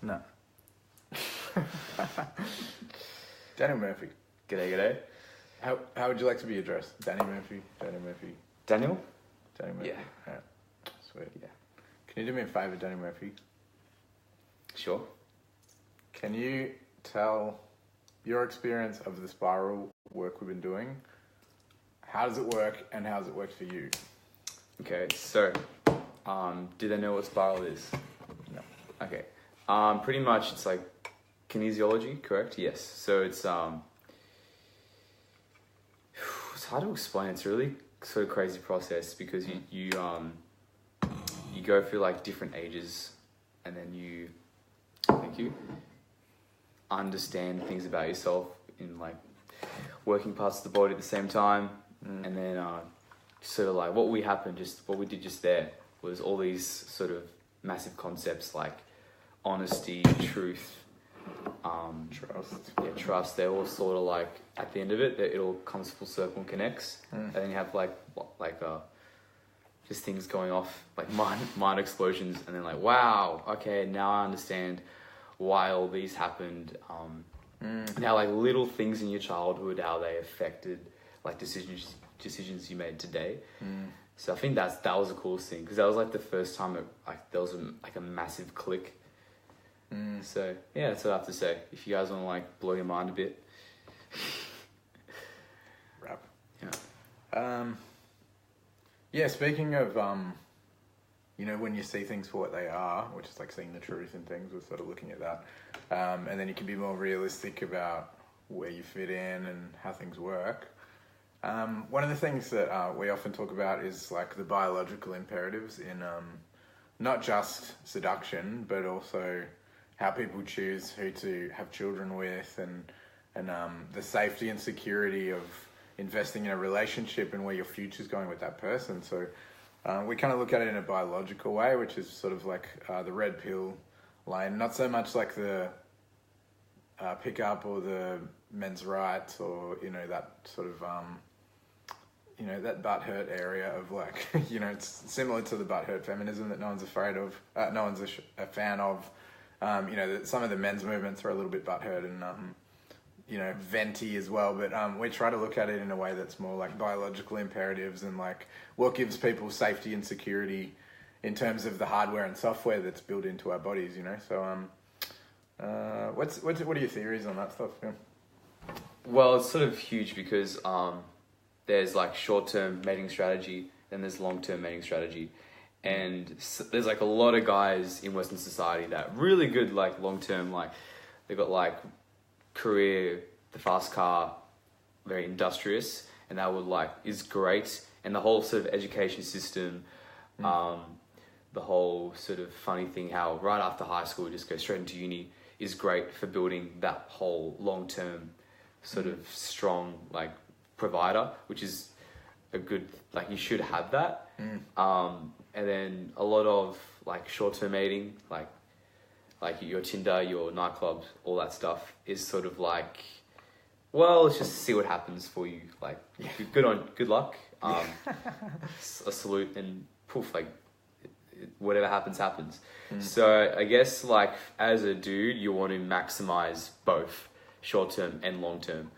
No. Daniel Murphy. G'day. How would you like to be addressed? Danny Murphy? Daniel? Danny Murphy. Yeah. Alright. Sweet. Yeah. Can you do me a favour, Danny Murphy? Sure. Can you tell your experience of the spiral work we've been doing? How does it work and how does it work for you? Okay, so, do they know what spiral is? No. Okay. Pretty much it's like kinesiology, correct? Yes. So it's hard to explain. It's a really sort of crazy process because you go through like different ages and then you understand things about yourself in like working parts of the body at the same time. And then sort of like what we did just there was all these sort of massive concepts like honesty, truth, trust. They're all sort of like at the end of it, it all comes full circle and connects. And then you have just things going off like mind explosions, and then like, wow, okay, now I understand why all these happened. Now like little things in your childhood, how they affected like decisions you made today. So I think that was the coolest thing because that was like the first time there was a massive click. So yeah, that's what I have to say. If you guys want to like blow your mind a bit. Rap. Yeah. Yeah, speaking of, when you see things for what they are, which is like seeing the truth in things, we're sort of looking at that. And then you can be more realistic about where you fit in and how things work. One of the things that we often talk about is like the biological imperatives in not just seduction, but also how people choose who to have children with and the safety and security of investing in a relationship and where your future's going with that person. So we kind of look at it in a biological way, which is sort of like the red pill line, not so much like the pickup or the men's rights or, that sort of, that butthurt area of like, it's similar to the butthurt feminism that no one's afraid of, no one's a fan of. Some of the men's movements are a little bit butthurt and, venti as well, but we try to look at it in a way that's more like biological imperatives and like what gives people safety and security in terms of the hardware and software that's built into our bodies, So, what are your theories on that stuff? Yeah. Well, it's sort of huge because there's like short-term mating strategy, then there's long-term mating strategy. And there's like a lot of guys in Western society that really good like long-term, like they've got like career, the fast car, very industrious, and that would like is great. And the whole sort of education system, the whole sort of funny thing how right after high school you just go straight into uni is great for building that whole long-term sort of strong like provider, which is a good, like you should have that. And then a lot of like short-term mating, like your Tinder, your nightclubs, all that stuff is sort of like, well, let's just see what happens for you. Like, good luck. A salute and poof, like whatever happens. So I guess like as a dude, you want to maximize both short-term and long-term.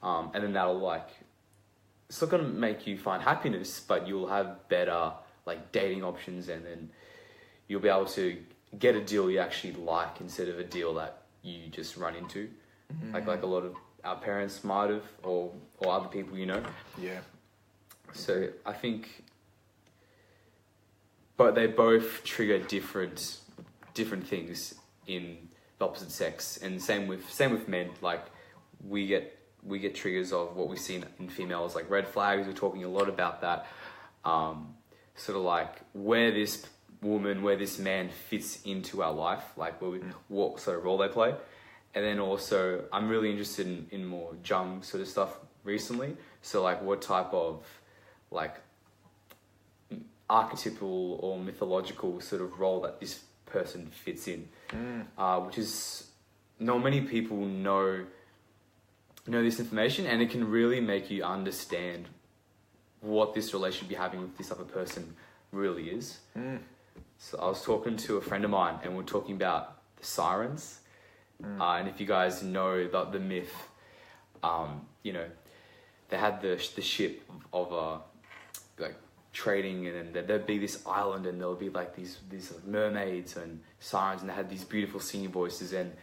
And then that'll like, it's not going to make you find happiness, but you'll have better like dating options, and then you'll be able to get a deal you actually like instead of a deal that you just run into, like a lot of our parents might have, or other people, Yeah. So I think, but they both trigger different things in the opposite sex, and same with men. Like we get triggers of what we see in females, like red flags. We're talking a lot about that. Sort of like where this man fits into our life, like what sort of role they play. And then also, I'm really interested in more Jung sort of stuff recently. So like what type of like archetypal or mythological sort of role that this person fits in, which is not many people know this information, and it can really make you understand what this relationship you're having with this other person really is. So I was talking to a friend of mine, and we're talking about the sirens. And if you guys know the myth, you know, they had the ship of like trading, and then there'd be this island, and there'll be like these mermaids and sirens, and they had these beautiful singing voices, and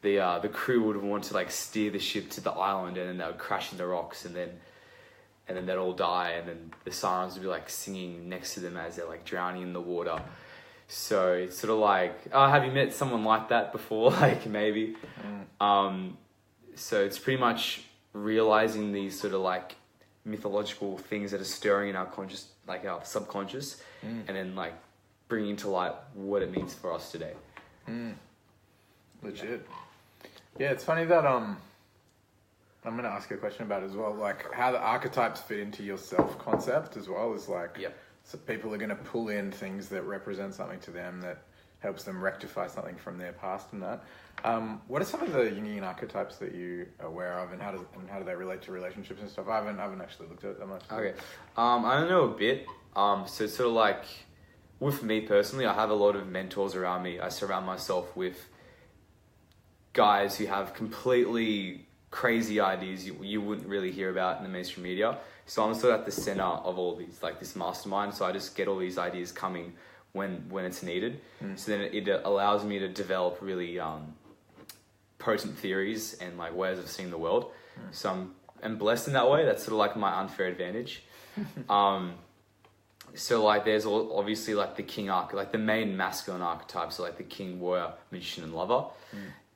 the crew would want to like steer the ship to the island, and then they would crash into rocks, and then they'd all die, and then the sirens would be like singing next to them as they're like drowning in the water. So it's sort of like, oh, have you met someone like that before? Like maybe. So it's pretty much realizing these sort of like mythological things that are stirring in our conscious, like our subconscious, and then like bringing to light what it means for us today. Legit. Yeah, it's funny that I'm going to ask you a question about it as well, like how the archetypes fit into your self concept as well, is like, so people are going to pull in things that represent something to them that helps them rectify something from their past and that. What are some of the Jungian archetypes that you are aware of, and how do they relate to relationships and stuff? I haven't actually looked at it that much. Okay. I don't know a bit. So it's sort of like, with me personally, I have a lot of mentors around me. I surround myself with guys who have completely crazy ideas you wouldn't really hear about in the mainstream media. So I'm sort of at the center of all these, like this mastermind. So I just get all these ideas coming when it's needed. So then it allows me to develop really potent theories and like ways of seeing the world. So I'm blessed in that way. That's sort of like my unfair advantage. So like there's obviously like the king like the main masculine archetypes, so like the king, warrior, magician, and lover.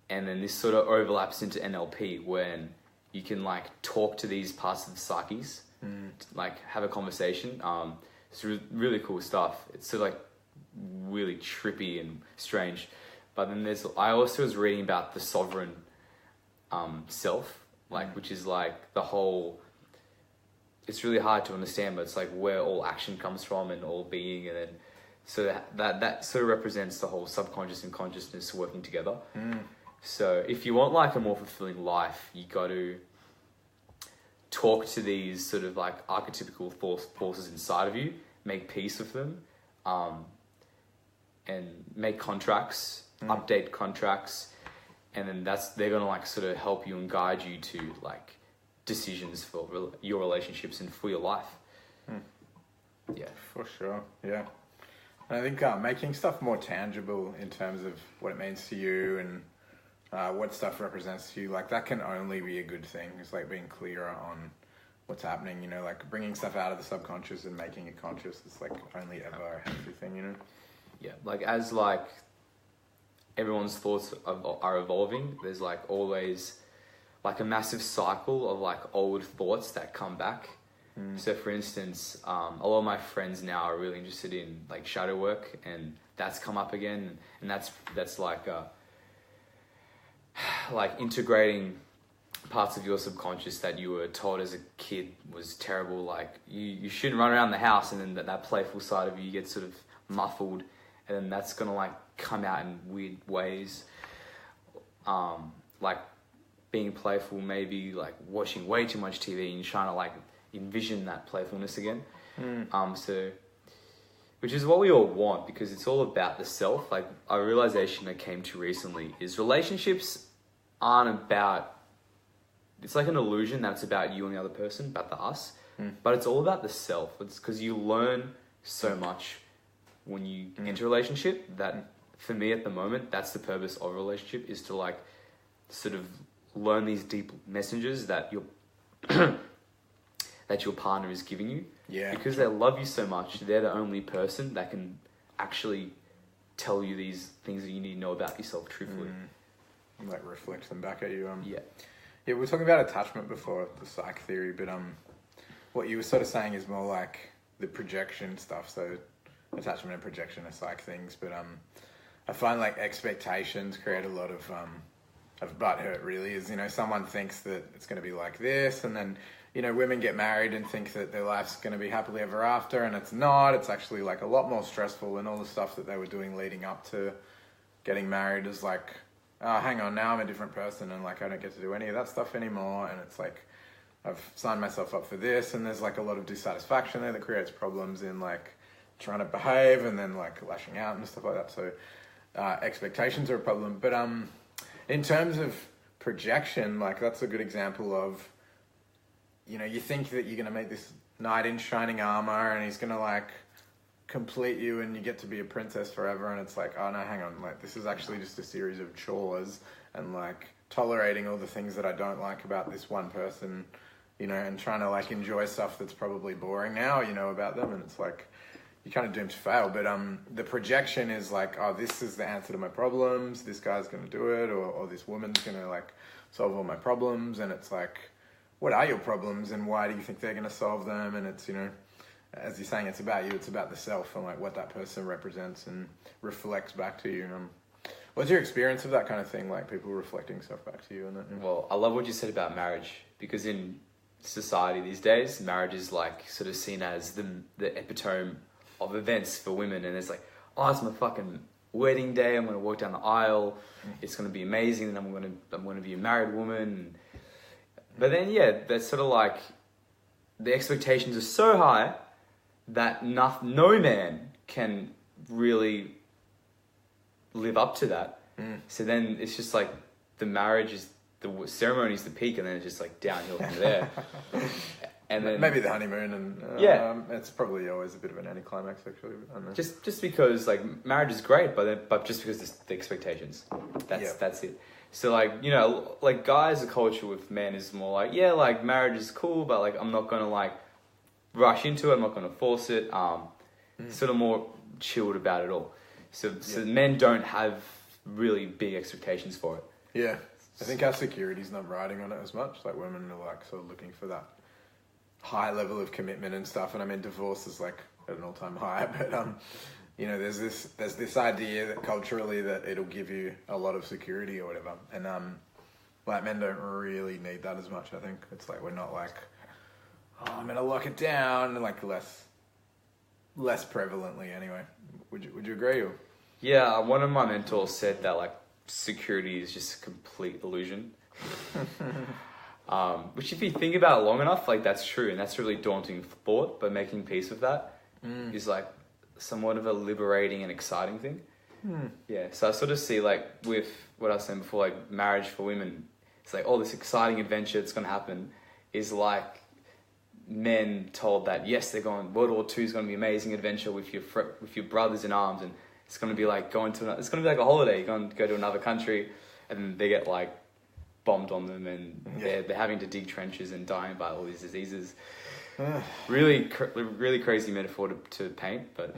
And then this sort of overlaps into NLP, when you can like talk to these parts of the psyches, like have a conversation. It's really cool stuff. It's sort of like really trippy and strange. But then I also was reading about the sovereign self, like which is like the whole. It's really hard to understand, but it's like where all action comes from and all being, and then so that sort of represents the whole subconscious and consciousness working together. So if you want like a more fulfilling life, you got to talk to these sort of like archetypical forces inside of you, make peace with them, and make contracts, update contracts, and then they're gonna like sort of help you and guide you to like decisions for your relationships and for your life. Yeah, for sure. Yeah, and I think making stuff more tangible in terms of what it means to you and what stuff represents to you, like that can only be a good thing. It's like being clearer on what's happening, you know, like bringing stuff out of the subconscious and making it conscious. It's like only ever a healthy thing, you know? Yeah, like as like everyone's thoughts are evolving, there's like always like a massive cycle of like old thoughts that come back. So for instance, a lot of my friends now are really interested in like shadow work, and that's come up again, and that's like integrating parts of your subconscious that you were told as a kid was terrible. Like you shouldn't run around the house, and then that playful side of you gets sort of muffled, and then that's gonna like come out in weird ways. Like being playful, maybe like watching way too much TV and trying to like envision that playfulness again. So which is what we all want, because it's all about the self. Like a realization I came to recently is relationships aren't about, it's like an illusion that it's about you and the other person, about the us, but it's all about the self. It's because you learn so much when you enter a relationship that for me at the moment, that's the purpose of a relationship, is to like sort of learn these deep messages that that your partner is giving you. Yeah. Because they love you so much, they're the only person that can actually tell you these things that you need to know about yourself truthfully. Like reflect them back at you. Yeah, we were talking about attachment before, the psych theory, but what you were sort of saying is more like the projection stuff. So attachment and projection are psych things, but I find like expectations create a lot of butthurt. Really, is, you know, someone thinks that it's going to be like this, and then, you know, women get married and think that their life's going to be happily ever after, and it's not. It's actually like a lot more stressful, and all the stuff that they were doing leading up to getting married is like, oh, hang on, now I'm a different person, and like I don't get to do any of that stuff anymore, and it's like I've signed myself up for this, and there's like a lot of dissatisfaction there that creates problems in like trying to behave and then like lashing out and stuff like that. So expectations are a problem. But in terms of projection, like that's a good example of, you know, you think that you're going to make this knight in shining armor and he's going to like complete you and you get to be a princess forever, and it's like, oh no, hang on, like this is actually just a series of chores and like tolerating all the things that I don't like about this one person, you know, and trying to like enjoy stuff that's probably boring now, you know, about them, and it's like you're kind of doomed to fail. But the projection is like, oh, this is the answer to my problems, this guy's going to do it, or this woman's going to like solve all my problems, and it's like, what are your problems and why do you think they're going to solve them? And it's, you know, as you're saying, it's about you, it's about the self and like what that person represents and reflects back to you. What's your experience of that kind of thing, like people reflecting stuff back to you? And that, you know? Well, I love what you said about marriage, because in society these days, marriage is like sort of seen as the epitome of events for women, and it's like, oh, it's my fucking wedding day, I'm going to walk down the aisle, it's going to be amazing, and I'm going to be a married woman. But then, yeah, that's sort of like the expectations are so high that no man can really live up to that. So then it's just like the marriage is, the ceremony is the peak, and then it's just like downhill from there. And then maybe the honeymoon, and it's probably always a bit of an anticlimax actually. I don't know. Just because like marriage is great, but just because the expectations, that's it. So like, you know, like guys, the culture with men is more like, yeah, like marriage is cool, but like I'm not gonna like rush into it, I'm not gonna force it. Sort of more chilled about it all. So men don't have really big expectations for it. Yeah, I think our security's not riding on it as much. Like women are like sort of looking for that high level of commitment and stuff. And I mean, divorce is like at an all-time high, but you know, there's this idea that culturally that it'll give you a lot of security or whatever. And black men don't really need that as much. I think it's like we're not like, oh, I'm gonna lock it down, and like less prevalently anyway. Would you agree? Or? Yeah, one of my mentors said that like security is just a complete illusion. Which if you think about it long enough, like that's true, and that's a really daunting thought, but making peace with that is like somewhat of a liberating and exciting thing. Yeah, so I sort of see like with what I was saying before, like marriage for women, it's like, oh, this exciting adventure that's going to happen is like men told that, yes, they're going, World War II is going to be an amazing adventure with your brothers in arms, and it's going to be like it's going to be like a holiday, you're going to go to another country, and then they get like bombed on them, and they're having to dig trenches and dying by all these diseases. Really crazy metaphor to paint, but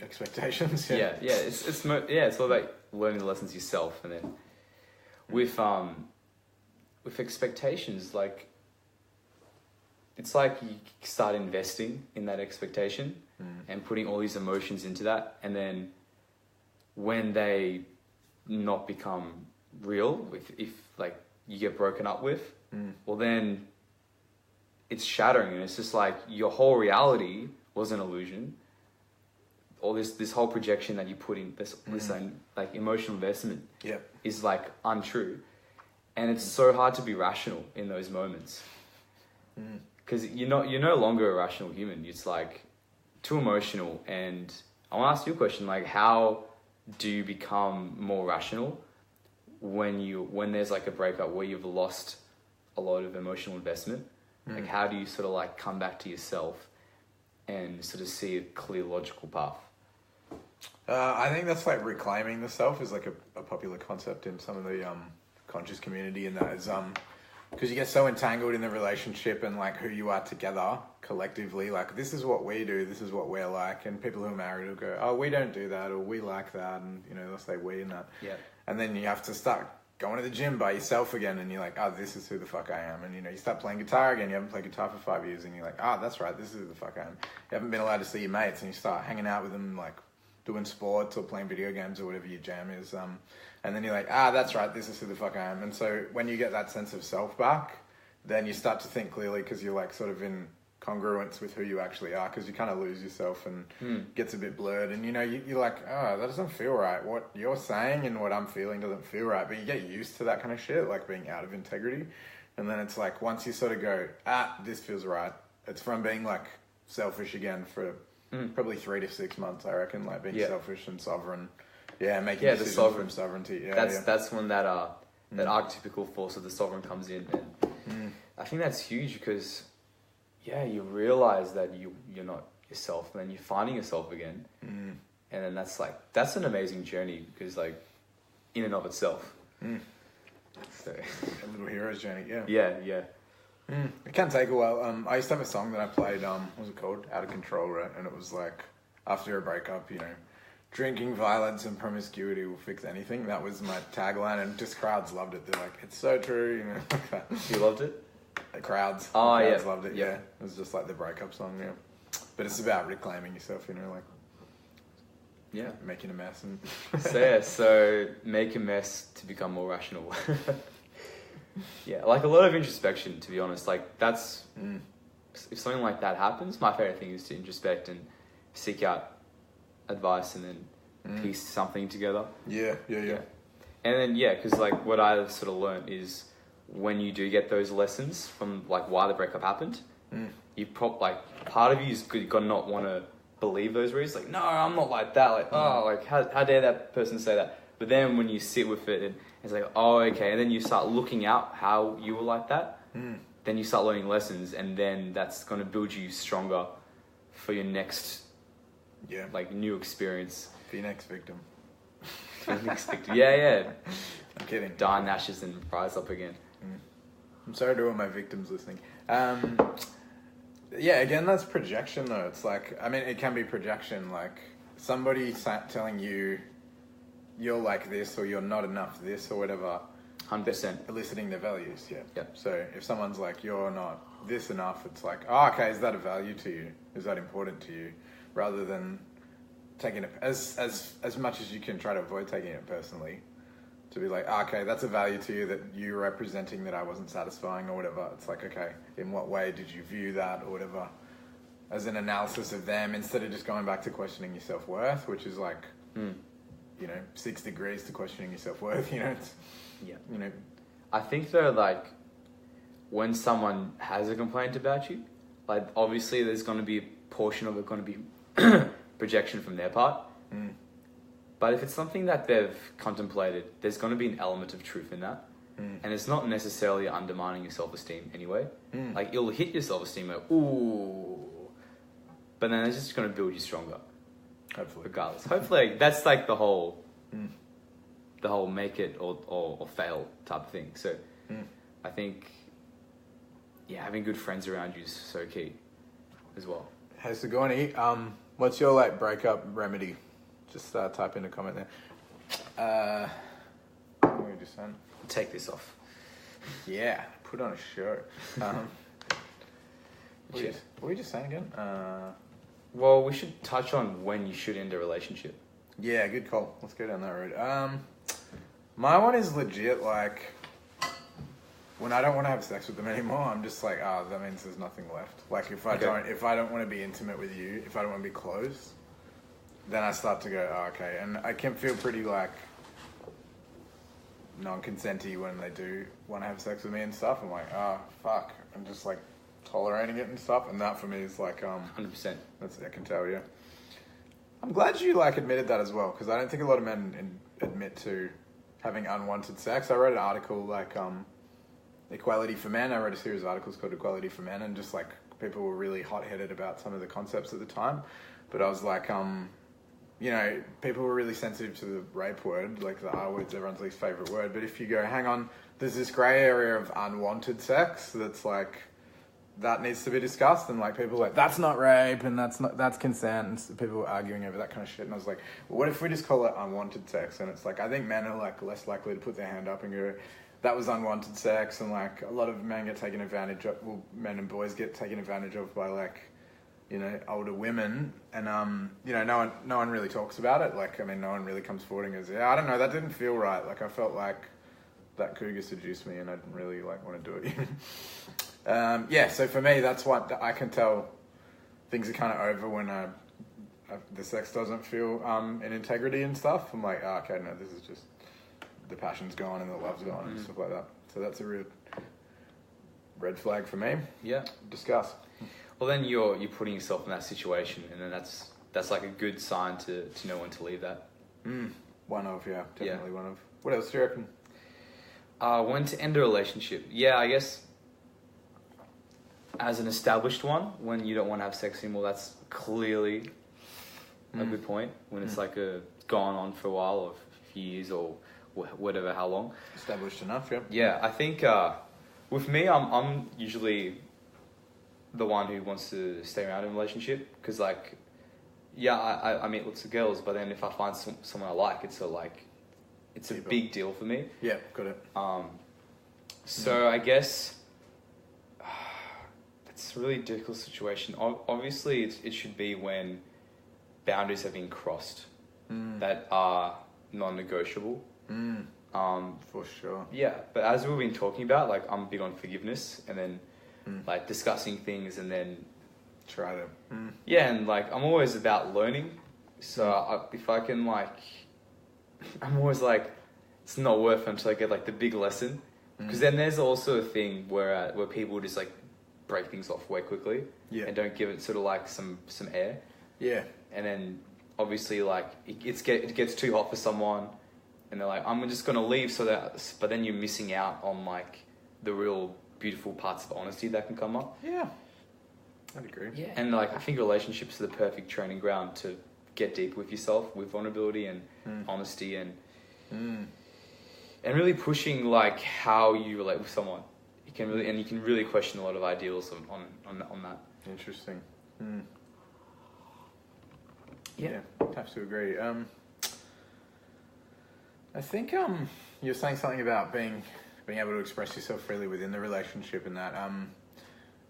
expectations. It's all about learning the lessons yourself, and then with expectations, like it's like you start investing in that expectation and putting all these emotions into that, and then when they not become real, if like you get broken up with, well then it's shattering, and it's just like your whole reality was an illusion. All this whole projection that you put in, this like emotional investment is like untrue, and it's so hard to be rational in those moments because you're no longer a rational human. It's like too emotional. And I want to ask you a question, like how do you become more rational when there's like a breakup where you've lost a lot of emotional investment? Like how do you sort of like come back to yourself and sort of see a clear logical path? I think that's like reclaiming the self is like a popular concept in some of the conscious community, and that is because you get so entangled in the relationship and like who you are together collectively, like this is what we do, this is what we're like, and people who are married will go, oh, we don't do that, or we like that, and you know, they'll say we and that. Yeah. And then you have to start going to the gym by yourself again, and you're like, oh, this is who the fuck I am. And you know, you start playing guitar again, you haven't played guitar for 5 years, and you're like, oh, that's right, this is who the fuck I am. You haven't been allowed to see your mates, and you start hanging out with them, like doing sports or playing video games or whatever your jam is. And then you're like, that's right, this is who the fuck I am. And so when you get that sense of self back, then you start to think clearly, because you're like sort of in congruence with who you actually are, because you kind of lose yourself and gets a bit blurred, and you know, you're like, oh, that doesn't feel right, what you're saying and what I'm feeling doesn't feel right. But you get used to that kind of shit, like being out of integrity, and then it's like once you sort of go, this feels right, it's from being like selfish again for probably 3 to 6 months, I reckon, like being selfish and sovereign Yeah, making Yeah, the decisions sovereign. from sovereignty. Yeah, That's when that archetypical force of the sovereign comes in, and I think that's huge because, yeah, you realize that you're not yourself, and then you're finding yourself again, and then that's an amazing journey because like, in and of itself. So a little hero's journey. Yeah. Yeah. It can take a while. I used to have a song that I played. What was it called? Out of Control, right? And it was like after a breakup, you know, drinking, violence, and promiscuity will fix anything. That was my tagline, and just crowds loved it. They're like, it's so true, you know. Like that. You loved it? The crowds. Oh, the crowds yeah. loved it. Yeah. It was just like the breakup song. Yeah. But it's about reclaiming yourself, you know, like making a mess and. So make a mess to become more rational. Yeah, like a lot of introspection, to be honest. Like that's if something like that happens, my favorite thing is to introspect and seek out advice and then piece something together. Yeah. And then because like what I sort of learned is when you do get those lessons from like why the breakup happened, you part of you is got to not want to believe those reasons. Like, no, I'm not like that. Like, oh, like how dare that person say that? But then when you sit with it and it's like, oh, okay, and then you start looking out how you were like that. Then you start learning lessons, and then that's going to build you stronger for your next, like new experience. For your next victim. Yeah. I'm kidding. Die in ashes and rise up again. I'm sorry to all my victims listening. Yeah, again, that's projection though. It's like, I mean, it can be projection, like somebody telling you you're like this or you're not enough this or whatever. 100%. Eliciting their values, yeah. Yep. So if someone's like, you're not this enough, it's like, oh, okay, is that a value to you? Is that important to you? Rather than taking it, as much as you can try to avoid taking it personally, to be like, oh, okay, that's a value to you that you're representing that I wasn't satisfying or whatever. It's like, okay, in what way did you view that or whatever? As an analysis of them, instead of just going back to questioning your self-worth, which is like, you know, 6 degrees to questioning your self-worth, you know? You know. I think though, like, when someone has a complaint about you, like, obviously there's going to be a portion of it going to be projection from their part. But if it's something that they've contemplated, there's going to be an element of truth in that. And it's not necessarily undermining your self-esteem anyway. Like, it'll hit your self-esteem like, ooh. But then it's just going to build you stronger. Hopefully. Regardless. Hopefully, that's like the whole make it or fail type of thing. So I think, having good friends around you is so key as well. Hey, Sigourney, what's your like breakup remedy? Just type in a comment there. What were you just saying? Take this off. Yeah, put on a shirt. What were you just saying again? Well, we should touch on when you should end a relationship. Yeah, good call. Let's go down that road. My one is legit, like, when I don't want to have sex with them anymore, I'm just like, that means there's nothing left. Like, if I don't want to be intimate with you, if I don't want to be close, then I start to go, okay. And I can feel pretty, like, non-consenty when they do want to have sex with me and stuff. I'm like, fuck. I'm just, like, tolerating it and stuff. And that, for me, is, like... 100%. I can tell, yeah. I'm glad you, like, admitted that as well, because I don't think a lot of men admit to having unwanted sex. I wrote an article, like, Equality for Men. I wrote a series of articles called Equality for Men, and just, like, people were really hot-headed about some of the concepts at the time. But I was like, you know, people were really sensitive to the rape word, like the R word's everyone's least favourite word. But if you go, hang on, there's this grey area of unwanted sex that's, like... that needs to be discussed, and like people are like, that's not rape and that's consent, and so people were arguing over that kind of shit. And I was like, well, what if we just call it unwanted sex? And it's like, I think men are like less likely to put their hand up and go, that was unwanted sex. And like a lot of men get taken advantage of, well, men and boys get taken advantage of by like, you know, older women. And you know, no one really talks about it. Like, I mean, no one really comes forward and goes, I don't know, that didn't feel right. Like, I felt like that cougar seduced me and I didn't really like want to do it. So for me, that's what I can tell things are kind of over when the sex doesn't feel in integrity and stuff. I'm like, okay, no, this is just the passion's gone and the love's gone and stuff like that. So that's a real red flag for me. Yeah. Discuss. Well, then you're putting yourself in that situation, and then that's like a good sign to know when to leave that. One of, yeah, definitely one of. What else do you reckon? When to end a relationship. Yeah, I guess as an established one, when you don't want to have sex anymore, that's clearly a good point. When it's like gone on for a while, or a few years, or whatever, how long. Established enough, yeah. Yeah, I think with me, I'm usually the one who wants to stay around in a relationship, because like, yeah, I meet lots of girls, but then if I find someone I like, it's a big deal for me. Yeah, got it. So I guess it's a really difficult situation. Obviously, it should be when boundaries have been crossed that are non-negotiable. For sure. Yeah, but as we've been talking about, like, I'm big on forgiveness, and then like discussing things, and then try to. Yeah, and like I'm always about learning. So if I can, like, I'm always like, it's not worth it until I get like the big lesson. Because then there's also a thing where people just like break things off way quickly, and don't give it sort of like some air. Yeah. And then obviously like it gets too hot for someone, and they're like, I'm just gonna leave, but then you're missing out on like the real beautiful parts of honesty that can come up. Yeah, I'd agree. Yeah, and like I think relationships are the perfect training ground to get deep with yourself, with vulnerability and honesty, and really pushing like how you relate with someone. You can really question a lot of ideals on that. Interesting. Yeah, have to agree. I think you're saying something about being able to express yourself freely within the relationship, and that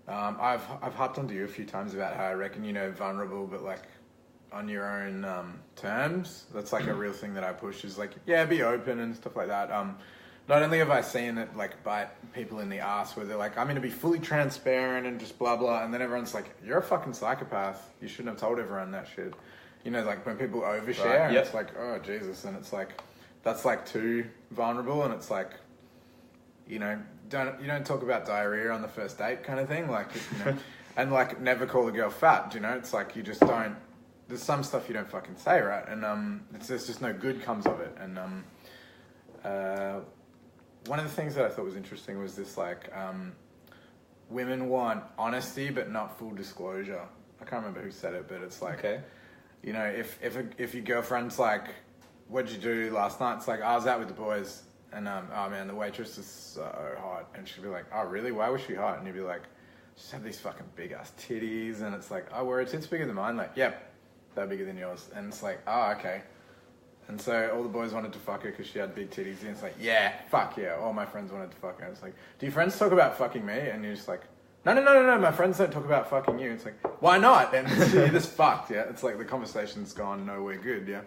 I've harped onto you a few times about how I reckon, you know, vulnerable, but like on your own terms. That's like a real thing that I push, is like, yeah, be open and stuff like that. Not only have I seen it like bite people in the ass where they're like, I'm going to be fully transparent and just blah blah, and then everyone's like, you're a fucking psychopath, you shouldn't have told everyone that shit. You know, like when people overshare, right. And it's like, oh Jesus, and it's like, that's like too vulnerable, and it's like, you know, you don't talk about diarrhea on the first date kind of thing, like, you know, and like never call a girl fat, you know, it's like you just don't. There's some stuff you don't fucking say, right? And there's just no good comes of it. And one of the things that I thought was interesting was this, like, women want honesty but not full disclosure. I can't remember who said it, but it's like, okay. You know, if your girlfriend's like, what'd you do last night? It's like, I was out with the boys, and oh man, the waitress is so hot. And she'd be like, oh really? Why was she hot? And you'd be like, she had these fucking big ass titties. And it's like, oh, were her tits bigger than mine? Like, yep. They're bigger than yours. And it's like, oh, okay. And so all the boys wanted to fuck her because she had big titties. And it's like, yeah, fuck yeah. All my friends wanted to fuck her. It's like, do your friends talk about fucking me? And you're just like, no, my friends don't talk about fucking you. It's like, why not? And you're just fucked, yeah? It's like the conversation's gone nowhere good, yeah?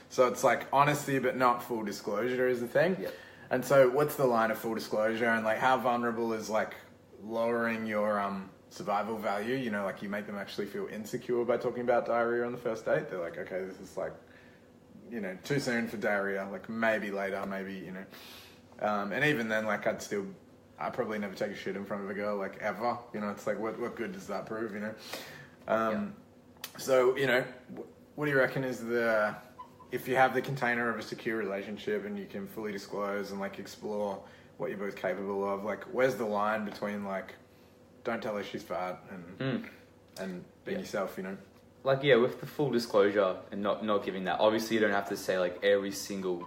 So it's like honesty but not full disclosure is the thing. Yep. And so what's the line of full disclosure? And like how vulnerable is like lowering your survival value? You know, like you make them actually feel insecure by talking about diarrhea on the first date. They're like, okay, this is like, you know, too soon for diarrhea. Like maybe later, maybe, you know. And even then, like I'd probably never take a shit in front of a girl, like ever. You know, it's like, what good does that prove, you know? So, you know, what do you reckon is if you have the container of a secure relationship and you can fully disclose and like explore what you're both capable of, like where's the line between like, don't tell her she's fat and being yourself, you know? Like, yeah, with the full disclosure and not giving that, obviously you don't have to say like every single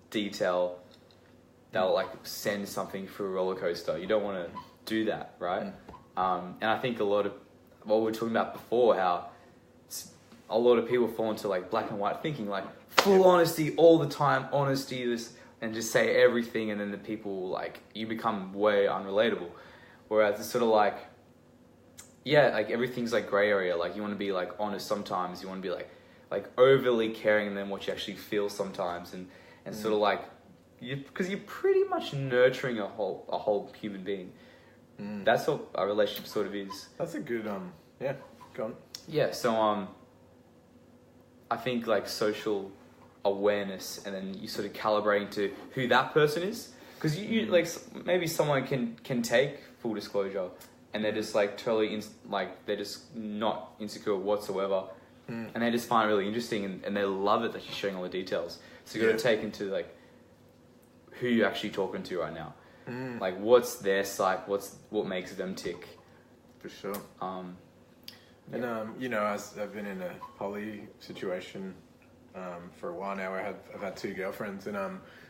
detail that'll like send something through a roller coaster. You don't want to do that, right? And I think a lot of what we were talking about before, how a lot of people fall into like black and white thinking, like full honesty all the time, honesty this, and just say everything, and then the people like you become way unrelatable. Whereas it's sort of like, yeah, like everything's like gray area. Like you want to be like honest sometimes. You want to be like overly caring than what you actually feel sometimes, and sort of like because you're pretty much nurturing a whole human being. That's what a relationship sort of is. That's a good yeah, go on. Yeah, so I think like social awareness, and then you sort of calibrating to who that person is, because you like maybe someone can take full disclosure and they're just like totally they're just not insecure whatsoever, and they just find it really interesting, and they love it that you're sharing all the details. So you got to take into like who you're actually talking to right now. Mm. Like what's their psyche, what makes them tick. For sure. And you know, I've been in a poly situation for a while now where I've had 2 girlfriends, and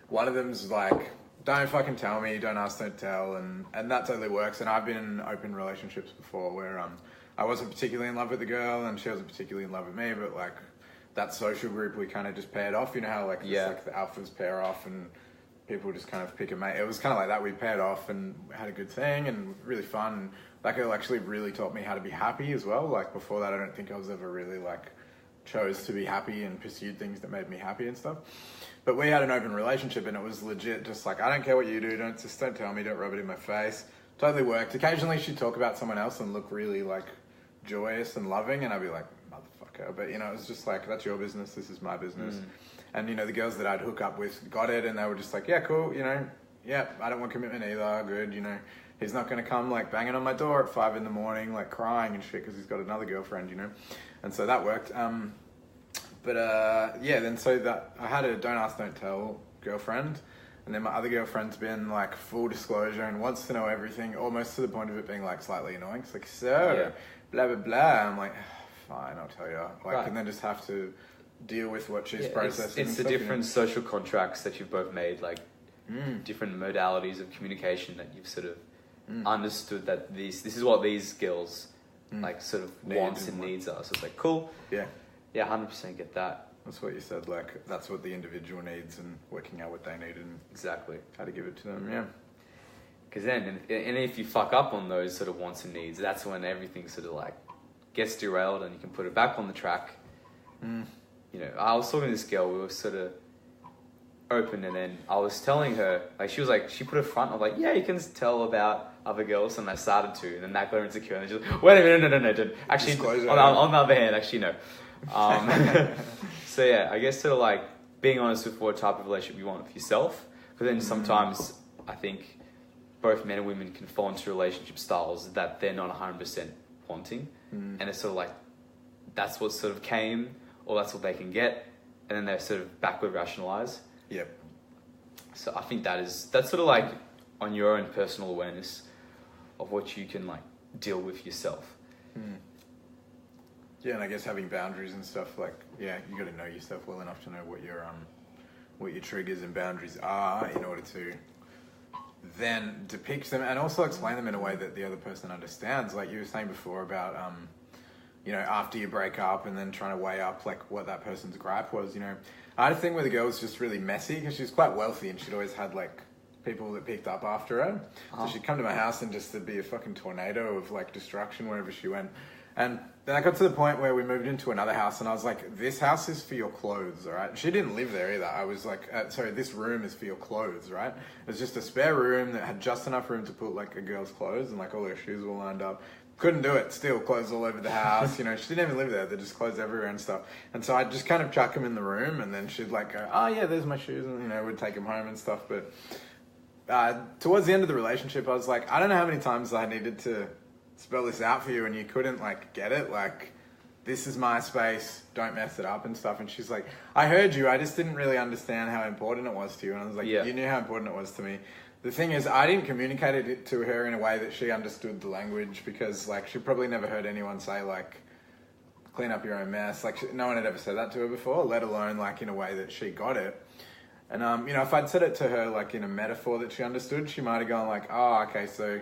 one of them's like, don't fucking tell me, don't ask, don't tell, and that totally works. And I've been in open relationships before where I wasn't particularly in love with the girl and she wasn't particularly in love with me, but like that social group, we kind of just paired off. You know how like the alphas pair off and people just kind of pick a mate. It was kind of like that. We paired off and had a good thing and really fun. That girl actually really taught me how to be happy as well. Like before that, I don't think I was ever really like chose to be happy and pursued things that made me happy and stuff. But we had an open relationship and it was legit just like, I don't care what you do, don't tell me, don't rub it in my face. Totally worked. Occasionally she'd talk about someone else and look really like joyous and loving, and I'd be like, motherfucker. But you know, it was just like, that's your business, this is my business. And you know, the girls that I'd hook up with got it, and they were just like, yeah, cool, you know, yeah, I don't want commitment either, good, you know. He's not going to come like banging on my door at 5 a.m, like crying and shit because he's got another girlfriend, you know. And so that worked. Yeah, then so that I had a don't ask, don't tell girlfriend. And then my other girlfriend's been like full disclosure and wants to know everything, almost to the point of it being like slightly annoying. It's like, so, blah, blah, blah. I'm like, fine, I'll tell you. Like, and then just have to deal with what she's processing. It's the different social contracts that you've both made, like different modalities of communication that you've sort of understood that this is what these girls like sort of wants and needs are. So it's like, cool. Yeah. Yeah, 100% get that. That's what you said, like, that's what the individual needs and working out what they need and exactly how to give it to them, yeah. Because then, and if you fuck up on those sort of wants and needs, that's when everything sort of like gets derailed and you can put it back on the track. You know, I was talking to this girl, we were sort of open, and then I was telling her, like, she was like, she put a front of like, yeah, you can tell about other girls, and I started to, and then that got her insecure, and she's like, wait a minute, no. Actually, on the other hand, actually, no. So yeah, I guess sort of like being honest with what type of relationship you want with yourself, because then sometimes I think both men and women can fall into relationship styles that they're not 100% wanting, and it's sort of like that's what sort of came, or that's what they can get, and then they sort of backward rationalize. Yep. So I think that's sort of like on your own personal awareness of what you can like deal with yourself. Yeah, and I guess having boundaries and stuff, like, yeah, you got to know yourself well enough to know what your triggers and boundaries are in order to then depict them and also explain them in a way that the other person understands. Like you were saying before about, you know, after you break up and then trying to weigh up like what that person's gripe was, you know. I had a thing where the girl was just really messy because she was quite wealthy and she'd always had like people that picked up after her. So she'd come to my house and just there'd be a fucking tornado of like destruction wherever she went. And then I got to the point where we moved into another house and I was like, this house is for your clothes, all right? And she didn't live there either. I was like, sorry, this room is for your clothes, right? It was just a spare room that had just enough room to put like a girl's clothes and like all her shoes were lined up. Couldn't do it. Still clothes all over the house. You know, she didn't even live there. They're just clothes everywhere and stuff. And so I'd just kind of chuck them in the room and then she'd like go, oh yeah, there's my shoes. And, you know, we'd take them home and stuff. But towards the end of the relationship, I was like, I don't know how many times I needed to spell this out for you and you couldn't like get it. Like, this is my space. Don't mess it up and stuff. And she's like, I heard you. I just didn't really understand how important it was to you. And I was like, you knew how important it was to me. The thing is, I didn't communicate it to her in a way that she understood the language because, like, she probably never heard anyone say, like, clean up your own mess. Like, no one had ever said that to her before, let alone, like, in a way that she got it. And, you know, if I'd said it to her, like, in a metaphor that she understood, she might have gone, like, oh, okay, so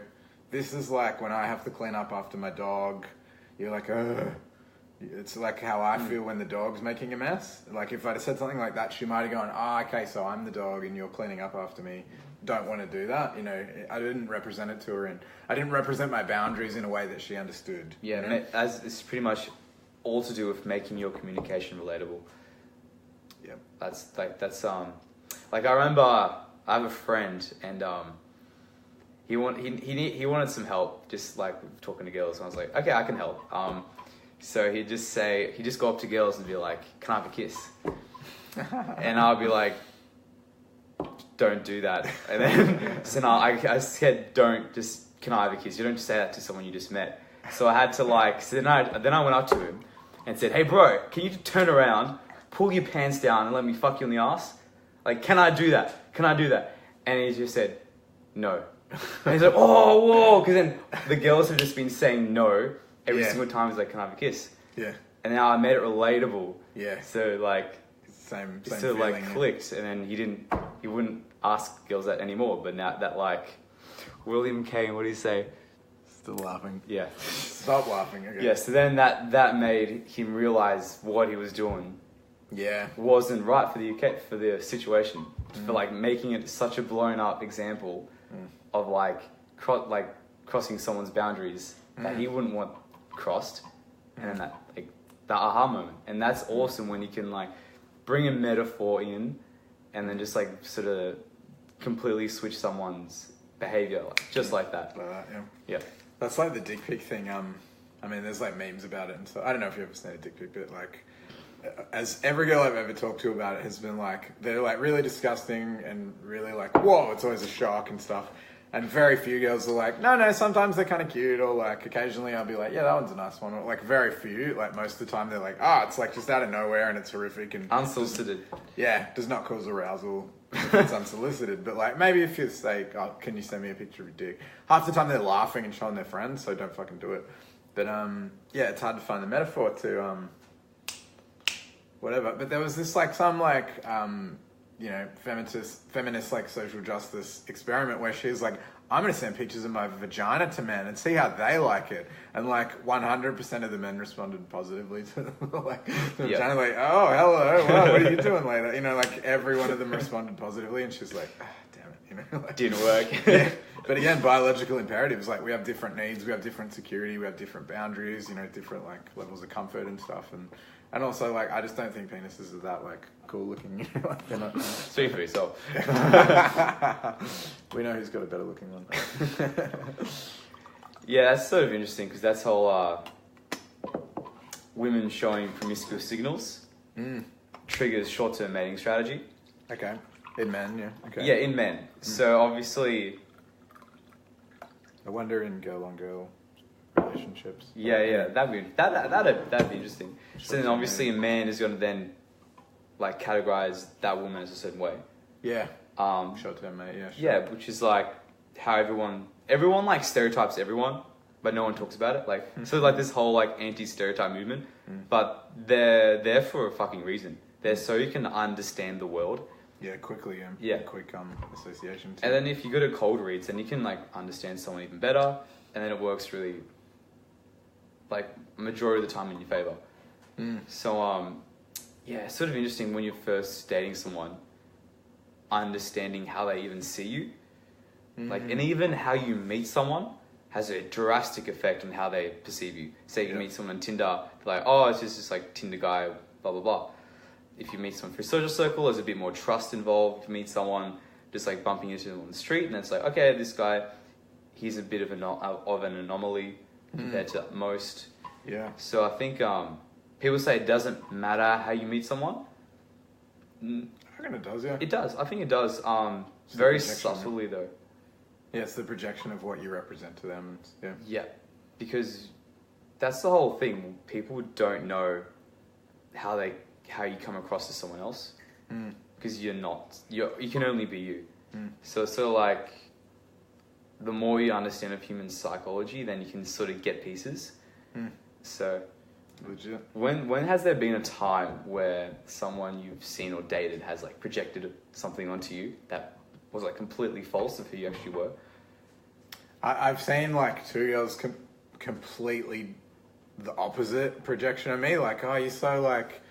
this is, like, when I have to clean up after my dog. You're like, ugh. It's like how I feel when the dog's making a mess. Like, if I'd have said something like that, she might have gone, oh, okay, so I'm the dog and you're cleaning up after me. Don't want to do that, you know. I didn't represent it to her, and I didn't represent my boundaries in a way that she understood. Yeah, you know? As it's pretty much all to do with making your communication relatable. Yep. Like I remember I have a friend, and he wanted some help, just like talking to girls. And I was like, okay, I can help. So he'd just go up to girls and be like, can I have a kiss? And I'll be like, don't do that. And then so I said, can I have a kiss? You don't just say that to someone you just met. So I had to then I went up to him and said, hey bro, can you turn around, pull your pants down and let me fuck you in the ass? Like, can I do that? Can I do that? And he just said, no. And he's like, oh, whoa. Because then the girls have just been saying no every single time. He's like, can I have a kiss? Yeah. And now I made it relatable. Yeah. So, like, same sort of feeling, like clicked. And then he wouldn't ask girls that anymore. But now that, like, William Kane, what did he say? Still laughing. Yeah. Stop laughing. Okay. Yeah, so then that made him realize what he was doing wasn't right for the situation. For, like, making it such a blown up example of, like, crossing someone's boundaries that he wouldn't want crossed. And then that, like, the aha moment. And that's awesome when you can, like, bring a metaphor in and then just, like, sort of completely switch someone's behavior, like, just like that. Like that, yeah. Yeah. That's like the dick pic thing. I mean, there's like memes about it and stuff. I don't know if you've ever seen a dick pic, but like, as every girl I've ever talked to about it has been like, they're like really disgusting and really like, whoa, it's always a shock and stuff. And very few girls are like, no, sometimes they're kind of cute, or like occasionally I'll be like, yeah, that one's a nice one. Or like very few, like most of the time they're like, it's like just out of nowhere and it's horrific and Unsolicited. does not cause arousal if it's unsolicited. But like maybe if you say, can you send me a picture of your dick? Half the time they're laughing and showing their friends, so don't fucking do it. But it's hard to find the metaphor to whatever. But there was this like some like feminist like social justice experiment where she's like, I'm going to send pictures of my vagina to men and see how they like it. And like 100% of the men responded positively to like the vagina, like, oh, hello, well, what are you doing later? You know, like every one of them responded positively, and she's like, damn it, you know, like, Didn't work. yeah. But again, biological imperatives, like we have different needs, we have different security, we have different boundaries, you know, different like levels of comfort and stuff. And also, like, I just don't think penises are that, like, cool looking. You know? Like, they're not. Speak for yourself. We know who's got a better looking one. Yeah, that's sort of interesting because that's whole women showing promiscuous signals triggers short-term mating strategy. Okay. In men, yeah. Okay. Yeah, in men. So obviously, I wonder in girl-on-girl relationships. Yeah, that'd be interesting. So then obviously a man is going to then like categorize that woman as a certain way. Yeah. Short term, mate. Yeah. Sure. Yeah, which is like how everyone like stereotypes everyone, but no one talks about it. Like so, like this whole like anti-stereotype movement, but they're there for a fucking reason. They're so you can understand the world. Yeah, quickly. Yeah. Quick association. And then if you go to cold reads, then you can like understand someone even better, and then it works really like majority of the time in your favor. So it's sort of interesting when you're first dating someone, understanding how they even see you, like, and even how you meet someone has a drastic effect on how they perceive you. Say you meet someone on Tinder, like, oh, it's just like Tinder guy, blah blah blah. If you meet someone through social circle, there's a bit more trust involved. If you meet someone just like bumping into them on the street, and it's like, okay, this guy, he's a bit of an anomaly compared to most. Yeah. So I think people say it doesn't matter how you meet someone. I reckon it does, yeah. It does. I think it does. Very subtly though. Yeah, it's the projection of what you represent to them. Yeah. Yeah, because that's the whole thing. People don't know how you come across to someone else because you can only be you. So sort of like the more you understand of human psychology, then you can sort of get pieces. So legit. When has there been a time where someone you've seen or dated has like projected something onto you that was like completely false of who you actually were? I've seen like two girls completely the opposite projection of me. Like, oh, you're so like,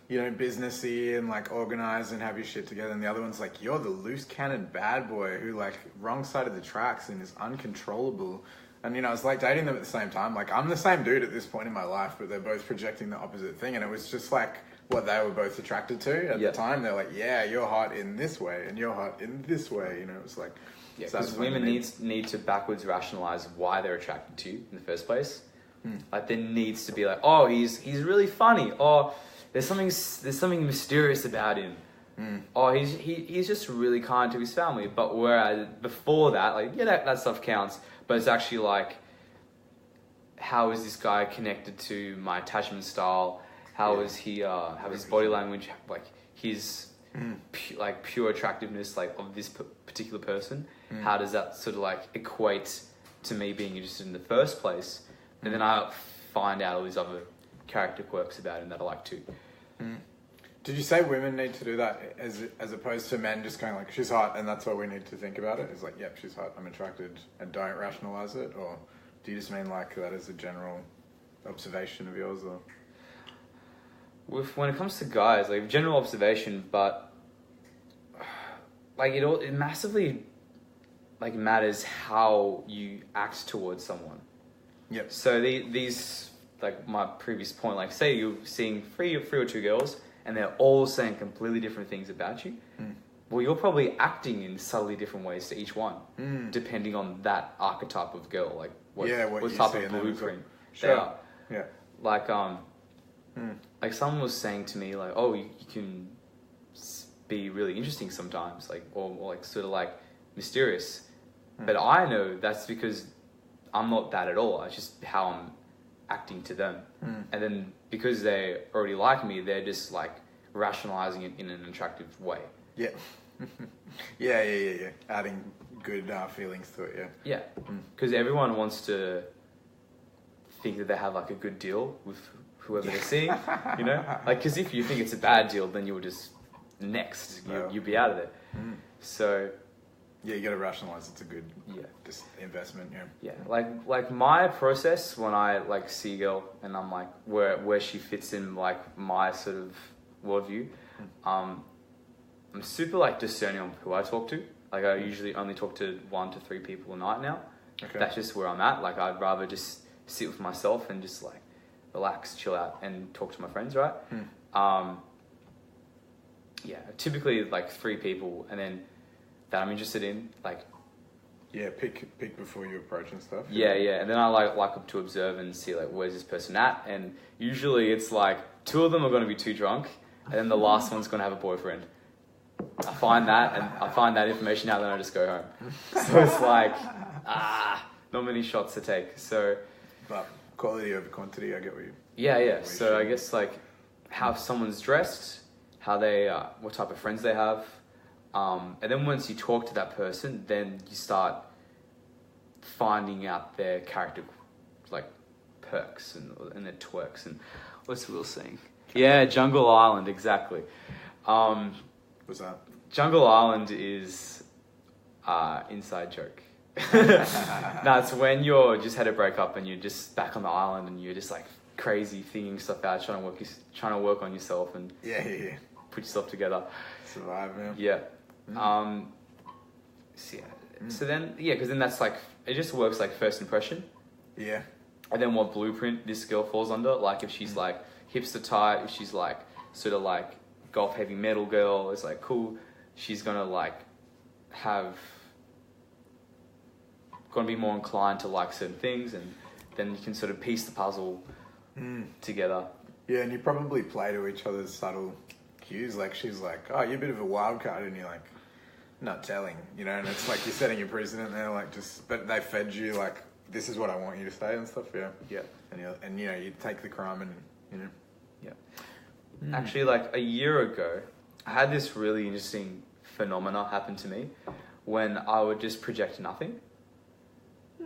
you know, businessy and like organized and have your shit together. And the other one's like, you're the loose cannon bad boy who like wrong side of the tracks and is uncontrollable. And, you know, it's like dating them at the same time. Like, I'm the same dude at this point in my life, but they're both projecting the opposite thing. And it was just like what they were both attracted to at the time. They're like, yeah, you're hot in this way and you're hot in this way. You know, it was like... Yeah, because women need to backwards rationalize why they're attracted to you in the first place. Like, there needs to be like, oh, he's really funny. Oh, there's something mysterious about him. Oh, he's just really kind to his family. But whereas before that, like, yeah, that stuff counts. But it's actually like, how is this guy connected to my attachment style? How is he? How his body language? Like his like pure attractiveness, like of this particular person, how does that sort of like equate to me being interested in the first place? And then I find out all these other character quirks about him that I like too. Did you say women need to do that as opposed to men just going like, she's hot and that's all we need to think about it? It's like, yep, she's hot, I'm attracted, and don't rationalize it? Or do you just mean like that as a general observation of yours? Or When it comes to guys, like general observation, but like it massively like matters how you act towards someone. Yep. So these like my previous point, like say you're seeing three or two girls and they're all saying completely different things about you. Well, you're probably acting in subtly different ways to each one, depending on that archetype of girl, like what type of blueprint they are. Yeah. Like like someone was saying to me, like, oh, you can be really interesting sometimes, like or like sort of like mysterious, but I know that's because I'm not that at all. It's just how I'm acting to them, and then because they already like me, they're just like rationalizing it in an attractive way. Yeah. yeah. Adding good feelings to it. Yeah, because everyone wants to think that they have like a good deal with whoever they're seeing, you know, like because if you think it's a bad deal, then you'll just you'll be out of there. So yeah, you got to rationalize it's a good just investment. Yeah, like my process when I like see a girl and I'm like where she fits in like my sort of worldview, I'm super like discerning on who I talk to. Like I usually only talk to 1 to 3 people a night now. Okay. That's just where I'm at. Like I'd rather just sit with myself and just like relax, chill out, and talk to my friends, right? Yeah, typically like 3 people, and then that I'm interested in, like. Yeah, pick before you approach and stuff. Yeah, and then I like to observe and see like where's this person at, and usually it's like 2 of them are going to be too drunk, and then the last one's going to have a boyfriend. I find that information out, then I just go home. So it's like not many shots to take. So. But quality over quantity, I get what you... Yeah. So I guess like how someone's dressed, how they, what type of friends they have. And then once you talk to that person, then you start finding out their character, like perks and their twerks. And what's Will saying? Yeah, Jungle Island, exactly. What's that? Jungle Island is inside joke. No, it's when you're just had a breakup and you're just back on the island and you're just like crazy thinking stuff out, trying to work on yourself and put yourself together. Survive, man. Yeah. So then, because then that's like it just works like first impression. Yeah. And then what blueprint this girl falls under? Like if she's like hipster type, if she's like sort of like golf heavy metal girl, it's like cool. She's gonna like gonna be more inclined to like certain things, and then you can sort of piece the puzzle together. Yeah, and you probably play to each other's subtle cues. Like she's like, "Oh, you're a bit of a wild card," and you're like, "Not telling," you know. And it's like you're setting your precedent there, like but they fed you like, "This is what I want you to say" and stuff. Yeah. And you take the crime and Actually, like a year ago, I had this really interesting phenomena happen to me when I would just project nothing.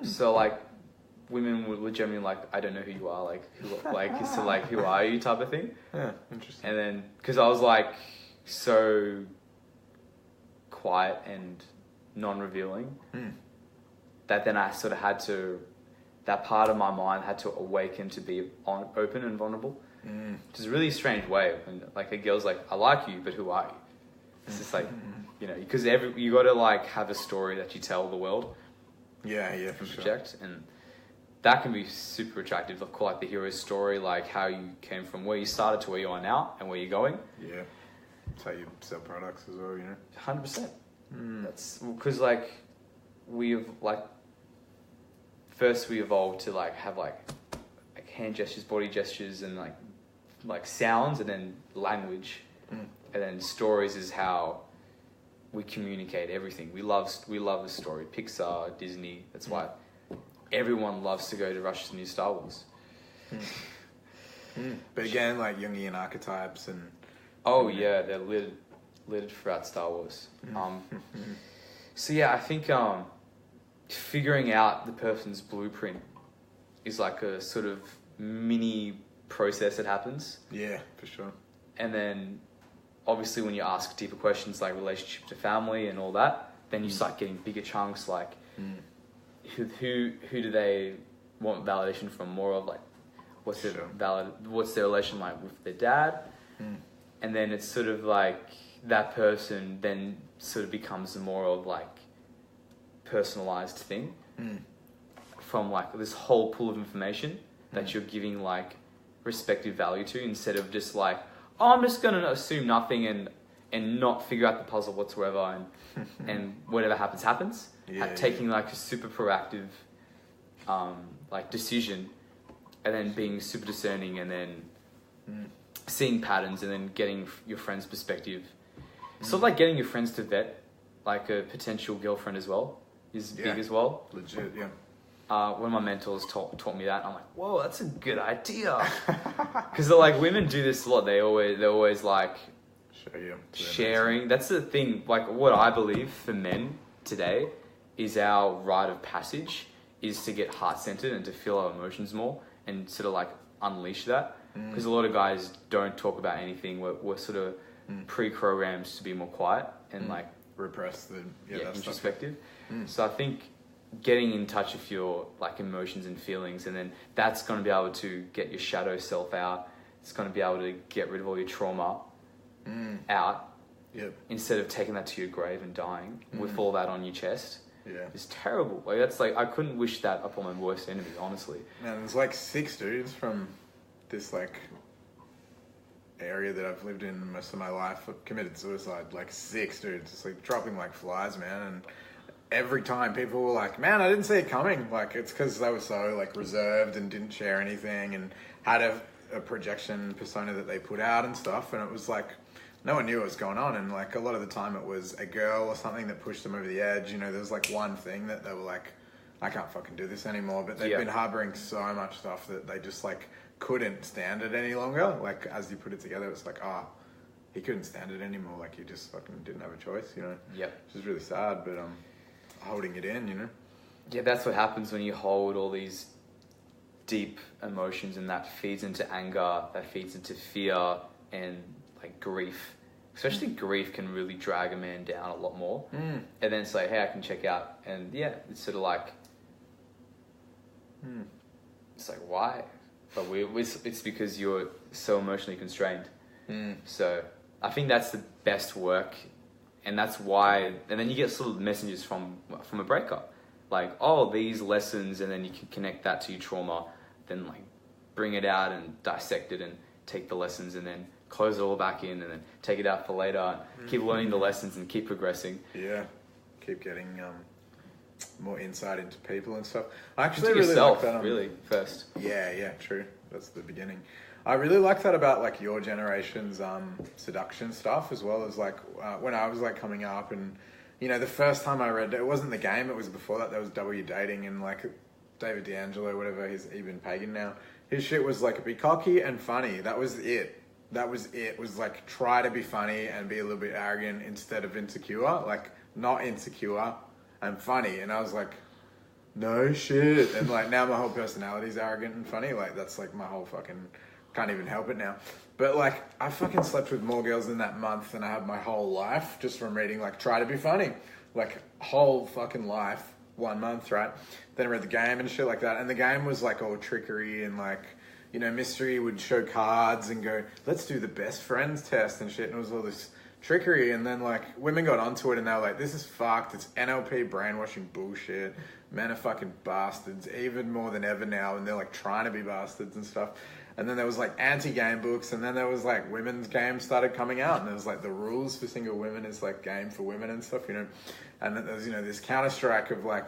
So like women would generally like, I don't know who you are, like who are you type of thing. Yeah, interesting. And then because I was like so quiet and non-revealing, that then I sort of that part of my mind had to awaken to be open and vulnerable. Which is a really strange way. And like a girl's like, I like you, but who are you? It's just like, because you got to like have a story that you tell the world. Yeah, for project, sure. And that can be super attractive. Like, call like the hero's story, like how you came from where you started to where you are now and where you're going. Yeah, that's how you sell products as well. 100%. That's because like we've like first we evolved to like have like hand gestures, body gestures, and like sounds, and then language, and then stories is how we communicate everything. We love a story. Pixar, Disney. That's why everyone loves to go to Rush's new Star Wars. But again, like Jungian archetypes and they're lit. littered throughout Star Wars. So yeah, I think figuring out the person's blueprint is like a sort of mini process that happens. Yeah, for sure. And then obviously when you ask deeper questions like relationship to family and all that, then you start getting bigger chunks like who do they want validation from more of, like what's their relation like with their dad? And then it's sort of like that person then sort of becomes more of like personalized thing from like this whole pool of information that you're giving like respective value to, instead of just like, oh, I'm just gonna assume nothing and not figure out the puzzle whatsoever and whatever happens. Taking like a super proactive like decision, and then being super discerning, and then seeing patterns, and then getting your friend's perspective. Sort of like getting your friends to vet like a potential girlfriend as well is big as well. Legit, yeah. One of my mentors taught me that. And I'm like, whoa, that's a good idea. Because like women do this a lot. They're always like show you sharing. That's the thing. Like what I believe for men today is our rite of passage is to get heart centered and to feel our emotions more and sort of like unleash that. Because a lot of guys don't talk about anything. We're sort of pre-programmed to be more quiet and like repress the introspective. So I think getting in touch with your like emotions and feelings, and then that's going to be able to get your shadow self out. It's going to be able to get rid of all your trauma out. Instead of taking that to your grave and dying with all that on your chest. It's terrible. Like that's like, I couldn't wish that upon my worst enemy, honestly. Man, there's like 6 dudes from this like area that I've lived in most of my life have committed suicide. Like 6 dudes, just like dropping like flies, man. And every time people were like, man, I didn't see it coming. Like it's because they were so like reserved and didn't share anything and had a projection persona that they put out and stuff. And it was like, no one knew what was going on. And like a lot of the time it was a girl or something that pushed them over the edge. You know, there was like one thing that they were like, I can't fucking do this anymore. But they've been harboring so much stuff that they just like couldn't stand it any longer. Like as you put it together, it's like, he couldn't stand it anymore. Like he just fucking didn't have a choice, you know? Which is really sad, but holding it in, you know? Yeah, that's what happens when you hold all these deep emotions, and that feeds into anger, that feeds into fear and like grief. Especially grief can really drag a man down a lot more. And then it's like, hey, I can check out. And yeah, it's sort of like, it's like, why? But it's because you're so emotionally constrained. So I think that's the best work. And that's why, and then you get sort of messages from a breakup. Like, oh, these lessons, and then you can connect that to your trauma, then like bring it out and dissect it and take the lessons and then close it all back in and then take it out for later and keep learning the lessons and keep progressing. Yeah, keep getting more insight into people and stuff. I actually into really yourself, like that. Really, first. Yeah, true. That's the beginning. I really like that about like your generation's seduction stuff, as well as like when I was like coming up, and you know the first time I read it wasn't the game, it was before that. There was W Dating, and like David D'Angelo, whatever, he's even pagan now. His shit was like be cocky and funny. That was it. Was like try to be funny and be a little bit arrogant instead of insecure. Like not insecure and funny. And I was like, no shit. And like now my whole personality is arrogant and funny. Like that's like my whole fucking, can't even help it now. But like I fucking slept with more girls in that month than I have my whole life just from reading like try to be funny. Like whole fucking life, 1 month, right? Then I read the game and shit like that. And the game was like all trickery and like, you know, Mystery would show cards and go, let's do the best friends test and shit. And it was all this trickery. And then like women got onto it and they were like, this is fucked. It's NLP brainwashing bullshit. Men are fucking bastards, even more than ever now. And they're like trying to be bastards and stuff. And then there was like anti-game books, and then there was like women's games started coming out, and there was like the rules for single women is like game for women and stuff, you know. And then there's, you know, this counter-strike of like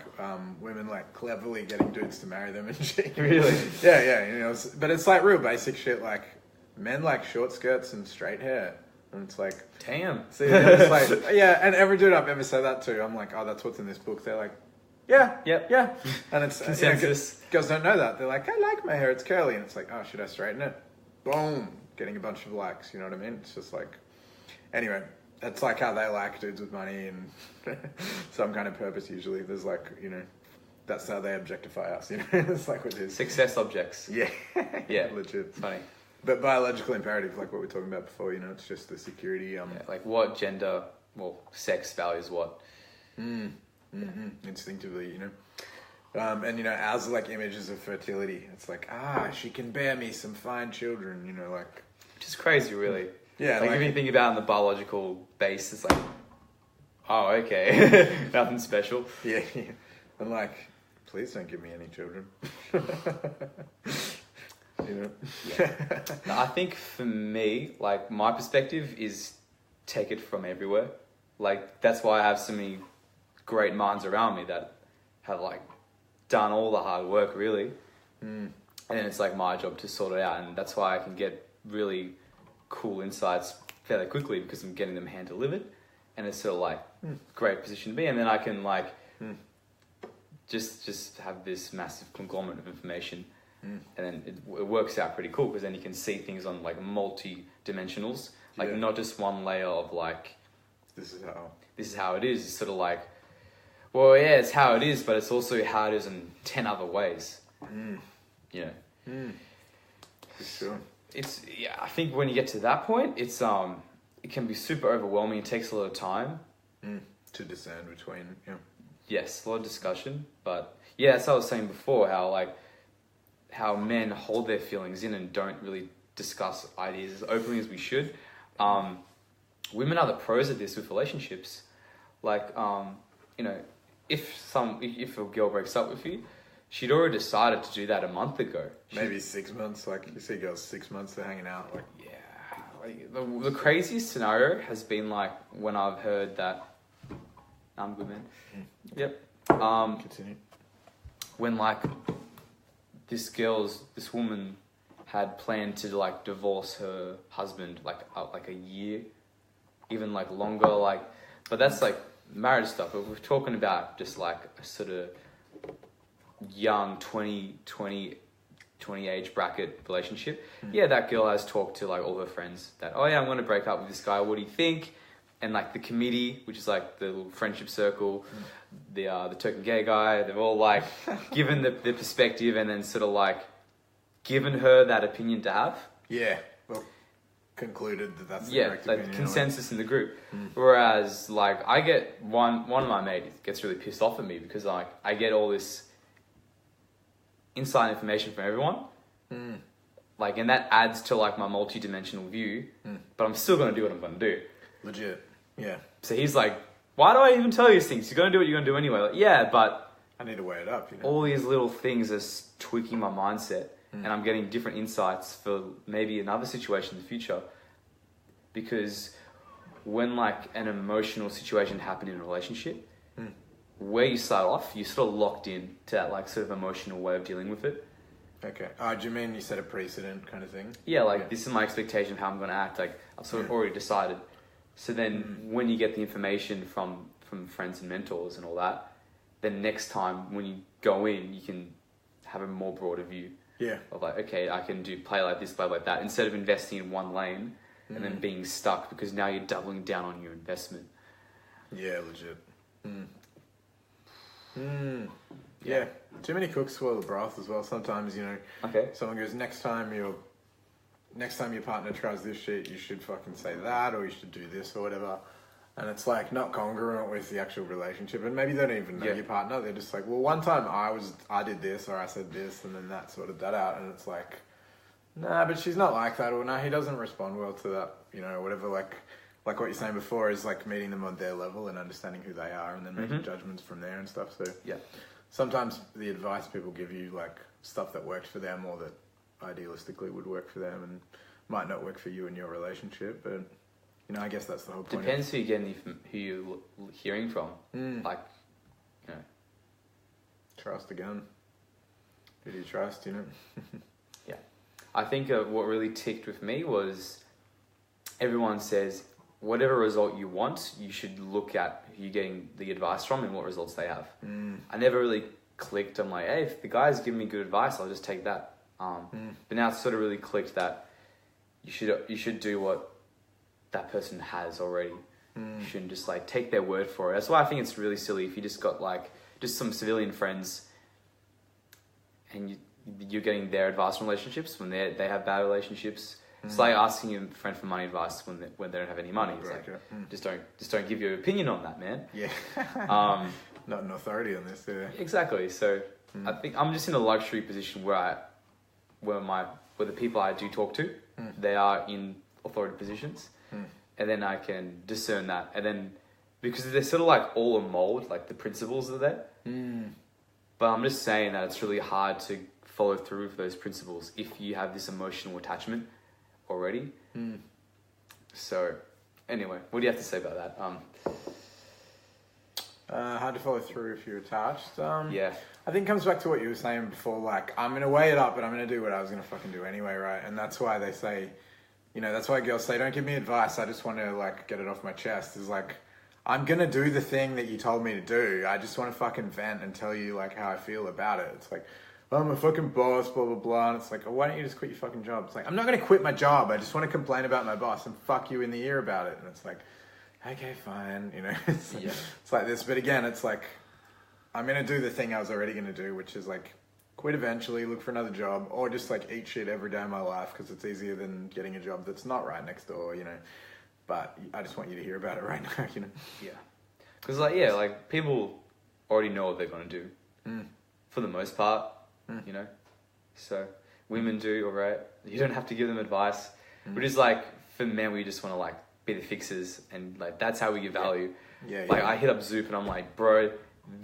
women like cleverly getting dudes to marry them and shit. Really? Yeah, you know. But it's like real basic shit, like men like short skirts and straight hair. And it's like, damn. See, it's like, yeah, and every dude I've ever said that to, I'm like, oh, that's what's in this book. They're like, yeah. And it's consensus. Girls don't know that. They're like, I like my hair, it's curly. And it's like, oh, should I straighten it? Boom. Getting a bunch of likes, you know what I mean? It's just like, anyway. it's like how they like dudes with money and some kind of purpose. Usually, there's like, you know, that's how they objectify us. You know, it's like what it is. Success objects. Yeah, Yeah. legit. It's funny. But biological imperative, like what we were talking about before, you know, it's just the security. Yeah, like what gender, well, sex values what. Instinctively, you know. And you know, ours are like images of fertility. It's like, she can bear me some fine children, you know, like. Which is crazy, really. Yeah, like if you think about it on the biological base, it's like, oh, okay, nothing special. Yeah, yeah. And like, please don't give me any children. You know. Yeah. No, I think for me, like my perspective is take it from everywhere. Like that's why I have so many great minds around me that have like done all the hard work, really. And then it's like my job to sort it out, and that's why I can get really cool insights fairly quickly because I'm getting them hand delivered, and it's sort of like great position to be. And then I can like just have this massive conglomerate of information, and then it works out pretty cool because then you can see things on like multi-dimensionals, like not just one layer of like this is how it is. It's sort of like, well, yeah, it's how it is, but it's also how it is in 10 other ways. You know. For sure. I think when you get to that point, it can be super overwhelming. It takes a lot of time to discern between, Yes, a lot of discussion, but yeah, that's what I was saying before. How men hold their feelings in and don't really discuss ideas as openly as we should. Women are the pros at this with relationships. Like, you know, if a girl breaks up with you, she'd already decided to do that a month ago. Maybe 6 months. Like you see girls 6 months they're hanging out. Like the craziest scenario has been like when I've heard that. I'm good, man. Yep. Continue. When like this woman had planned to like divorce her husband like a year, even like longer, like, but that's like marriage stuff. But we're talking about just like a sort of young 20 age bracket relationship. Yeah, that girl has talked to like all her friends that, oh yeah, I'm going to break up with this guy. What do you think? And like the committee, which is like the little friendship circle, the token gay guy, they've all like given the perspective and then sort of like given her that opinion to have. Yeah. Well, concluded that's the correct like opinion. consensus in the group. Whereas like I get one of my mates gets really pissed off at me because like I get all this inside information from everyone. Like, and that adds to like my multi-dimensional view, but I'm still going to do what I'm going to do. Legit. Yeah. So he's like, why do I even tell you these things? You're going to do what you're going to do anyway. Like, yeah, but I need to weigh it up, you know. All these little things are tweaking my mindset, and I'm getting different insights for maybe another situation in the future. Because when like an emotional situation happened in a relationship, where you start off, you're sort of locked in to that like sort of emotional way of dealing with it. Okay. Do you mean you set a precedent kind of thing? Yeah, like this is my expectation of how I'm going to act. Like I've sort of already decided. So then when you get the information from friends and mentors and all that, then next time when you go in, you can have a more broader view. Yeah. Of like, okay, I can play like this, play like that, instead of investing in one lane and then being stuck because now you're doubling down on your investment. Yeah, legit. Yeah. Too many cooks spoil the broth as well. Sometimes, you know, someone goes, next time your partner tries this shit, you should fucking say that, or you should do this or whatever. And it's like not congruent with the actual relationship. And maybe they don't even know your partner. They're just like, well, one time I did this or I said this, and then that sorted that out. And it's like, nah, but she's not like that, or no, he doesn't respond well to that, you know, whatever. Like what you're saying before is like meeting them on their level and understanding who they are, and then making judgments from there and stuff. So sometimes the advice people give you, like stuff that worked for them or that idealistically would work for them and might not work for you in your relationship, but you know, I guess that's the whole point. Depends who you're getting, who you're hearing from. Like, you know, trust again. Who do you trust? You know. Yeah, I think what really ticked with me was everyone says whatever result you want, you should look at who you're getting the advice from and what results they have. I never really clicked. I'm like, hey, if the guy's giving me good advice, I'll just take that. But now it's sort of really clicked that you should do what that person has already. You shouldn't just like take their word for it. That's why I think it's really silly if you just got like just some civilian friends and you're getting their advice on relationships when they have bad relationships. It's like asking your friend for money advice when they don't have any money. It's like just don't give your opinion on that, man. Yeah. Not an authority on this. Yeah. Exactly. So I think I'm just in a luxury position where the people I do talk to, they are in authority positions, and then I can discern that, and then because they're sort of like all a mold, like the principles are there. But I'm just saying that it's really hard to follow through with those principles if you have this emotional attachment already. So anyway, what do you have to say about that? Hard to follow through if you're attached. Yeah. I think it comes back to what you were saying before, like, I'm going to weigh it up, but I'm going to do what I was going to fucking do anyway, right? And that's why they say, that's why girls say, don't give me advice, I just want to, like, get it off my chest. Is like, I'm going to do the thing that you told me to do. I just want to fucking vent and tell you, like, how I feel about it. It's like, well, I'm a fucking boss, blah, blah, blah. And it's like, oh, why don't you just quit your fucking job? It's like, I'm not going to quit my job. I just want to complain about my boss and fuck you in the ear about it. And it's like, okay, fine. It's like this. But again, it's like, I'm going to do the thing I was already going to do, which is like quit eventually, look for another job, or just like eat shit every day of my life because it's easier than getting a job that's not right next door, But I just want you to hear about it right now, Yeah. Because like people already know what they're going to do for the most part, So women do, all right. You don't have to give them advice. Which is like, for men, we just want to like be the fixers and like that's how we give value. Yeah. Like I hit up Zoop and I'm like, bro,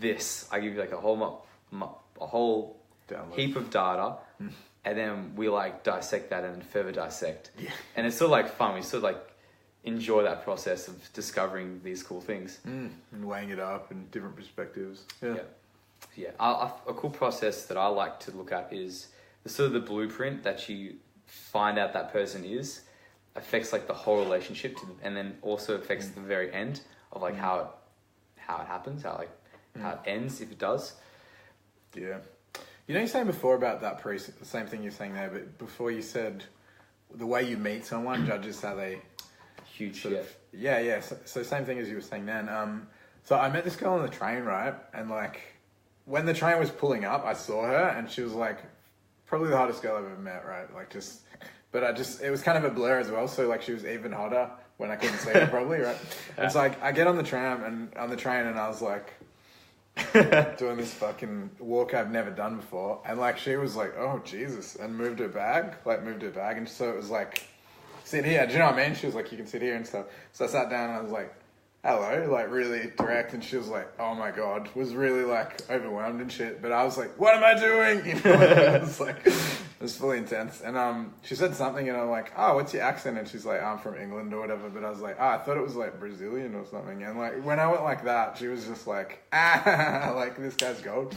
I give you like a whole Download. heap of data, and then we like dissect that and further dissect. Yeah. And it's sort of like fun. We sort of like enjoy that process of discovering these cool things. And weighing it up and different perspectives. Yeah. A cool process that I like to look at is the sort of the blueprint that you find out that person is affects like the whole relationship and then also affects the very end of like how it happens, how it ends if it does. Yeah. You were saying before about that the same thing you're saying there, but before you said the way you meet someone judges how they huge sort of, yeah. So same thing as you were saying then. So I met this girl on the train, right? And like when the train was pulling up, I saw her and she was like probably the hottest girl I've ever met, right? Like it was kind of a blur as well. So like she was even hotter when I couldn't see her probably, right? It's like I get on the train and I was like doing this fucking walk I've never done before. And like she was like, oh Jesus, and moved her bag. And so it was like, sit here. Do you know what I mean? She was like, you can sit here and stuff. So I sat down and I was like, hello, like really direct, and she was like, oh my God, was really like overwhelmed and shit. But I was like, what am I doing? It was like, it was fully intense. And she said something and I'm like, oh, what's your accent? And she's like, I'm from England or whatever. But I was like, oh, I thought it was like Brazilian or something. And like when I went like that, she was just like, like this guy's gold.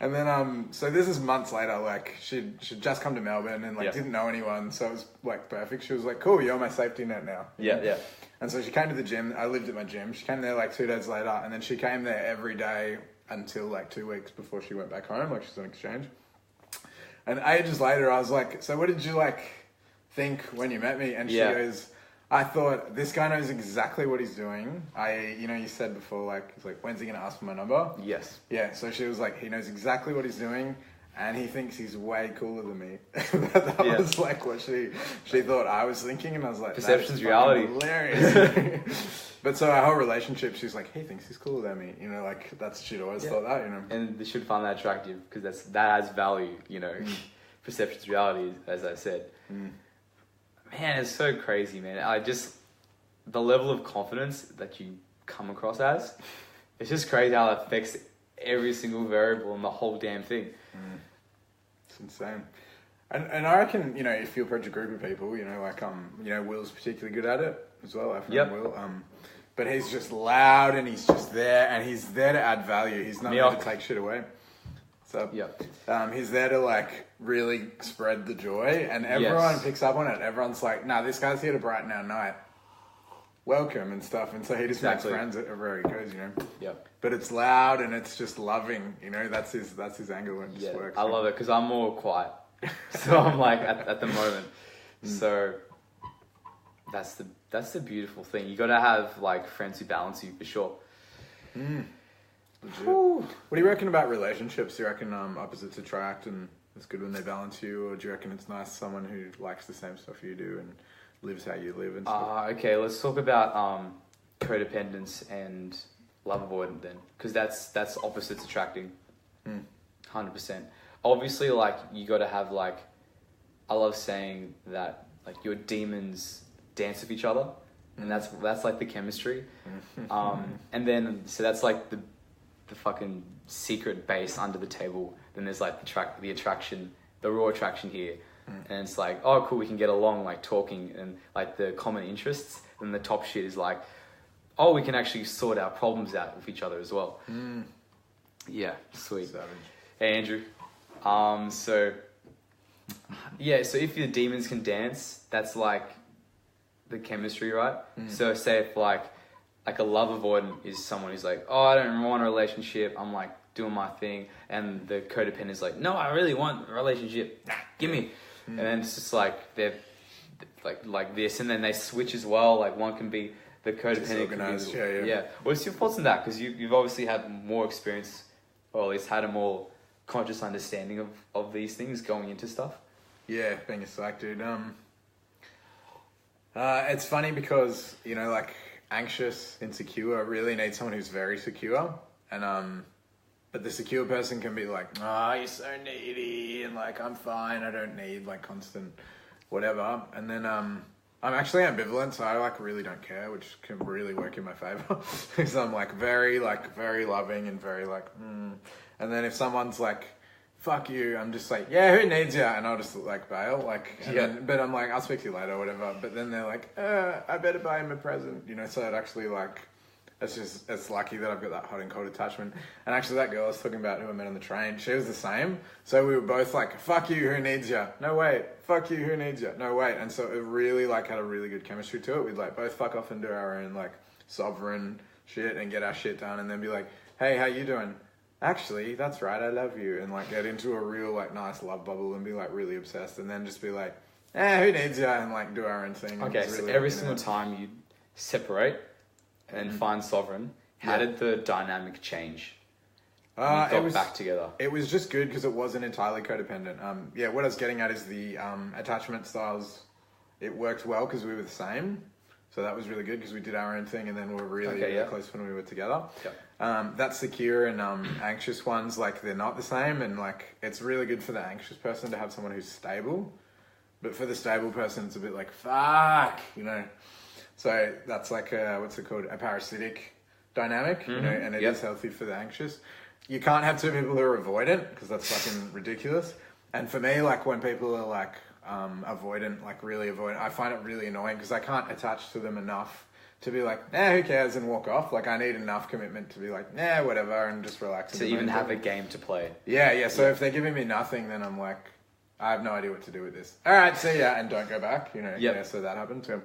And then so this is months later, like she'd just come to Melbourne and like didn't know anyone, so it was like perfect. She was like, cool, you're my safety net now. Yeah. And so she came to the gym. I lived at my gym. She came there like 2 days later, and then she came there every day until like 2 weeks before she went back home. Like she's on exchange. And ages later, I was like, so what did you like think when you met me? And she goes, I thought this guy knows exactly what he's doing. You said before, like, he's like, when's he going to ask for my number? Yes. Yeah. So she was like, he knows exactly what he's doing. And he thinks he's way cooler than me. that was like what she thought I was thinking, and I was like, perception's reality. Hilarious. But so our whole relationship, she's like, he thinks he's cooler than me. Like she'd always thought that, And they should find that attractive because that adds value. Perception's reality, as I said. Man, it's so crazy, man. The level of confidence that you come across as, it's just crazy how it affects every single variable in the whole damn thing. It's insane. And I reckon, if you approach a group of people, like, Will's particularly good at it as well, our friend Will. But he's just loud and he's just there and he's there to add value. He's not there to take shit away. So, he's there to, like, really spread the joy and everyone picks up on it. Everyone's like, nah, this guy's here to brighten our night. Welcome and stuff. And so he just makes friends everywhere he goes, Yep. But it's loud and it's just loving, that's his angle and it just works. I love it because I'm more quiet. So I'm like at the moment. So that's That's the beautiful thing. You got to have like friends who balance you for sure. Legit. What do you reckon about relationships? Do you reckon opposites attract and it's good when they balance you, or do you reckon it's nice someone who likes the same stuff you do and lives how you live and stuff? Okay, let's talk about codependence and love avoidant then, because that's opposites attracting. 100%. Obviously, like, you got to have, like, I love saying that, like, your demons dance with each other, and that's like the chemistry. And then so that's like the fucking secret base under the table. Then there's like the attraction, the raw attraction here. And it's like, oh cool, we can get along, like talking and like the common interests. And the top shit is like, oh, we can actually sort our problems out with each other as well. Yeah, sweet. Savage. Hey Andrew. So if your demons can dance, that's like the chemistry, right? So say if like a love avoidant is someone who's like, oh, I don't want a relationship, I'm like doing my thing, and the codependent is like, no, I really want a relationship, give me. And then it's just like they're like this, and then they switch as well. Like one can be the codependent. Yeah. What's your thoughts on that? Because you've obviously had more experience, or at least had a more conscious understanding of these things going into stuff. Yeah, being a psych dude. It's funny because, you know, like anxious, insecure really need someone who's very secure, and but the secure person can be like, oh, you're so needy, and like, I'm fine, I don't need like constant whatever. And then I'm actually ambivalent, so I like really don't care, which can really work in my favor because I'm like very loving and very like and then if someone's like, fuck you, I'm just like, yeah, who needs you? And I'll just like bail, like, then, but I'm like, I'll speak to you later or whatever. But then they're like, I better buy him a present, you know. So it actually like, it's lucky that I've got that hot and cold attachment. And actually that girl I was talking about who I met on the train, she was the same. So we were both like, fuck you, who needs you? No wait, fuck you, who needs you? No wait. And so it really like had a really good chemistry to it. We'd like both fuck off and do our own like sovereign shit and get our shit done, and then be like, hey, how you doing? Actually, that's right, I love you, and like get into a real like nice love bubble and be like really obsessed, and then just be like, who needs you? And like do our own thing. Okay, so really, every single time you separate and find sovereign, how did the dynamic change? It was back together. It was just good because it wasn't entirely codependent. What I was getting at is the attachment styles. It worked well because we were the same, so that was really good because we did our own thing, and then we were really close when we were together. That secure and anxious ones, like they're not the same, and like it's really good for the anxious person to have someone who's stable, but for the stable person, it's a bit like fuck, you know. So that's like what's it called? A parasitic dynamic, you know, and it is healthy for the anxious. You can't have two people who are avoidant because that's fucking ridiculous. And for me, like when people are like avoidant, like really avoidant, I find it really annoying because I can't attach to them enough to be like, who cares, and walk off. Like I need enough commitment to be like, whatever, and just relax. To even have a game to play. Yeah. So if they're giving me nothing, then I'm like, I have no idea what to do with this. All right, see ya, and don't go back. You know. Yeah. So that happened to him.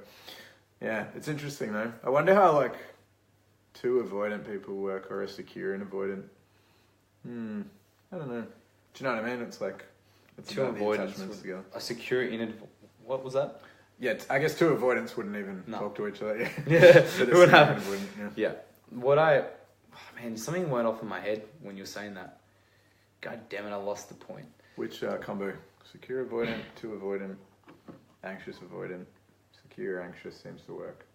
Yeah, it's interesting though. I wonder how like two avoidant people work, or a secure and avoidant. I don't know. Do you know what I mean? It's like it's two avoidants together. A secure in what was that? Yeah, I guess two avoidants wouldn't even talk to each other. It would happen. Yeah. Man, something went off in my head when you were saying that. God damn it, I lost the point. Which combo? Secure avoidant, two avoidant, anxious avoidant. Secure anxious seems to work.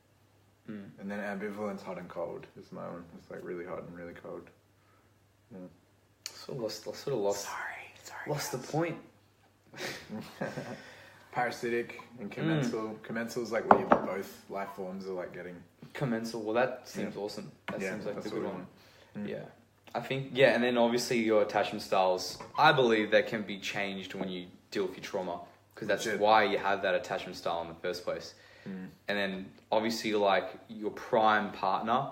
And then ambivalence, hot and cold is my one. It's like really hot and really cold. Yeah. Sort of lost. Sorry. Lost the point. Parasitic and commensal. Commensal is like where both life forms are like getting. Commensal. Well, that seems awesome. That seems like a good one. Yeah. I think, and then obviously your attachment styles, I believe that can be changed when you deal with your trauma, because that's why you have that attachment style in the first place. And then obviously like your prime partner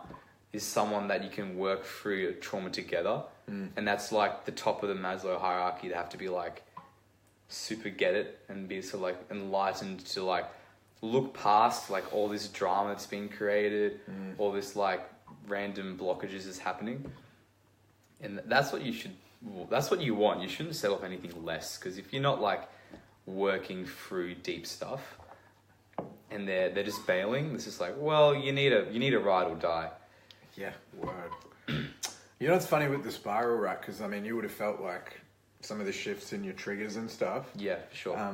is someone that you can work through your trauma together. And that's like the top of the Maslow hierarchy. They have to be like super get it and be sort of like enlightened to like look past like all this drama that's being created, all this like random blockages is happening. And that's what you want. You shouldn't settle for anything less, because if you're not like working through deep stuff, and they're just bailing. It's just like, well, you need a ride or die. Yeah, word. You know what's funny with the spiral rack? Because, I mean, you would have felt like some of the shifts in your triggers and stuff. Yeah, for sure.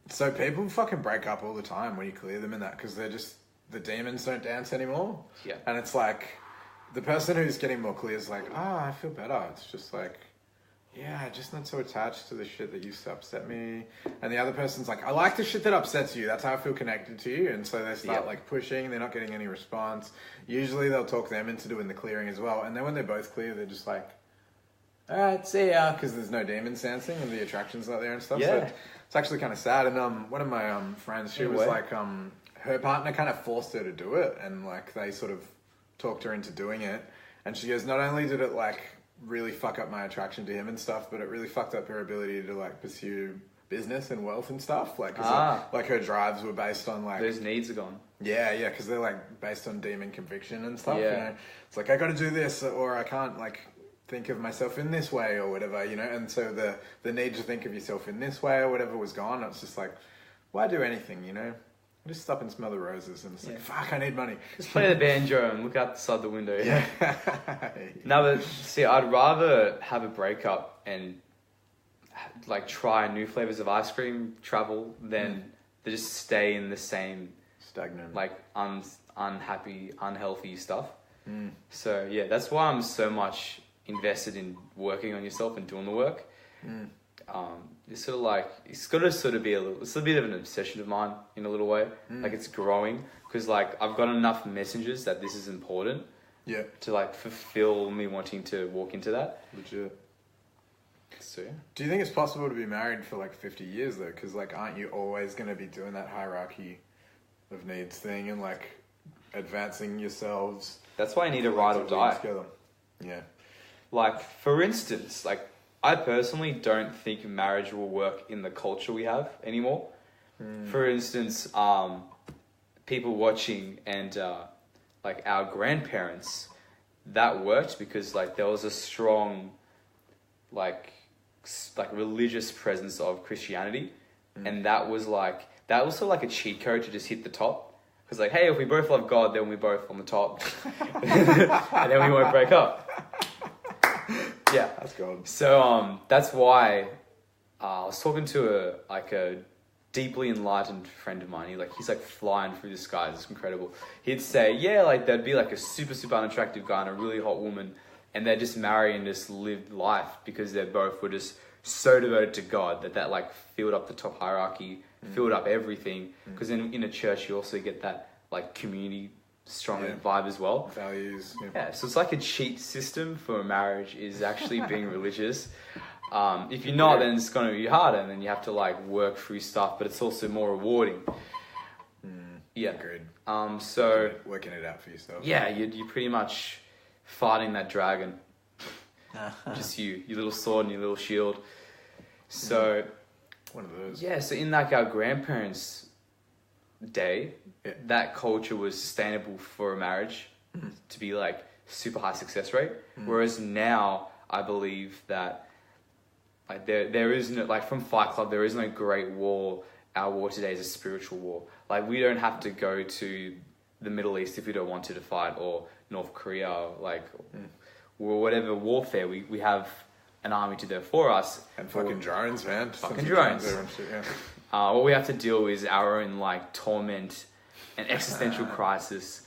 So people fucking break up all the time when you clear them in that, because they're just, the demons don't dance anymore. Yeah. And it's like, the person who's getting more clear is like, I feel better. It's just like, yeah, just not so attached to the shit that used to upset me. And the other person's like, I like the shit that upsets you. That's how I feel connected to you. And so they start like pushing. They're not getting any response. Usually they'll talk them into doing the clearing as well. And then when they're both clear, they're just like, all right, see ya. Because there's no demons dancing and the attraction's not there and stuff. Yeah. So it's actually kind of sad. And one of my friends, she was like, her partner kind of forced her to do it. And like they sort of talked her into doing it. And she goes, not only did it like really fuck up my attraction to him and stuff, but it really fucked up her ability to like pursue business and wealth and stuff. Like, like her drives were based on like those needs are gone. Yeah, because they're like based on demon conviction and stuff. Yeah. You know, it's like I got to do this, or I can't like think of myself in this way or whatever. You know, and so the need to think of yourself in this way or whatever was gone. It's just like, why do anything? You know. Just stop and smell the roses, and it's like, fuck, I need money. Just play the banjo and look outside the window. Yeah. No, but see, I'd rather have a breakup and like try new flavors of ice cream, travel, than to just stay in the same stagnant, like unhappy, unhealthy stuff. So yeah, that's why I'm so much invested in working on yourself and doing the work. It's sort of like, it's got to sort of be it's a bit of an obsession of mine in a little way. Like it's growing because like I've got enough messages that this is important. Yeah. To like fulfill me wanting to walk into that. Legit. So. Do you think it's possible to be married for like 50 years though? Because like, aren't you always going to be doing that hierarchy of needs thing and like advancing yourselves? That's why I need a ride or die. Together. Yeah. Like for instance, like I personally don't think marriage will work in the culture we have anymore. For instance, people watching and like our grandparents, that worked because like there was a strong like religious presence of Christianity, and that was sort of like a cheat code to just hit the top. Because like, hey, if we both love God, then we're both on the top, and then we won't break up. Yeah, that's good. So that's why I was talking to a deeply enlightened friend of mine. He's like flying through the skies. It's incredible. He'd say, yeah, like there'd be like a super unattractive guy and a really hot woman, and they'd just marry and just live life because they both were just so devoted to God that like filled up the top hierarchy, filled up everything. Because in a church you also get that like community strong vibe as well. Values. Yeah, so it's like a cheat system for marriage is actually being religious. If you're not, then it's going to be harder, and then you have to like work through stuff, but it's also more rewarding. Yeah. Agreed. So working it out for yourself. Yeah, you're pretty much fighting that dragon. Just your little sword and your little shield. So one of those. Yeah, so in like our grandparents' day, that culture was sustainable for a marriage to be like super high success rate. Whereas now I believe that like there is no, like from Fight Club, there is no great war. Our war today is a spiritual war. Like we don't have to go to the Middle East if we don't want to fight, or North Korea, or like or whatever warfare. We have an army to do for us. And fucking drones, man. Fucking drones. What we have to deal with is our own like torment and existential crisis,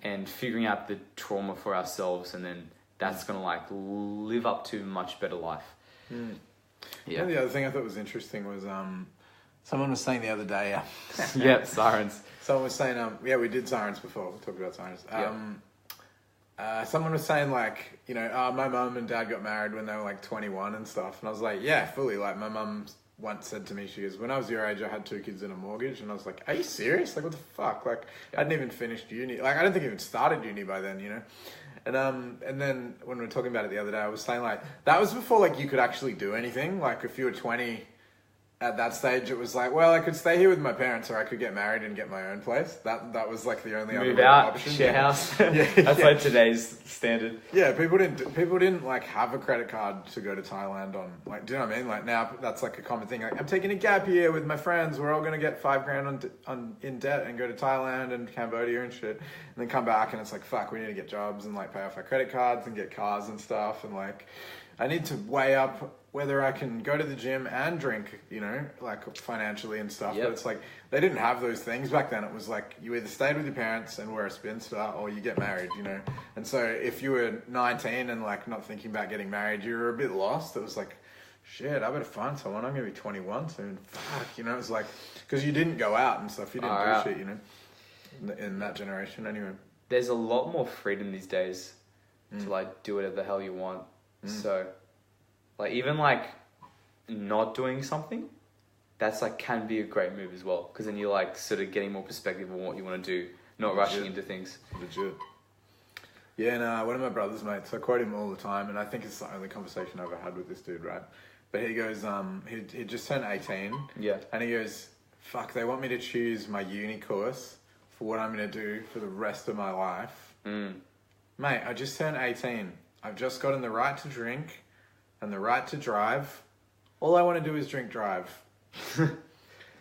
and figuring out the trauma for ourselves, and then that's gonna like live up to a much better life. Yeah. And the other thing I thought was interesting was someone was saying the other day. Yeah, sirens. Someone was saying we did sirens before. We talked about sirens. Someone was saying like, you know, my mum and dad got married when they were like 21 and stuff, and I was like, yeah, fully. Like my mum once said to me, she goes, when I was your age, I had 2 kids and a mortgage, and I was like, are you serious? Like what the fuck? Like I hadn't even finished uni. Like I don't think I even started uni by then, you know. And then when we were talking about it the other day, I was saying like that was before like you could actually do anything. Like if you were 20, at that stage, it was like, well, I could stay here with my parents, or I could get married and get my own place. That was like the only Move other out, option. share house. Yeah, That's yeah. like today's standard. Yeah, people didn't like have a credit card to go to Thailand on, like, do you know what I mean? Like now that's like a common thing. Like, I'm taking a gap year with my friends. We're all gonna get $5,000 in debt and go to Thailand and Cambodia and shit, and then come back and it's like, fuck, we need to get jobs and like pay off our credit cards and get cars and stuff, and like I need to weigh up whether I can go to the gym and drink, you know, like financially and stuff. Yep. But it's like, they didn't have those things back then. It was like, you either stayed with your parents and were a spinster, or you get married, you know. And so if you were 19 and like not thinking about getting married, you were a bit lost. It was like, shit, I better find someone. I'm going to be 21 soon. Fuck, you know, it was like, because you didn't go out and stuff. You didn't do shit, you know, in that generation anyway. There's a lot more freedom these days to like do whatever the hell you want. So like even like not doing something, that's like can be a great move as well, because then you're like sort of getting more perspective on what you want to do, not rushing into things. Legit. Yeah, and one of my brother's mates, I quote him all the time, and I think it's the only conversation I've ever had with this dude, right? But he goes, he just turned 18. Yeah. And he goes, fuck, they want me to choose my uni course for what I'm going to do for the rest of my life. Mate, I just turned 18. I've just gotten the right to drink and the right to drive. All I want to do is drink, drive. I thought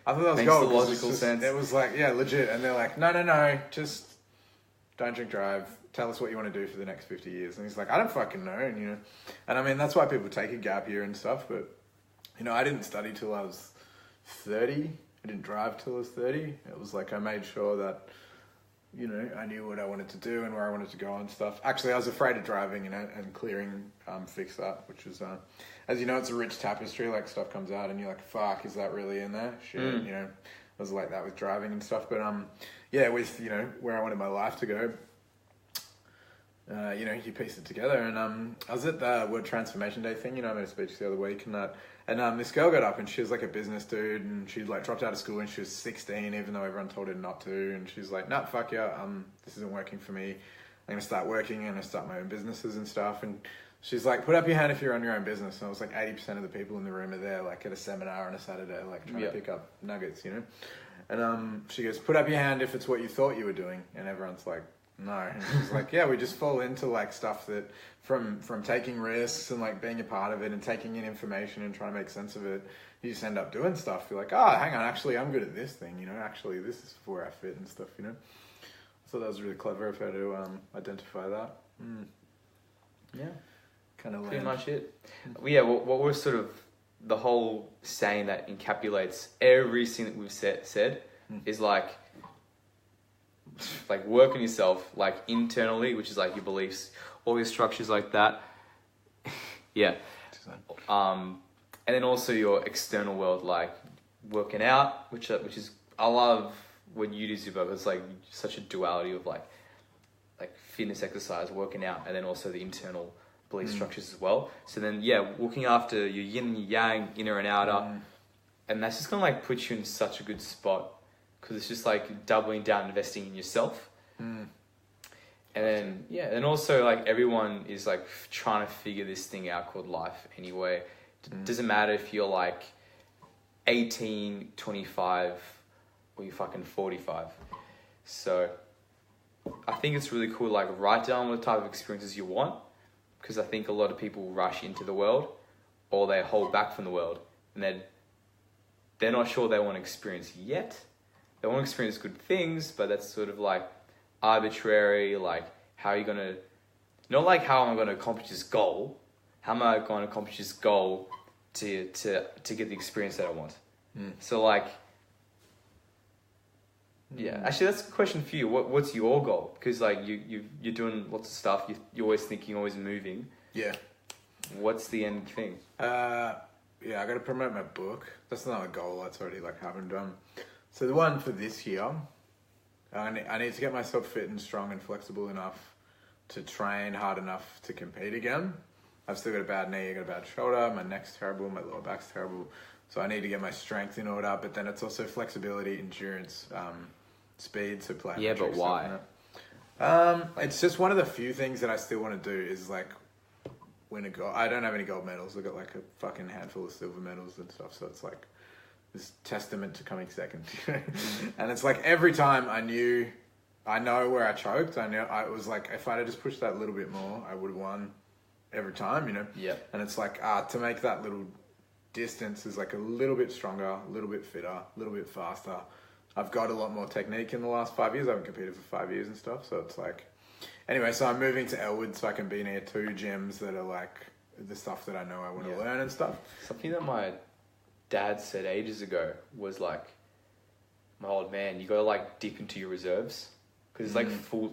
that was Makes gold. the logical sense. It was like, yeah, legit. And they're like, no, just don't drink, drive. Tell us what you want to do for the next 50 years. And he's like, I don't fucking know. And, you know, and I mean, that's why people take a gap year and stuff. But, you know, I didn't study till I was 30. I didn't drive till I was 30. It was like, I made sure that, you know, I knew what I wanted to do and where I wanted to go and stuff. Actually, I was afraid of driving, you know, and clearing Fix That, which is, as you know, it's a rich tapestry. Like, stuff comes out and you're like, fuck, is that really in there? Shit, you know, I was like that with driving and stuff. But, yeah, with, you know, where I wanted my life to go, you know, you piece it together. And I was at the Word Transformation Day thing, you know, I made a speech the other week and that. And this girl got up and she was like a business dude and she like dropped out of school and she was 16 even though everyone told her not to. And she's like, nah, fuck yeah, this isn't working for me. I'm going to start working and I'm going to start my own businesses and stuff. And she's like, put up your hand if you're on your own business. And I was like, 80% of the people in the room are there like at a seminar on a Saturday, like trying to pick up nuggets, you know. And she goes, put up your hand if it's what you thought you were doing. And everyone's like, no. And she's like, yeah, we just fall into like stuff that from taking risks and like being a part of it and taking in information and trying to make sense of it, you just end up doing stuff. You're like, oh, hang on, actually I'm good at this thing, you know, actually this is where I fit and stuff, you know. So that was really clever of her to identify that. Yeah, kind of pretty much it. Yeah, what was sort of the whole saying that encapsulates everything that we've said is like work on yourself, like internally, which is like your beliefs, all your structures like that. Yeah. And then also your external world, like working out, which is, I love when you do Zubo. It's like such a duality of like fitness, exercise, working out, and then also the internal belief structures as well. So then, yeah, looking after your yin and your yang, inner and outer, and that's just gonna like put you in such a good spot. Because it's just like doubling down, investing in yourself. And then, yeah, and also like everyone is like trying to figure this thing out called life anyway. Doesn't matter if you're like 18, 25, or you're fucking 45. So I think it's really cool, like write down what type of experiences you want. Because I think a lot of people rush into the world or they hold back from the world. And they're not sure they want to experience yet. They want to experience good things, but that's sort of like arbitrary, like how are you going to, not like how am I going to accomplish this goal, how am I going to accomplish this goal to get the experience that I want. So like, yeah, actually that's a question for you. What's your goal? Because like you're doing lots of stuff, you're always thinking, always moving. Yeah. What's the end thing? Yeah, I got to promote my book. That's not a goal, that's already like happened. So the one for this year, I need to get myself fit and strong and flexible enough to train hard enough to compete again. I've still got a bad knee, I got a bad shoulder, my neck's terrible, my lower back's terrible. So I need to get my strength in order, but then it's also flexibility, endurance, speed, so play. Yeah, but why? It's just one of the few things that I still want to do is like win a gold. I don't have any gold medals. I've got like a fucking handful of silver medals and stuff. So it's like, this testament to coming second. And it's like every time I know where I choked. I was like, if I'd have just pushed that a little bit more, I would have won every time, you know? Yeah. And it's like, to make that little distance is like a little bit stronger, a little bit fitter, a little bit faster. I've got a lot more technique in the last 5 years. I haven't competed for 5 years and stuff. So it's like, anyway, so I'm moving to Elwood so I can be near 2 gyms that are like the stuff that I know I want to learn and stuff. Something that my dad said ages ago was like, my old man, you got to like dip into your reserves. Because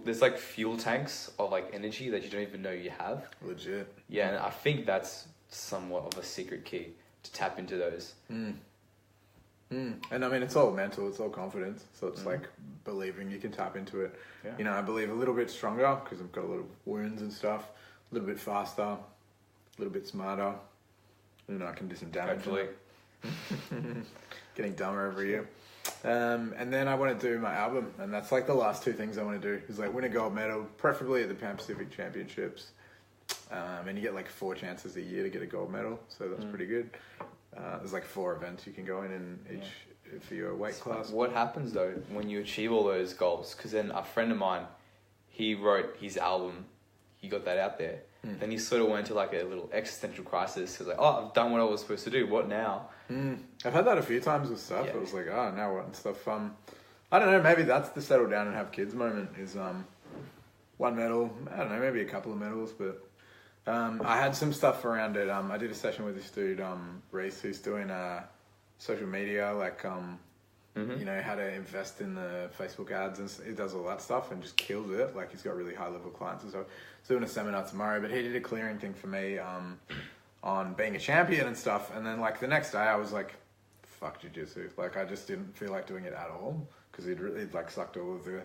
there's like fuel tanks of like energy that you don't even know you have. Legit. Yeah, and I think that's somewhat of a secret key to tap into those. And I mean, it's all mental, it's all confidence. So it's like believing you can tap into it. Yeah. You know, I believe a little bit stronger because I've got a lot of wounds and stuff. A little bit faster, a little bit smarter. You know, I can do some damage. Hopefully. Getting dumber every year. And then I want to do my album, and that's like the last 2 things I want to do is like win a gold medal, preferably at the Pan Pacific Championships. And you get like 4 chances a year to get a gold medal, so that's pretty good. There's like 4 events you can go in each for your weight class. What happens though when you achieve all those goals? Because then a friend of mine, he wrote his album, he got that out there. Then he sort of went to like a little existential crisis. He was like, oh, I've done what I was supposed to do. What now? I've had that a few times with stuff. I was like, oh, now what and stuff. I don't know. Maybe that's the settle down and have kids moment is 1 medal. I don't know, maybe a couple of medals. But I had some stuff around it. I did a session with this dude, Reese, who's doing social media, like you know, how to invest in the Facebook ads, and he does all that stuff and just kills it. Like he's got really high level clients and stuff. He's doing a seminar tomorrow, but he did a clearing thing for me on being a champion and stuff. And then like the next day I was like, fuck jiu-jitsu. Like I just didn't feel like doing it at all because he'd like sucked all of the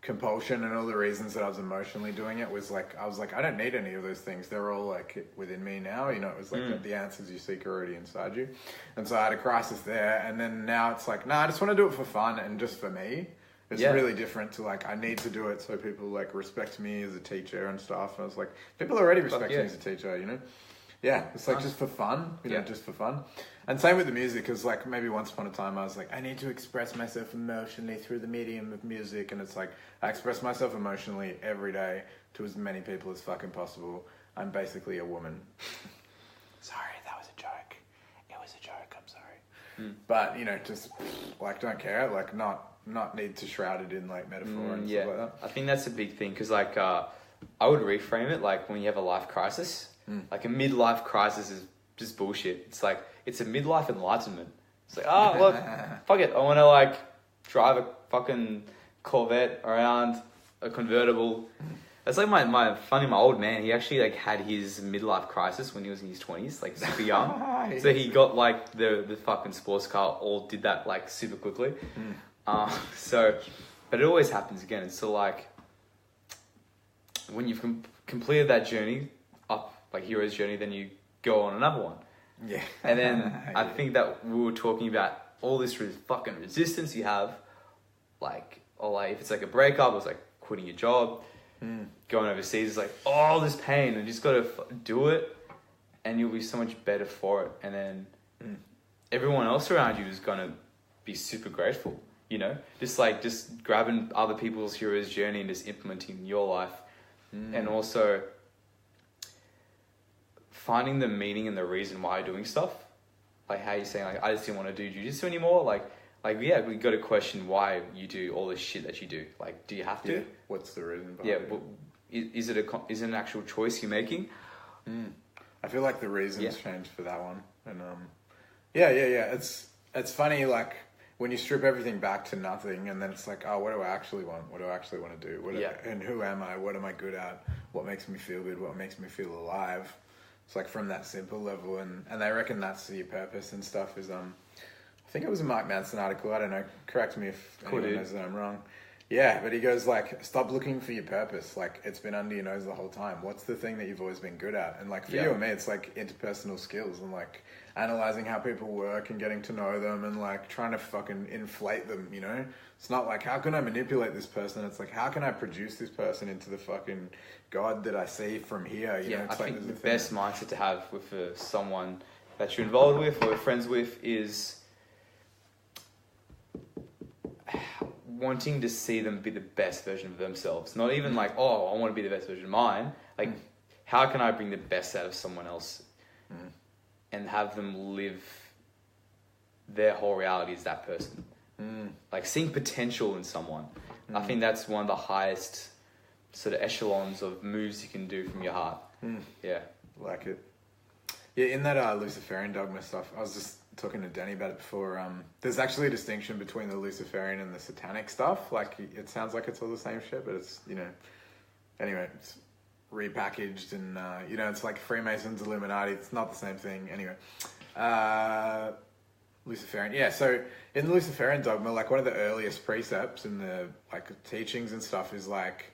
compulsion and all the reasons that I was emotionally doing it was like, I was like, I don't need any of those things. They're all like within me now, you know, it was like the answers you seek are already inside you. And so I had a crisis there. And then now it's like, I just want to do it for fun and just for me. It's really different to like, I need to do it so people like respect me as a teacher and stuff. And I was like, people already respect me as a teacher, you know? Yeah, it's like just for fun, you know, just for fun. And same with the music, because like maybe once upon a time I was like, I need to express myself emotionally through the medium of music. And it's like, I express myself emotionally every day to as many people as fucking possible. I'm basically a woman. Sorry, that was a joke. It was a joke, I'm sorry. But, you know, just like don't care, like not need to shroud it in like metaphor and stuff like that. I think that's a big thing, because like I would reframe it like when you have a life crisis. Like a midlife crisis is just bullshit. It's like, it's a midlife enlightenment. It's like, oh, look, fuck it. I want to like drive a fucking Corvette around a convertible. That's like my old man. He actually like had his midlife crisis when he was in his 20s, like super young. So he got like the fucking sports car, all did that like super quickly. So, but it always happens again. It's so like, when you've completed that journey, like hero's journey, then you go on another one. Yeah. And then I think that we were talking about all this fucking resistance you have, like, or like if it's like a breakup, or it's like quitting your job, going overseas, it's like all this pain, and you just gotta do it, and you'll be so much better for it. And then everyone else around you is gonna be super grateful, you know? Just grabbing other people's hero's journey and just implementing your life. And also finding the meaning and the reason why you're doing stuff. Like how you're saying, like, I just didn't want to do jiu-jitsu anymore. Like, yeah, we got to question why you do all this shit that you do. Like, do you have to? Yeah. What's the reason behind it? Well, is it an actual choice you're making? I feel like the reasons changed for that one. And, yeah. It's funny, like, when you strip everything back to nothing, and then it's like, oh, what do I actually want? What do I actually want to do? And who am I? What am I good at? What makes me feel good? What makes me feel alive? It's like from that simple level, and they reckon that's your purpose and stuff is, I think it was a Mark Manson article, I don't know, correct me if anyone knows that I'm wrong. Yeah, but he goes like, stop looking for your purpose, like it's been under your nose the whole time. What's the thing that you've always been good at? And like for you and me, it's like interpersonal skills and like analyzing how people work and getting to know them and like trying to fucking inflate them, you know? It's not like, how can I manipulate this person? It's like, how can I produce this person into the fucking God that I see from here? You know, it's I like think the best mindset to have with someone that you're involved with or friends with is wanting to see them be the best version of themselves. Not even like, oh, I want to be the best version of mine. Like, how can I bring the best out of someone else and have them live their whole reality as that person? Like, seeing potential in someone. I think that's one of the highest sort of echelons of moves you can do from your heart. Yeah. Like it. Yeah, in that Luciferian dogma stuff, I was just talking to Danny about it before. There's actually a distinction between the Luciferian and the satanic stuff. Like, it sounds like it's all the same shit, but it's, you know, anyway, it's repackaged and, you know, it's like Freemasons, Illuminati. It's not the same thing. Anyway, Luciferian. Yeah, so in the Luciferian dogma, like, one of the earliest precepts in the, like, teachings and stuff is, like,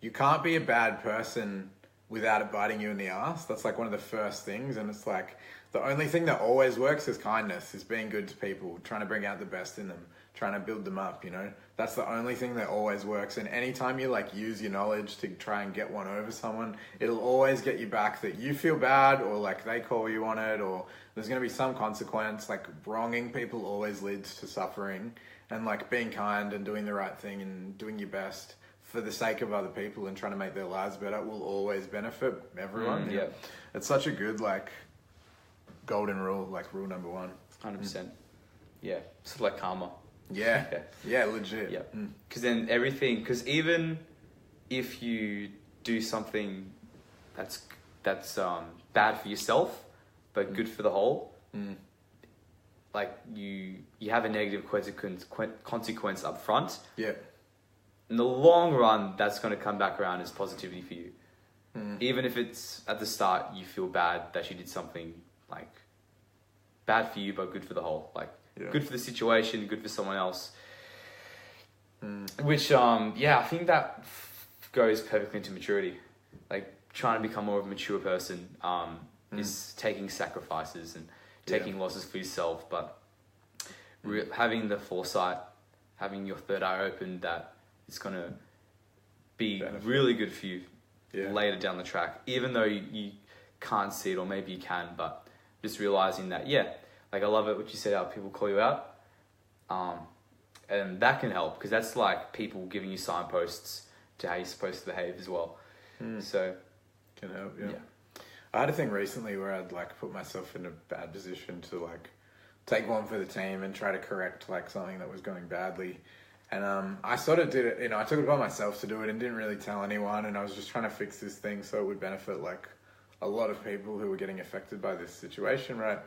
you can't be a bad person without it biting you in the ass. That's like one of the first things. And it's like, the only thing that always works is kindness, is being good to people, trying to bring out the best in them, trying to build them up, you know? That's the only thing that always works. And anytime you like use your knowledge to try and get one over someone, it'll always get you back that you feel bad, or like they call you on it, or there's going to be some consequence. Like, wronging people always leads to suffering, and like being kind and doing the right thing and doing your best for the sake of other people and trying to make their lives better will always benefit everyone. Yeah. It's such a good, like, golden rule, like rule number 1. 100%. Yeah. Sort of like karma. Yeah. Yeah, legit. Yeah. Because then everything, because even if you do something that's bad for yourself, but good for the whole, like you have a negative consequence up front. Yeah. In the long run, that's going to come back around as positivity for you. Even if it's at the start, you feel bad that you did something like bad for you, but good for the whole. Like, good for the situation, good for someone else. Which, I think that goes perfectly into maturity. Like, trying to become more of a mature person is taking sacrifices and taking losses for yourself, but having the foresight, having your third eye open that it's going to be really good for you later down the track, even though you can't see it, or maybe you can, but just realizing that, like, I love it what you said, how people call you out, and that can help, because that's like people giving you signposts to how you're supposed to behave as well. So can help. I had a thing recently where I'd like put myself in a bad position to like take one for the team and try to correct like something that was going badly. And I sort of did it, you know, I took it upon myself to do it and didn't really tell anyone. And I was just trying to fix this thing so it would benefit like a lot of people who were getting affected by this situation, right?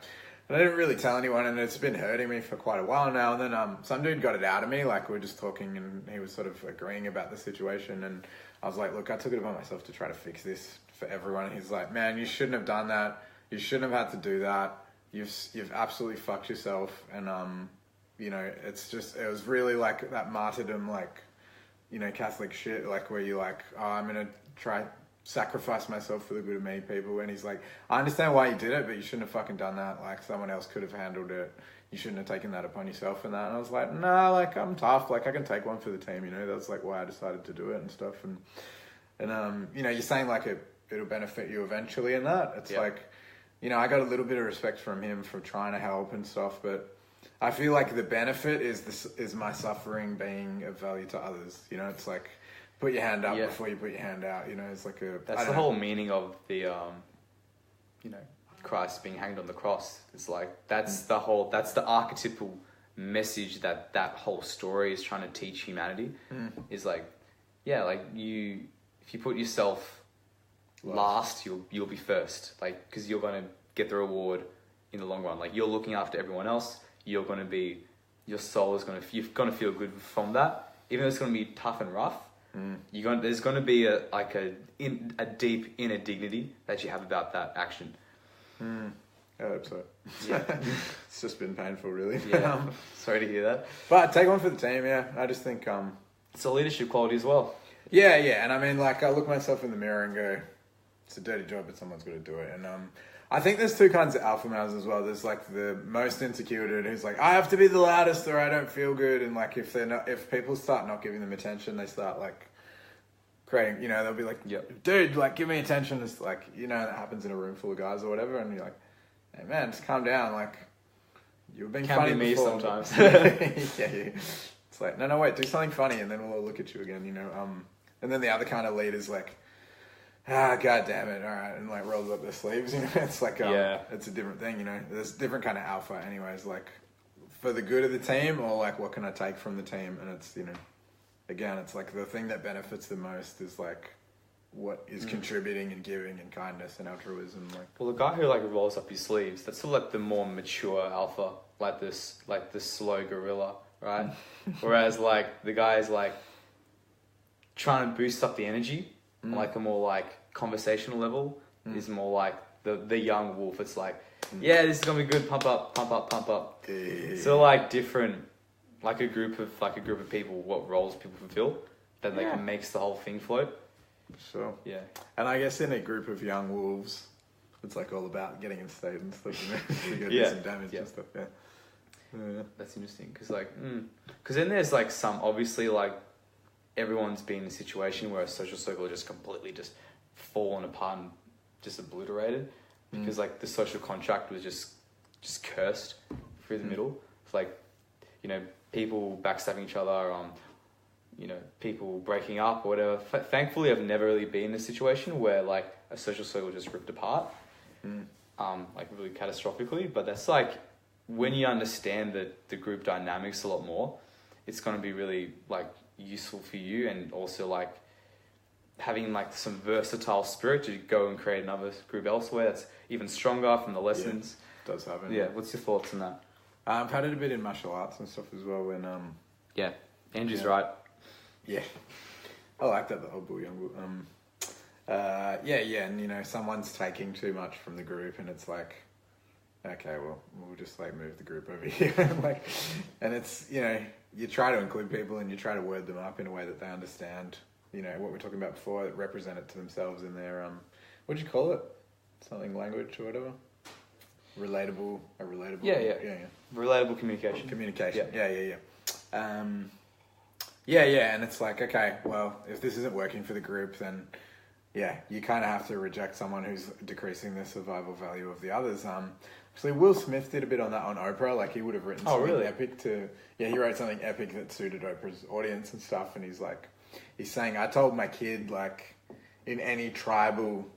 And I didn't really tell anyone, and it's been hurting me for quite a while now. And then some dude got it out of me, like we were just talking, and he was sort of agreeing about the situation. And I was like, look, I took it upon myself to try to fix this for everyone. And he's like, man, you shouldn't have done that. You shouldn't have had to do that. You've absolutely fucked yourself. And you know, it's just, it was really like that martyrdom, like, you know, Catholic shit, like where you're like, oh, I'm going to try sacrifice myself for the good of many people. And he's like, I understand why you did it, but you shouldn't have fucking done that. Like, someone else could have handled it. You shouldn't have taken that upon yourself and that. And I was like, nah, like, I'm tough. Like, I can take one for the team, you know. That's like why I decided to do it and stuff. And you know, you're saying like it'll benefit you eventually and that. It's like, you know, I got a little bit of respect from him for trying to help and stuff, but I feel like the benefit is my suffering being of value to others. You know, it's like, put your hand up before you put your hand out. You know, it's like that's the whole meaning of the, you know, Christ being hanged on the cross. It's like, that's the archetypal message that whole story is trying to teach humanity. Is like, like if you put yourself last, you'll be first. Like, because you're going to get the reward in the long run. Like, you're looking after everyone else. You're going to be, your soul is going to, you're going to feel good from that. Even though it's going to be tough and rough, there's going to be a deep inner dignity that you have about that action. I hope so. Yeah. It's just been painful, really. Yeah. Sorry to hear that. But take one for the team, I just think... it's a leadership quality as well. Yeah, and I mean, like, I look myself in the mirror and go, it's a dirty job, but someone's got to do it. And I think there's two kinds of alpha males as well. There's like the most insecure dude who's like, I have to be the loudest or I don't feel good. And like, if people start not giving them attention, they start like creating, you know, they'll be like, dude, like, give me attention. It's like, you know, that happens in a room full of guys or whatever. And you're like, hey man, just calm down. Like, you've been funny be me before. sometimes. Yeah. It's like, no, wait, do something funny, and then we'll all look at you again, you know. And then the other kind of leader's like, god damn it, all right, and like rolls up their sleeves, you know. It's like, it's a different thing, you know. There's different kind of alpha, anyways, like for the good of the team, or like what can I take from the team, and it's, you know, again, it's like the thing that benefits the most is like what is contributing and giving and kindness and altruism, like. Well, the guy who like rolls up his sleeves, that's sort of like the more mature alpha, like this, like the slow gorilla, right? Whereas like the guy is like trying to boost up the energy, like a more like conversational level, is more like the young wolf. It's like, yeah, this is gonna be good. Pump up, pump up, pump up. Yeah. So like different, like a group of people, what roles people fulfill, then like makes the whole thing float. Sure. Yeah. And I guess in a group of young wolves, it's like all about getting in state and stuff, you know. You gotta do some damage and stuff. Yeah. That's interesting because like, because then there's like some, obviously like everyone's been in a situation where a social circle just completely just fallen apart and just obliterated because like the social contract was just cursed through the middle. It's like, you know, people backstabbing each other, you know, people breaking up or whatever. Thankfully, I've never really been in a situation where like a social circle just ripped apart, like really catastrophically. But that's like, when you understand the group dynamics a lot more, it's going to be really like useful for you, and also like having like some versatile spirit to go and create another group elsewhere that's even stronger from the lessons. Yeah, does happen. Yeah, what's your thoughts on that? I've had it a bit in martial arts and stuff as well when yeah, Andrew's right. Yeah, I like that, the old bull, young bull. And you know, someone's taking too much from the group, and it's like, okay, well, we'll just like move the group over here, like, and it's, you know, you try to include people and you try to word them up in a way that they understand, you know, what we're talking about before, that represent it to themselves in their what do you call it? Something language or whatever. Relatable. Yeah. Relatable communication. Yeah, and it's like, okay, well, if this isn't working for the group, then yeah, you kind of have to reject someone who's decreasing the survival value of the others. Actually, Will Smith did a bit on that on Oprah. Like, he would have written something epic to... Yeah, he wrote something epic that suited Oprah's audience and stuff. And he's like... He's saying, I told my kid, like, in any tribal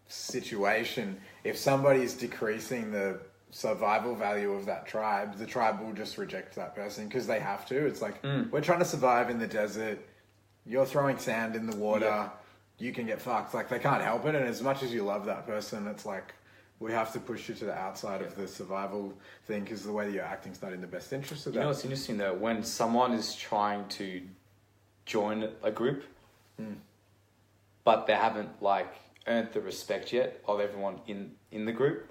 situation, if somebody's decreasing the survival value of that tribe, the tribe will just reject that person because they have to. It's like, we're trying to survive in the desert. You're throwing sand in the water. Yeah. You can get fucked. Like, they can't help it. And as much as you love that person, it's like... We have to push you to the outside of the survival thing because the way that you're acting is not in the best interest of that. You know what's interesting though? When someone is trying to join a group, but they haven't like earned the respect yet of everyone in the group,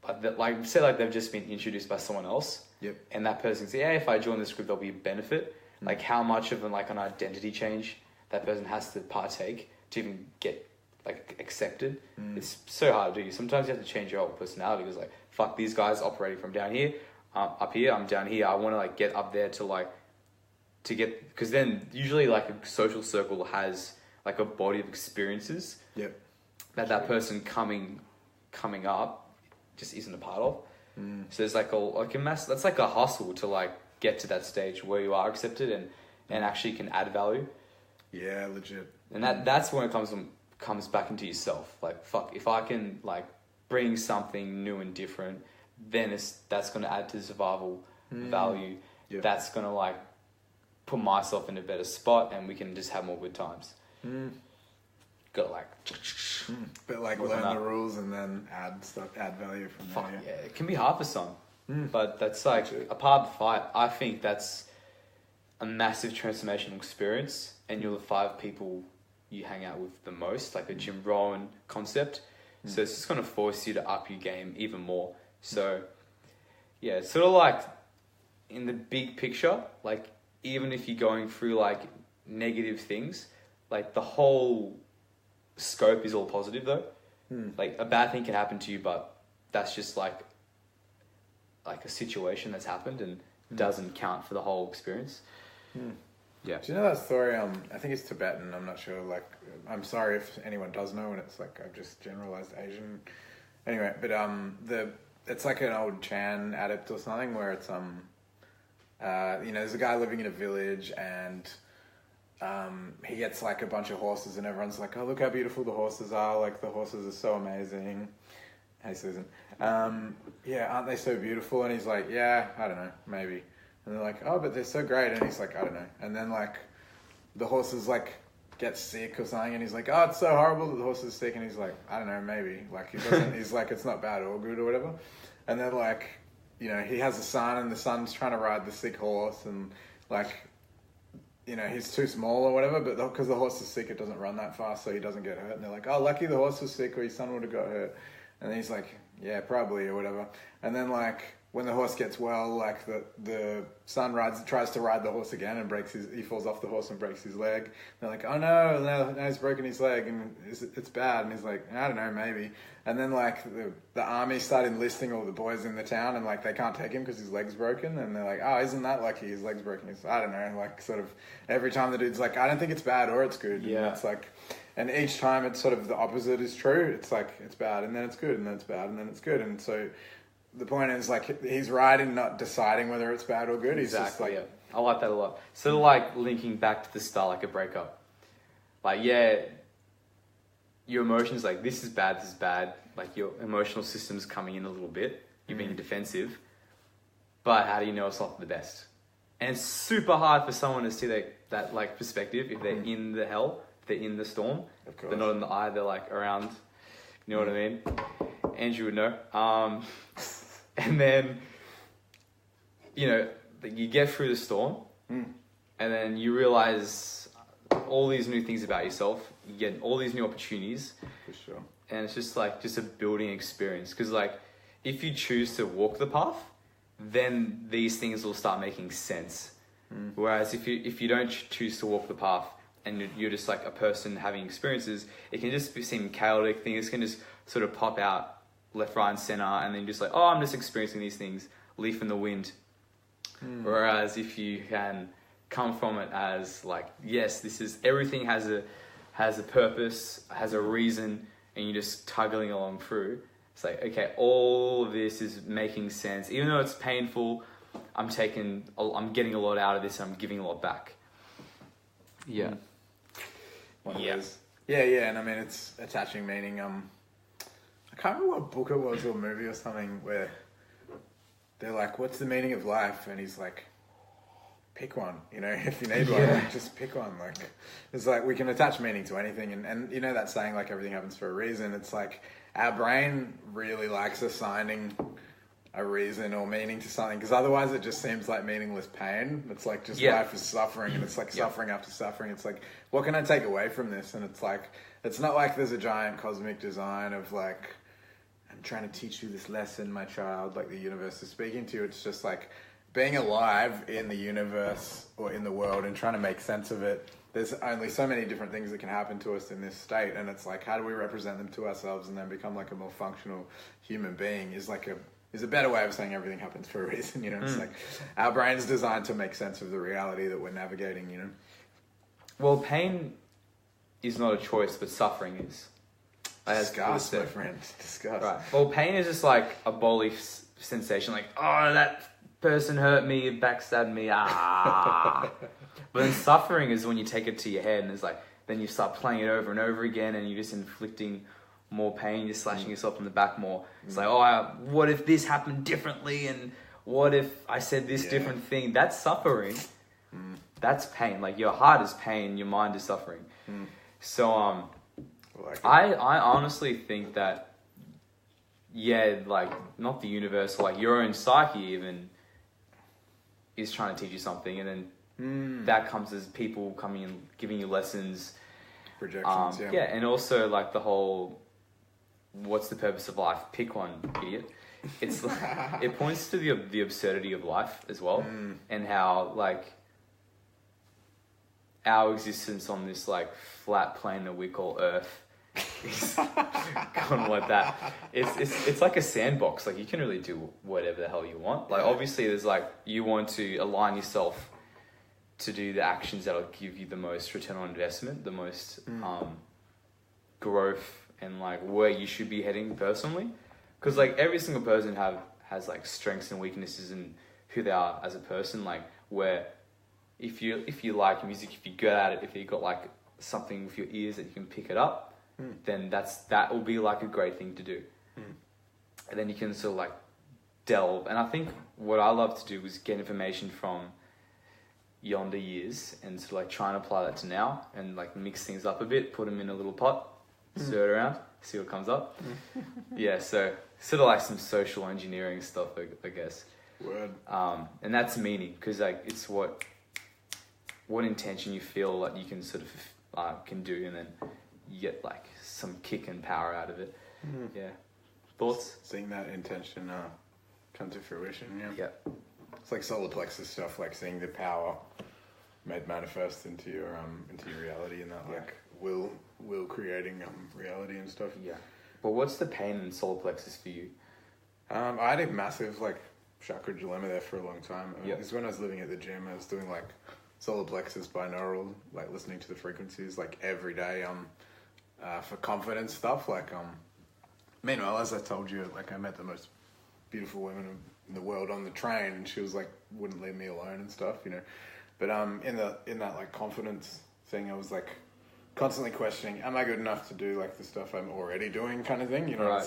but that, like say like they've just been introduced by someone else, and that person says, yeah, if I join this group, there'll be a benefit. Like how much of an identity change that person has to partake to even get like accepted. It's so hard to do. Sometimes you have to change your whole personality because like, fuck, these guys operating from down here, up here, I'm down here. I want to like get up there to get, because then usually like a social circle has like a body of experiences that person coming up just isn't a part of. So there's like a mass, that's like a hustle to like get to that stage where you are accepted and actually can add value. Yeah, legit. And that's when it comes back into yourself. Like, fuck, if I can like bring something new and different, then that's going to add to the survival value. That's going to like put myself in a better spot, and we can just have more good times. Gotta like but like learn the rules and then add value from fuck there. Yeah, it can be hard for some, but that's like a part of the fight. I think that's a massive transformational experience, and you're the 5 people you hang out with the most, like a Jim Rohn concept. So it's just going to force you to up your game even more. So yeah, it's sort of like in the big picture, like even if you're going through like negative things, like the whole scope is all positive though. Like a bad thing can happen to you, but that's just like a situation that's happened and doesn't count for the whole experience. Yeah. Do you know that story? I think it's Tibetan. I'm not sure. Like, I'm sorry if anyone does know, and it's like I've just generalized Asian. Anyway, but it's like an old Chan adept or something where it's there's a guy living in a village and he gets like a bunch of horses and everyone's like, oh, look how beautiful the horses are. Like the horses are so amazing. Hey, Susan. Yeah, aren't they so beautiful? And he's like, yeah, I don't know, maybe. And they're like, oh, but they're so great. And he's like, I don't know. And then like the horses like get sick or something. And he's like, oh, it's so horrible that the horse is sick. And he's like, I don't know, maybe. Like he doesn't, he's like, it's not bad or good or whatever. And then like, he has a son and the son's trying to ride the sick horse and like, he's too small or whatever, but because the horse is sick, it doesn't run that fast, so he doesn't get hurt. And they're like, oh, lucky the horse was sick or his son would have got hurt. And then he's like, yeah, probably or whatever. And then like when the horse gets well, like the son tries to ride the horse again and he falls off the horse and breaks his leg. And they're like, oh no, now he's broken his leg and it's bad. And he's like, I don't know, maybe. And then like the army started enlisting all the boys in the town and like they can't take him because his leg's broken. And they're like, oh, isn't that lucky? His leg's broken. He's, I don't know, like sort of every time the dude's like, I don't think it's bad or it's good. Yeah. And it's like, and each time it's sort of the opposite is true. It's like, it's bad and then it's good and then it's bad and then it's good. And so the point is like, he's right in not deciding whether it's bad or good. He's just like, yeah. I like that a lot. Sort of like linking back to the start, like a breakup. Like, yeah, your emotions, like this is bad. Like your emotional system's coming in a little bit. You're being defensive. But how do you know it's not the best? And it's super hard for someone to see that like perspective if they're in the hell, if they're in the storm. Of course. They're not in the eye, they're like around. You know what I mean? Andrew would know. And then, you get through the storm and then you realize all these new things about yourself. You get all these new opportunities. For sure. And it's just a building experience. Because like, if you choose to walk the path, then these things will start making sense. Whereas if you don't choose to walk the path and you're just like a person having experiences, it can just seem chaotic. Things can just sort of pop out left, right, and center, and then just like, oh, I'm just experiencing these things, leaf in the wind. Whereas if you can come from it as like, yes, everything has a purpose, has a reason, and you're just tugging along through. It's like, okay, all of this is making sense, even though it's painful. I'm getting a lot out of this, and I'm giving a lot back. Yeah. Yeah, and I mean, it's attaching meaning. I can't remember what book it was or movie or something where they're like, what's the meaning of life? And he's like, pick one, if you need one, just pick one. Like, it's like, we can attach meaning to anything. And that saying, like, everything happens for a reason. It's like, our brain really likes assigning a reason or meaning to something, because otherwise it just seems like meaningless pain. It's like just life is suffering, and it's like suffering after suffering. It's like, what can I take away from this? And it's like, it's not like there's a giant cosmic design of like, I'm trying to teach you this lesson, my child, like the universe is speaking to you. It's just like being alive in the universe or in the world and trying to make sense of it. There's only so many different things that can happen to us in this state, and it's like, how do we represent them to ourselves and then become like a more functional human being is a better way of saying everything happens for a reason. It's like our brain's designed to make sense of the reality that we're navigating. Well, pain is not a choice, but suffering is. Disgust, my friend. Disgust. Right. Well, pain is just like a bodily sensation, like, oh, that person hurt me, backstabbed me, But then suffering is when you take it to your head, and it's like, then you start playing it over and over again, and you're just inflicting more pain, you're slashing yourself in the back more. It's like, oh, what if this happened differently, and what if I said this different thing? That's suffering. That's pain. Like, your heart is pain, your mind is suffering. So, I honestly think that, like, not the universe, like your own psyche even is trying to teach you something, and then that comes as people coming and giving you lessons. Projections, and also like the whole, what's the purpose of life? Pick one, idiot. It's like, it points to the absurdity of life as well, and how like our existence on this like flat plane that we call Earth is gone like that. It's like a sandbox. Like, you can really do whatever the hell you want. Like, obviously there's like, you want to align yourself to do the actions that'll give you the most return on investment, the most growth, and like where you should be heading personally. Because like every single person has like strengths and weaknesses and who they are as a person. Like, where if you like music, if you're good at it, if you got like something with your ears that you can pick it up, then that will be like a great thing to do. And then you can sort of like delve. And I think what I love to do is get information from yonder years and sort of like try and apply that to now and like mix things up a bit, put them in a little pot, stir it around, see what comes up. Yeah, so sort of like some social engineering stuff, I guess. Word. And that's meaning, because like it's what intention you feel like you can sort of can do, and then you get like some kick and power out of it. Yeah. Thoughts? Seeing that intention come to fruition. Yeah. It's like solar plexus stuff, like seeing the power made manifest into your reality, and that like will creating reality and stuff. Yeah. But what's the pain in solar plexus for you? I had a massive like chakra dilemma there for a long time. Yep. This is when I was living at the gym. I was doing like solar plexus binaural, like listening to the frequencies like every day for confidence stuff. Like meanwhile, as I told you, like I met the most beautiful women in the world on the train, and she was like wouldn't leave me alone and stuff, you know. But in that like confidence thing, I was like constantly questioning, am I good enough to do like the stuff I'm already doing, kind of thing, you know? Right,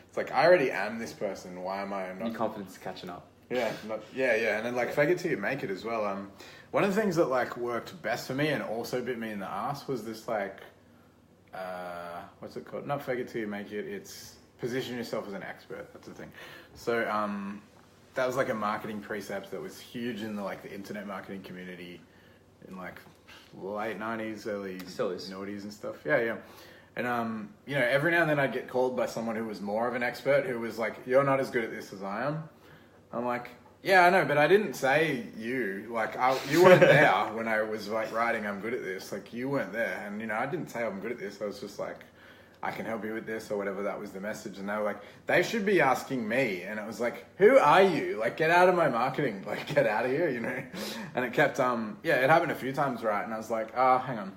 It's like I already am this person. Why am I not? Your confidence is catching up. Yeah, and then like fake it till you make it as well. One of the things that like worked best for me and also bit me in the ass was this like, what's it called? Not fake it till you make it. It's position yourself as an expert. That's the thing. So that was like a marketing precept that was huge in the internet marketing community in like late 90s, early noughties and stuff. Yeah. And you know, every now and then I'd get called by someone who was more of an expert, who was like, "You're not as good at this as I am." I'm like, yeah, I know, but I didn't say you. Like, you weren't there when I was like writing, I'm good at this. Like, you weren't there. And, you know, I didn't say I'm good at this. I was just like, I can help you with this or whatever. That was the message. And they were like, they should be asking me. And it was like, who are you? Like, get out of my marketing. Like, get out of here, you know? And it kept, it happened a few times, right? And I was like, hang on.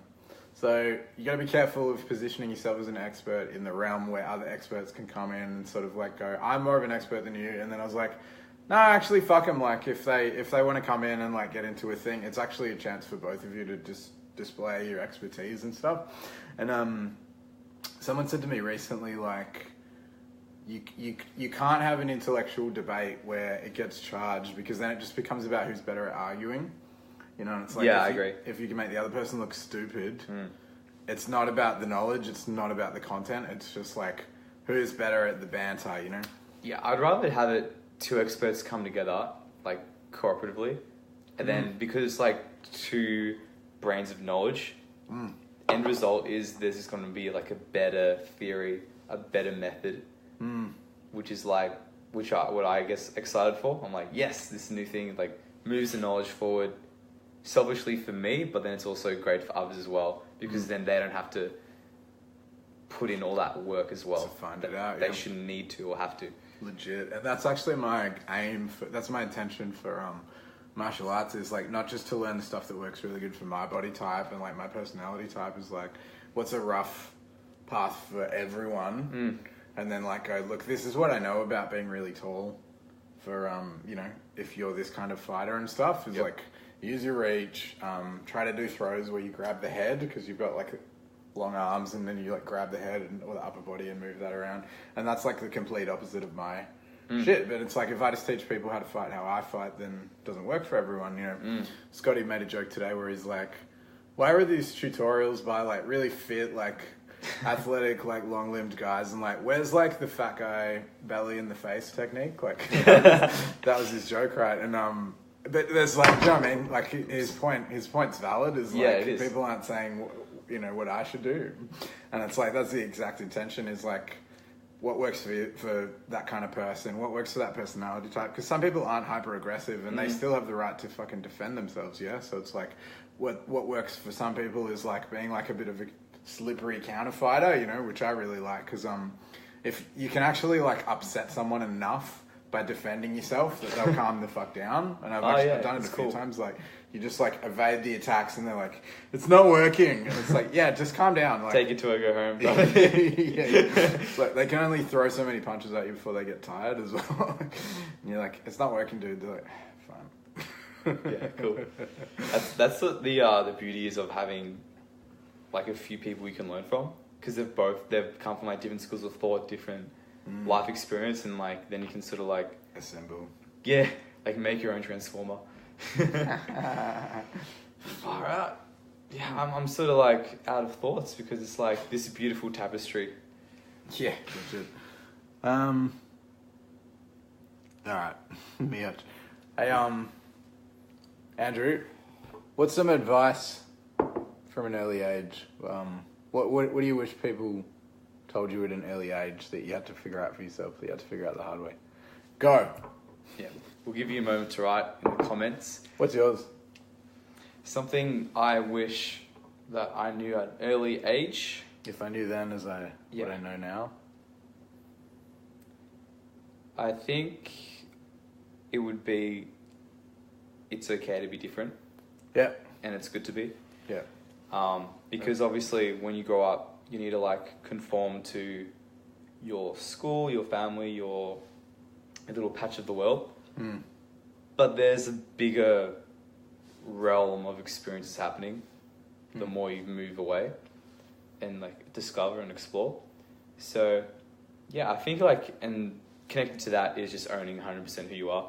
So you got to be careful of positioning yourself as an expert in the realm where other experts can come in and sort of like go, I'm more of an expert than you. And then I was like, no, actually, fuck them. Like, if they want to come in and like get into a thing, it's actually a chance for both of you to just display your expertise and stuff. And someone said to me recently, like, you can't have an intellectual debate where it gets charged, because then it just becomes about who's better at arguing. You know, and it's like, I agree. If you can make the other person look stupid, it's not about the knowledge, it's not about the content. It's just like, who's better at the banter, you know? Yeah, I'd rather have it two experts come together, like, cooperatively, and then, because it's like two brains of knowledge, end result is there's just going to be like a better theory, a better method, which is like, what I guess excited for. I'm like, yes, this new thing like moves the knowledge forward selfishly for me, but then it's also great for others as well, because then they don't have to put in all that work as well. To find it out, they shouldn't need to or have to. Legit. And that's actually my aim that's my intention for martial arts, is like not just to learn the stuff that works really good for my body type and like my personality type, is like what's a rough path for everyone, and then like go, look, this is what I know about being really tall for you know, if you're this kind of fighter and stuff, is like use your reach, try to do throws where you grab the head, because you've got like long arms, and then you like grab the head or the upper body and move that around, and that's like the complete opposite of my shit. But it's like, if I just teach people how to fight how I fight, then it doesn't work for everyone, you know. Scotty made a joke today where he's like, why are these tutorials by like really fit, like athletic, like long-limbed guys, and like where's like the fat guy belly in the face technique? Like that was his joke, right? And but there's like, you know what I mean, like his point's valid, is like, people aren't saying, you know, what I should do. And it's like, that's the exact intention, is like, what works for that kind of person, what works for that personality type, because some people aren't hyper aggressive and they still have the right to fucking defend themselves. So it's like, what works for some people is like being like a bit of a slippery counter fighter, you know, which I really like, because if you can actually like upset someone enough by defending yourself that they'll calm the fuck down. And I've done it a few times. Like, you just like evade the attacks, and they're like, it's not working. And it's like, yeah, just calm down. Like, take it to a go home. It's like, they can only throw so many punches at you before they get tired as well. And you're like, it's not working, dude. They're like, fine. Yeah, cool. That's what the beauty is of having like a few people you can learn from, because they've come from like different schools of thought, different life experience, and like then you can sort of like assemble. Yeah, like make your own transformer. Far out. Yeah, I'm sort of like out of thoughts because it's like this beautiful tapestry. Yeah, legit. Alright, Mitch. Hey, Andrew, what's some advice from an early age? What do you wish people told you at an early age that you had to figure out for yourself, that you had to figure out the hard way? Go! Yeah, we'll give you a moment to write in the comments. What's yours? Something I wish that I knew at an early age. If I knew then what I know now? I think it would be, it's okay to be different. Yeah. And it's good to be. Yeah. Because obviously when you grow up, you need to like conform to your school, your family, your little patch of the world. But there's a bigger realm of experiences happening the more you move away and like discover and explore. So yeah, I think like, and connected to that is just owning 100% who you are.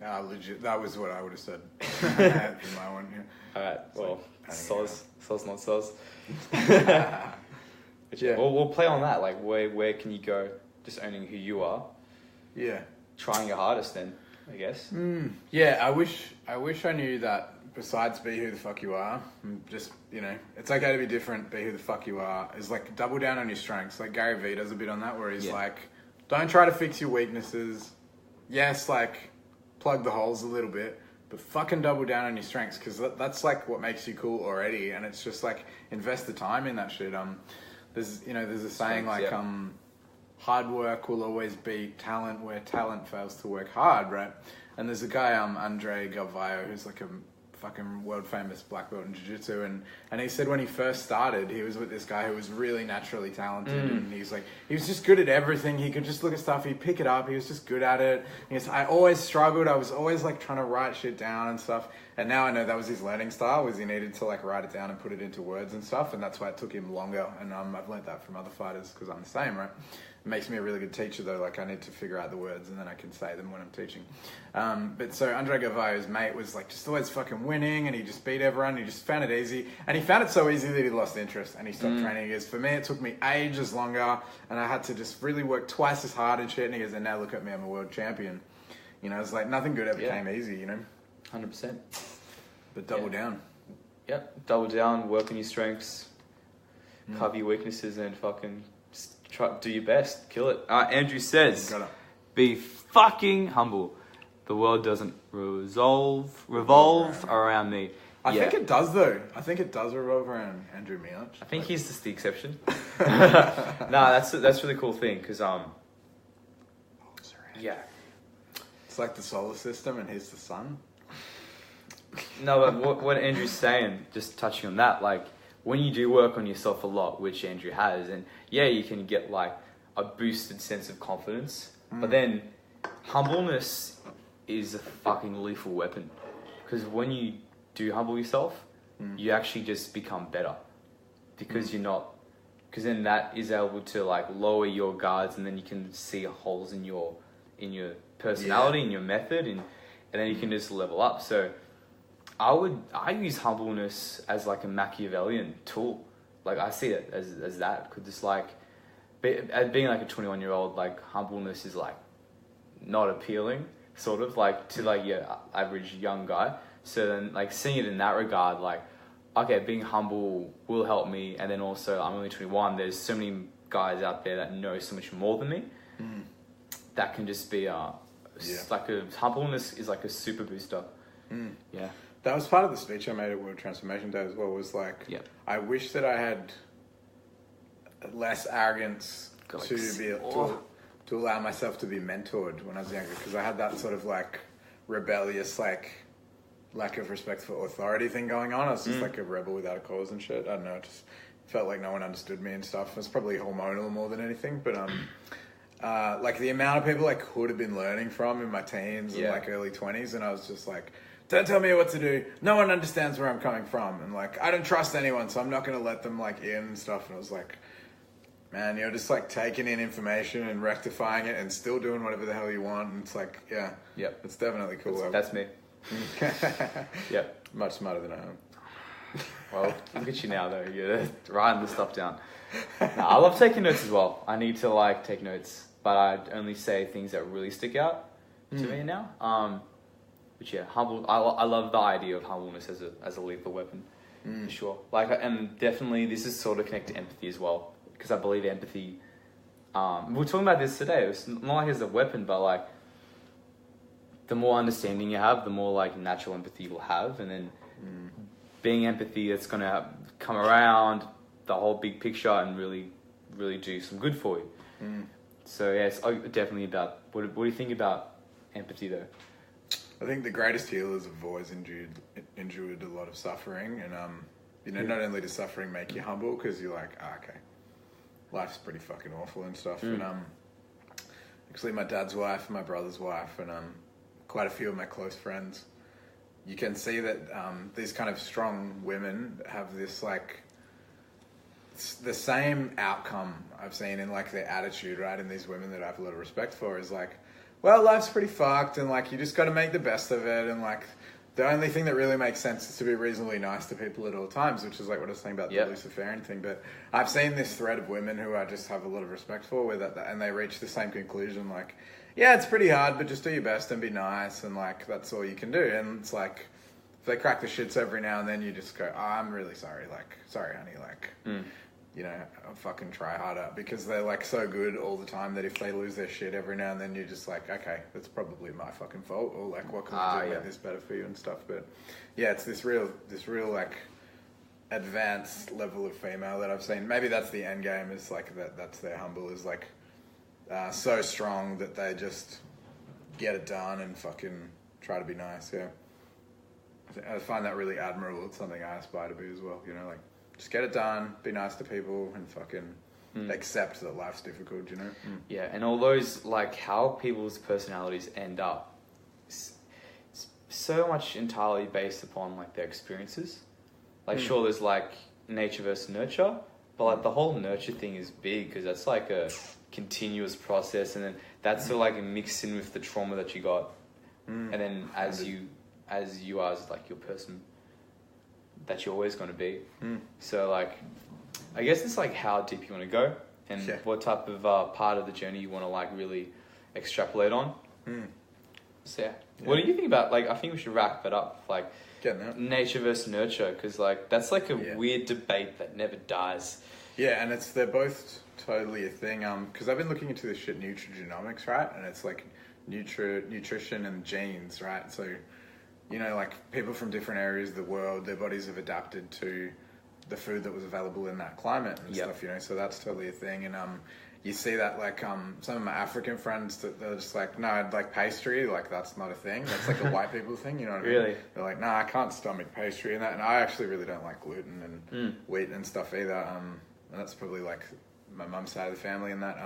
Legit. That was what I would have said in my one. Yeah. Alright, well, soz not soz. Yeah. We'll play on that. Like, where can you go? Just owning who you are. Yeah. Trying your hardest, then, I guess. Yeah, I wish I knew that. Besides, be who the fuck you are. Just, it's okay to be different. Be who the fuck you are. Is like double down on your strengths. Like Gary Vee does a bit on that, where he's like, don't try to fix your weaknesses. Yes, like plug the holes a little bit, but fucking double down on your strengths, because that's like what makes you cool already. And it's just like invest the time in that shit. There's a saying like hard work will always beat talent where talent fails to work hard, right? And there's a guy Andre Galvayo, who's like a fucking world famous black belt in jiu-jitsu, and he said when he first started, he was with this guy who was really naturally talented, and he was just good at everything. He could just look at stuff, he'd pick it up, he was just good at it. He goes, I always struggled, I was always like trying to write shit down and stuff, and now I know that was his learning style, was he needed to like write it down and put it into words and stuff, and that's why it took him longer. And I've learned that from other fighters because I'm the same, right? It makes me a really good teacher though, like I need to figure out the words and then I can say them when I'm teaching. But so Andre Galvayo's mate was like just always fucking winning, and he just beat everyone, he just found it easy, and he found it so easy that he lost interest and he stopped training. He goes, for me it took me ages longer and I had to just really work twice as hard and shit, and he goes, and now look at me, I'm a world champion. It's like nothing good ever came easy, 100%. But double down. Yep, double down, work on your strengths, cover your weaknesses, and fucking try do your best, kill it. Andrew says, be fucking humble. The world doesn't revolve around me. I think it does though. I think it does revolve around Andrew Miach. I think he's just the exception. That's a really cool thing because yeah, it's like the solar system and he's the sun. No, but what Andrew's saying, just touching on that, like when you do work on yourself a lot, which Andrew has, and yeah, you can get like a boosted sense of confidence, but then humbleness is a fucking lethal weapon, because when you do humble yourself, you actually just become better, because you're not, because then that is able to like lower your guards, and then you can see holes in your personality, in your method, and then you can just level up. So I use humbleness as like a Machiavellian tool. Like I see it as that, because it's like being like a 21-year-old, like humbleness is like not appealing, sort of like to like your average young guy. So then like seeing it in that regard, like okay, being humble will help me, and then also I'm only 21. There's so many guys out there that know so much more than me. That can just be like a humbleness is like a super booster. Yeah. That was part of the speech I made at World Transformation Day as well, was like, I wish that I had less arrogance to allow myself to be mentored when I was younger, because I had that sort of like rebellious, like lack of respect for authority thing going on. I was just like a rebel without a cause and shit. I don't know, it just felt like no one understood me and stuff. It was probably hormonal more than anything, but like the amount of people I could have been learning from in my teens and like early 20s, and I was just like don't tell me what to do. No one understands where I'm coming from. And like, I don't trust anyone, so I'm not going to let them like in and stuff. And I was like, man, you're just like taking in information and rectifying it and still doing whatever the hell you want. And it's like, yeah, it's definitely cool. That's me. Yeah. Much smarter than I am. Well, look at you now though. You're writing the stuff down. No, I love taking notes as well. I need to like take notes, but I only say things that really stick out to me now. But yeah, humble. I love the idea of humbleness as a lethal weapon, for sure. Like, and definitely this is sort of connected to empathy as well, because I believe empathy. We were talking about this today. It's not like it's a weapon, but like the more understanding you have, the more like natural empathy you'll have, and then being empathy, that's gonna come around the whole big picture and really do some good for you. So yeah, it's definitely about. What do you think about empathy though? I think the greatest healers have always endured a lot of suffering, and not only does suffering make you humble because you're like, okay, life's pretty fucking awful and stuff. And actually, my dad's wife, my brother's wife, and quite a few of my close friends, you can see that these kind of strong women have this like the same outcome I've seen in like their attitude, right? And these women that I have a lot of respect for is like, well, life's pretty fucked, and like you just got to make the best of it, and like the only thing that really makes sense is to be reasonably nice to people at all times, which is like what I was saying about the Luciferian thing. But I've seen this thread of women who I just have a lot of respect for, where that and they reach the same conclusion, like, yeah, it's pretty hard, but just do your best and be nice, and like that's all you can do. And it's like if they crack the shits every now and then, you just go, oh, I'm really sorry, like, sorry, honey, like. I'll fucking try harder, because they're like so good all the time that if they lose their shit every now and then, you're just like, okay, that's probably my fucking fault, or like, what can I do to make this better for you and stuff. But yeah, it's this real like advanced level of female that I've seen. Maybe that's the end game, is like that's their humble, is like so strong that they just get it done and fucking try to be nice. Yeah, I find that really admirable. It's something I aspire to be as well, like. Just get it done, be nice to people, and fucking accept that life's difficult, Yeah, and all those, like, how people's personalities end up, it's so much entirely based upon, like, their experiences. Like, sure, there's, like, nature versus nurture, but, like, the whole nurture thing is big, because that's, like, a continuous process, and then that's sort of, like, mixed in with the trauma that you got, and then as you are, as, like, your person that you're always going to be. So like, I guess it's like how deep you want to go, and what type of part of the journey you want to like really extrapolate on. So yeah. What do you think about, like, I think we should wrap it up, like nature versus nurture, because like that's like a weird debate that never dies. Yeah, and they're both totally a thing. Because I've been looking into this shit, nutrigenomics, right? And it's like nutrition and genes, right? So like people from different areas of the world, their bodies have adapted to the food that was available in that climate and stuff, so that's totally a thing. And you see that like some of my African friends, they're just like, no, I'd like pastry, like that's not a thing. That's like a white people thing, you know what I mean? Really? They're like, no, I can't stomach pastry and that. And I actually really don't like gluten and wheat and stuff either. And that's probably like my mum's side of the family and that.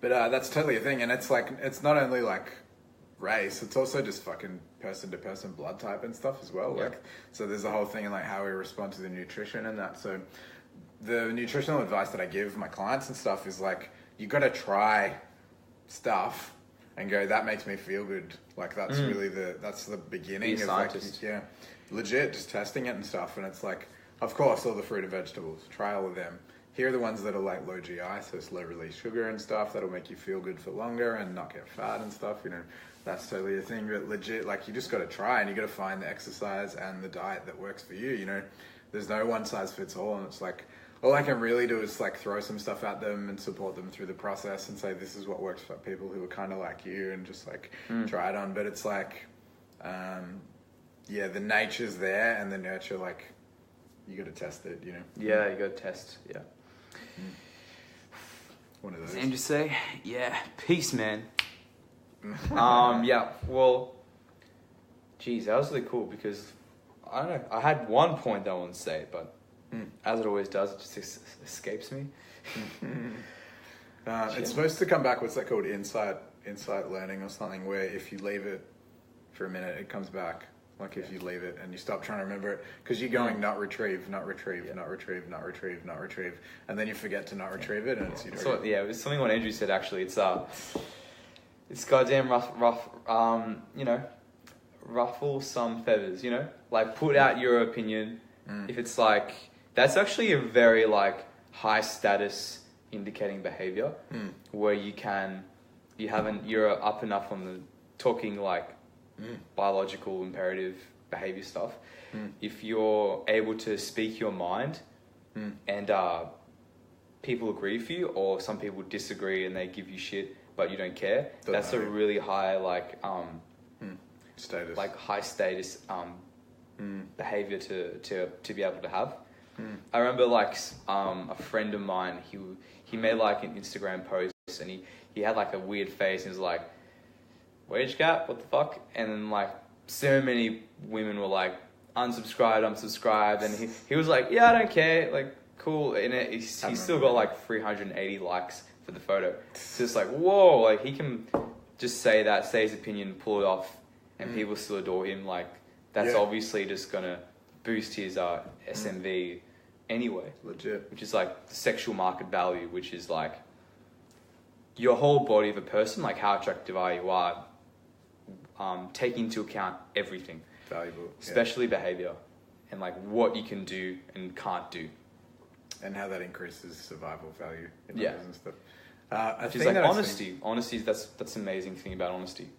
But that's totally a thing. And it's like, it's not only like race, it's also just fucking person to person blood type and stuff as well. Like, so there's a whole thing in like how we respond to the nutrition and that. So the nutritional advice that I give my clients and stuff is like, you got to try stuff and go, that makes me feel good. Like that's really that's the beginning of like, legit just testing it and stuff. And it's like, of course, all the fruit and vegetables, try all of them. Here are the ones that are like low GI, so slow release sugar and stuff. That'll make you feel good for longer and not get fat and stuff, That's totally a thing, but legit, like, you just got to try, and you got to find the exercise and the diet that works for you, There's no one size fits all, and it's like, all I can really do is, like, throw some stuff at them and support them through the process and say, this is what works for people who are kind of like you, and just, like, try it on. But it's like, the nature's there, and the nurture, like, you got to test it, Yeah, you got to test, One of those. Same to say, peace, man. Well, geez, that was really cool, because I don't know, I had one point that I want to say, but as it always does, it just escapes me. It's supposed to come back, what's that called, insight learning or something, where if you leave it for a minute, it comes back. Like if you leave it and you stop trying to remember it, because you're going not retrieve, not retrieve, not retrieve, not retrieve, not retrieve, and then you forget to not retrieve it, and it's you. So yeah, it was something what Andrew said actually. It's goddamn rough. You know, ruffle some feathers. You know, like put out your opinion. If it's like that's actually a very like high status indicating behavior, where you're up enough on the talking like. Biological imperative behavior stuff. If you're able to speak your mind and people agree with you, or some people disagree and they give you shit but you don't care, that's a really high like status, like high status behavior to be able to have. I remember like a friend of mine, he made like an Instagram post and he had like a weird face and he was like, wage gap, what the fuck? And then like so many women were like unsubscribed, and he was like, yeah, I don't care, like cool. And he still got like 380 likes for the photo. It's just like, whoa, like he can just say his opinion, pull it off, and people still adore him. Like that's obviously just gonna boost his SMV anyway. Legit. Which is like the sexual market value, which is like your whole body of a person, like how attractive you are. Taking into account everything, valuable, especially behavior, and like what you can do and can't do, and how that increases survival value in numbers and stuff. I think like honesty. That's the amazing thing about honesty.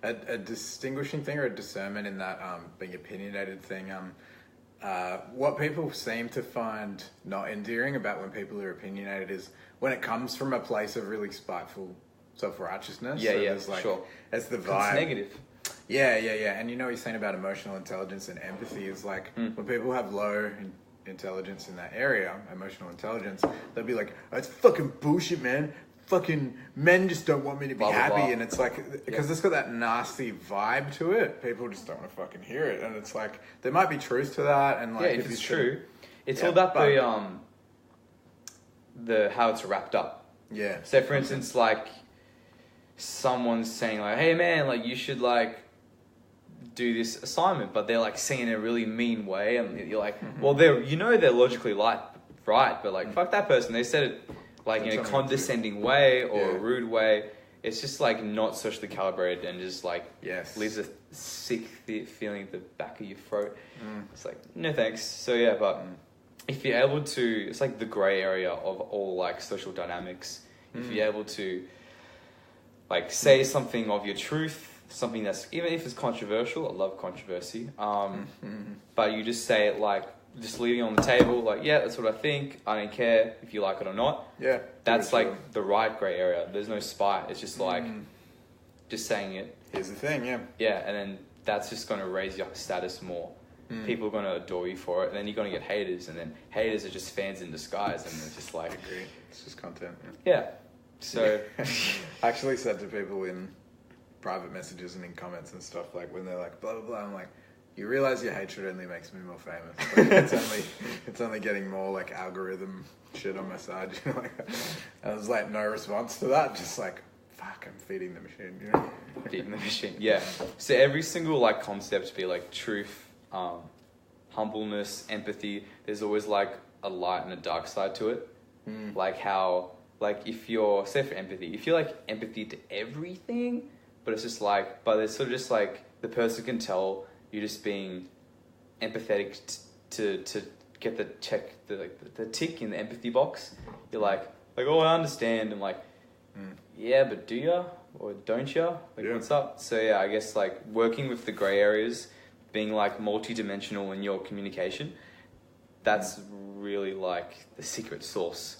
A distinguishing thing or a discernment in that being opinionated thing. What people seem to find not endearing about when people are opinionated is when it comes from a place of really spiteful self-righteousness. Sure. It's the vibe. It's negative. Yeah. And you know what you're saying about emotional intelligence and empathy is like when people have low intelligence in that area, emotional intelligence, they'll be like, oh, it's fucking bullshit, man. Fucking men just don't want me to be happy. Blah. And it's like, because it's got that nasty vibe to it, people just don't want to fucking hear it. And it's like, there might be truth to that. And like, if it's true, it's all about the how it's wrapped up. Yeah. So for instance, like someone's saying like, hey man, like you should like do this assignment, but they're like saying it in a really mean way, and you're like, well, they're logically right, but like fuck that person. They said it like in a condescending way or a rude way. It's just like not socially calibrated and just like leaves a sick feeling at the back of your throat. It's like, no thanks. So yeah, but if you're able to, it's like the gray area of all like social dynamics. If you're able to like say something of your truth, something that's, even if it's controversial, I love controversy, but you just say it like, just leaving it on the table, like, yeah, that's what I think, I don't care if you like it or not. Yeah. That's like the right grey area. There's no spite. It's just like, just saying it. Here's the thing, yeah. Yeah, and then that's just going to raise your status more. People are going to adore you for it, and then you're going to get haters, and then haters are just fans in disguise, and it's just like... I agree. It's just content. Yeah. So... I actually said to people in private messages and in comments and stuff, like, when they're like, blah, blah, blah, I'm like, you realize your hatred only makes me more famous. Like, it's only getting more like algorithm shit on my side. You know, like, and there's like no response to that. Just like, fuck, I'm feeding the machine. You know? Feeding the machine. Yeah. So every single like concept, be like truth, humbleness, empathy. There's always like a light and a dark side to it. Like how, like if you're, say for empathy, if you're like empathy to everything, but it's just like, but it's sort of just like the person can tell. You're just being empathetic to get the check, the tick in the empathy box. You're like, oh, I understand. I'm like, yeah, but do ya? Or don't ya? Like, what's up? So yeah, I guess like working with the gray areas, being like multi-dimensional in your communication, that's really like the secret sauce.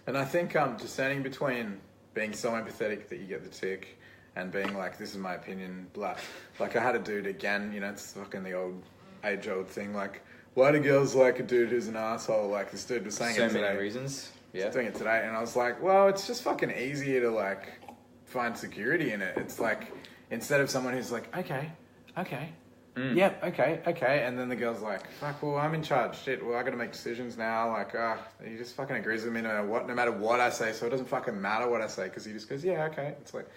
And I think discerning between being so empathetic that you get the tick and being like, this is my opinion, blah. Like, I had a dude again, you know, it's fucking the old, age-old thing, like, why do girls like a dude who's an asshole? Like, this dude was saying so it today. So many reasons, yeah. Doing it today, and I was like, well, it's just fucking easier to, like, find security in it. It's like, instead of someone who's like, okay, yep, okay, and then the girl's like, fuck, well, I'm in charge, shit, well, I gotta make decisions now, like, he just fucking agrees with me no matter what I say, so it doesn't fucking matter what I say, because he just goes, yeah, okay. It's like,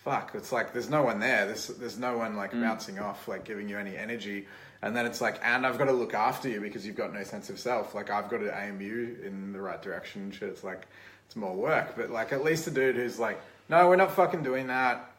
fuck, it's like there's no one there. There's no one like bouncing off, like giving you any energy. And then it's like, and I've got to look after you because you've got no sense of self. Like I've got to aim you in the right direction and shit. It's like, it's more work. But like at least a dude who's like, no, we're not fucking doing that.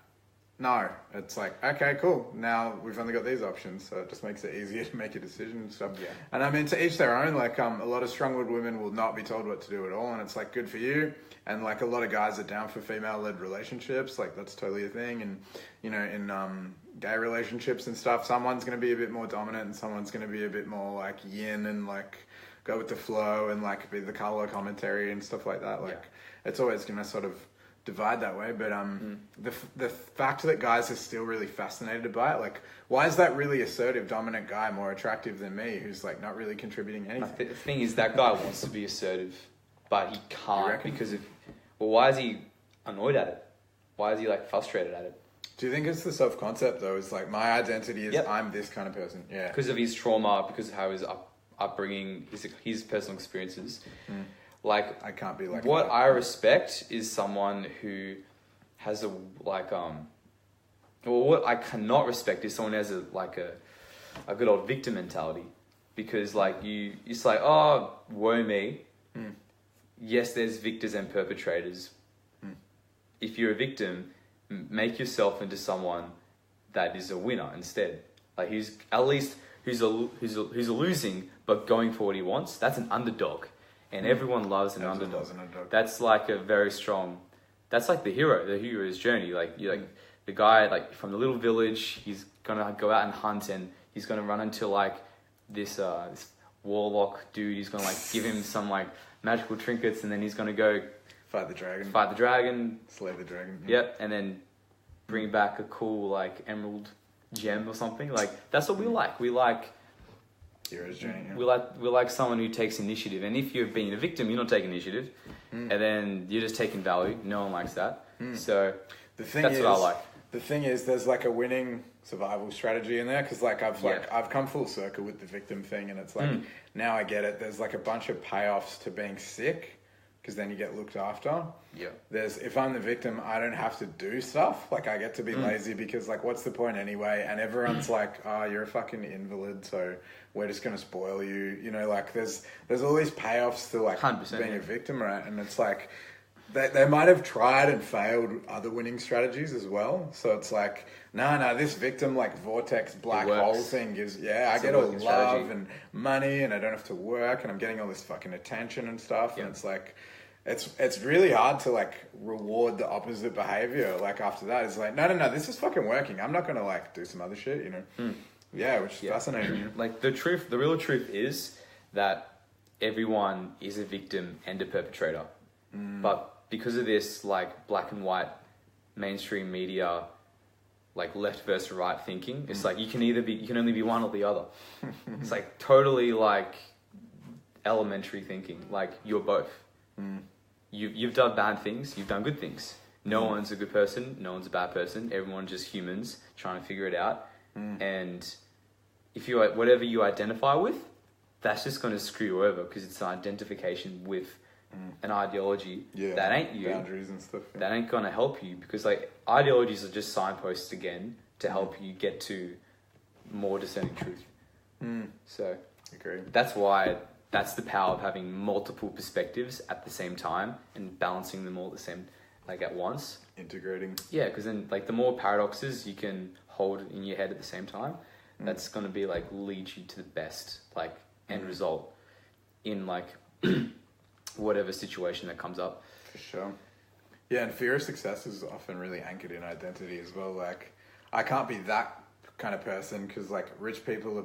No. It's like, okay, cool. Now we've only got these options. So it just makes it easier to make a decision and stuff. Yeah. And I mean, to each their own. Like a lot of strong-willed women will not be told what to do at all. And it's like, good for you. And like a lot of guys are down for female-led relationships. Like that's totally a thing. And, you know, in gay relationships and stuff, someone's going to be a bit more dominant and someone's going to be a bit more like yin and like go with the flow and like be the color commentary and stuff like that. Like it's always going to sort of divide that way. But the fact that guys are still really fascinated by it, like why is that really assertive dominant guy more attractive than me who's like not really contributing anything? The thing is that guy wants to be assertive, but he can't because of, well, why is he annoyed at it? Why is he like frustrated at it? Do you think it's the self-concept though? It's like my identity is I'm this kind of person. Yeah. Because of his trauma, because of how his upbringing, his personal experiences. Like I can't be like what that. I respect is someone who has a like well, what I cannot respect is someone who has a good old victim mentality, because like it's like, oh, woe me. Yes, there's victors and perpetrators. If you're a victim, make yourself into someone that is a winner instead. Like who's losing but going for what he wants. That's an underdog, and everyone loves an underdog. That's like a very strong. That's like the hero's journey. Like you like the guy like from the little village. He's gonna go out and hunt, and he's gonna run into like this warlock dude. He's gonna like give him some like magical trinkets, and then he's gonna go fight the dragon, slay the dragon. Yep, and then bring back a cool like emerald gem or something. Like that's what we like. We like hero's journey. We like someone who takes initiative. And if you're being a victim, you're not taking initiative, and then you're just taking value. No one likes that. So that's what I like. The thing is, there's like a winning survival strategy in there because like I've come full circle with the victim thing, and it's like now I get it. There's like a bunch of payoffs to being sick, because then you get looked after. Yeah. If I'm the victim, I don't have to do stuff. Like I get to be lazy because like what's the point anyway? And everyone's like, oh, you're a fucking invalid, so we're just gonna spoil you. You know, like there's all these payoffs to like being a victim, right? And it's like they might have tried and failed other winning strategies as well. So it's like, no, this victim like vortex black hole thing gives I get all love and money, and I don't have to work, and I'm getting all this fucking attention and stuff. And it's like it's really hard to like reward the opposite behavior. Like after that, it's like, no, this is fucking working. I'm not gonna like do some other shit, you know? Yeah, which is fascinating. Like the real truth is that everyone is a victim and a perpetrator. But because of this like black and white mainstream media, like left versus right thinking, it's like you can only be one or the other. It's like totally like elementary thinking. Like you're both. You've done bad things, you've done good things. No one's a good person, no one's a bad person. Everyone's just humans trying to figure it out. And if you whatever you identify with, that's just going to screw you over, because it's an identification with an ideology that ain't you. Boundaries and stuff. That ain't going to help you, because like ideologies are just signposts again to help you get to more discerning truth. So agree. That's the power of having multiple perspectives at the same time and balancing them all at once. Integrating. Yeah, because then like the more paradoxes you can hold in your head at the same time, that's going to be like lead you to the best like end result in like whatever situation that comes up. For sure. Yeah, and fear of success is often really anchored in identity as well. Like I can't be that kind of person because like rich people are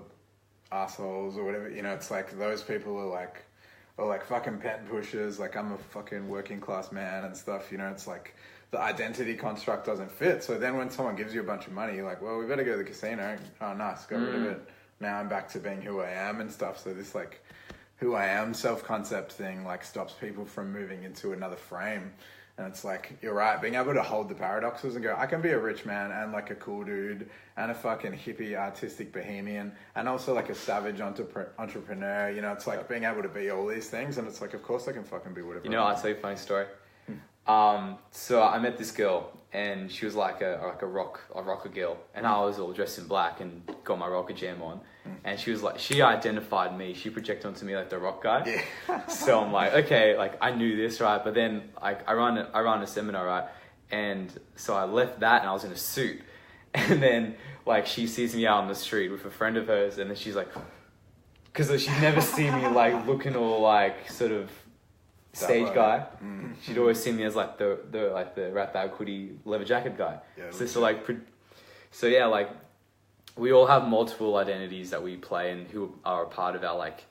assholes or whatever, you know. It's like those people are like fucking pen pushers, like I'm a fucking working class man and stuff, you know. It's like the identity construct doesn't fit. So then when someone gives you a bunch of money, you're like, well, we better go to the casino. Oh nice, got rid of it. Now I'm back to being who I am and stuff. So this like who I am self-concept thing like stops people from moving into another frame. And it's like, you're right, being able to hold the paradoxes and go, I can be a rich man and like a cool dude and a fucking hippie artistic bohemian and also like a savage entrepreneur, you know. It's like being able to be all these things, and it's like, of course I can fucking be whatever. You know, I'll tell you a funny story. So I met this girl, and she was like a rocker girl, and I was all dressed in black and got my rocker jam on, and she was like, she identified me, she projected onto me like the rock guy. Yeah. So I'm like, okay, like I knew this, right? But then like I run a seminar, right? And so I left that and I was in a suit, and then like she sees me out on the street with a friend of hers, and then she's like, because she'd never seen me like looking all like sort of stage guy. She'd always seen me as like the rat bag hoodie leather jacket guy. Yeah, so yeah, like we all have multiple identities that we play and who are a part of our like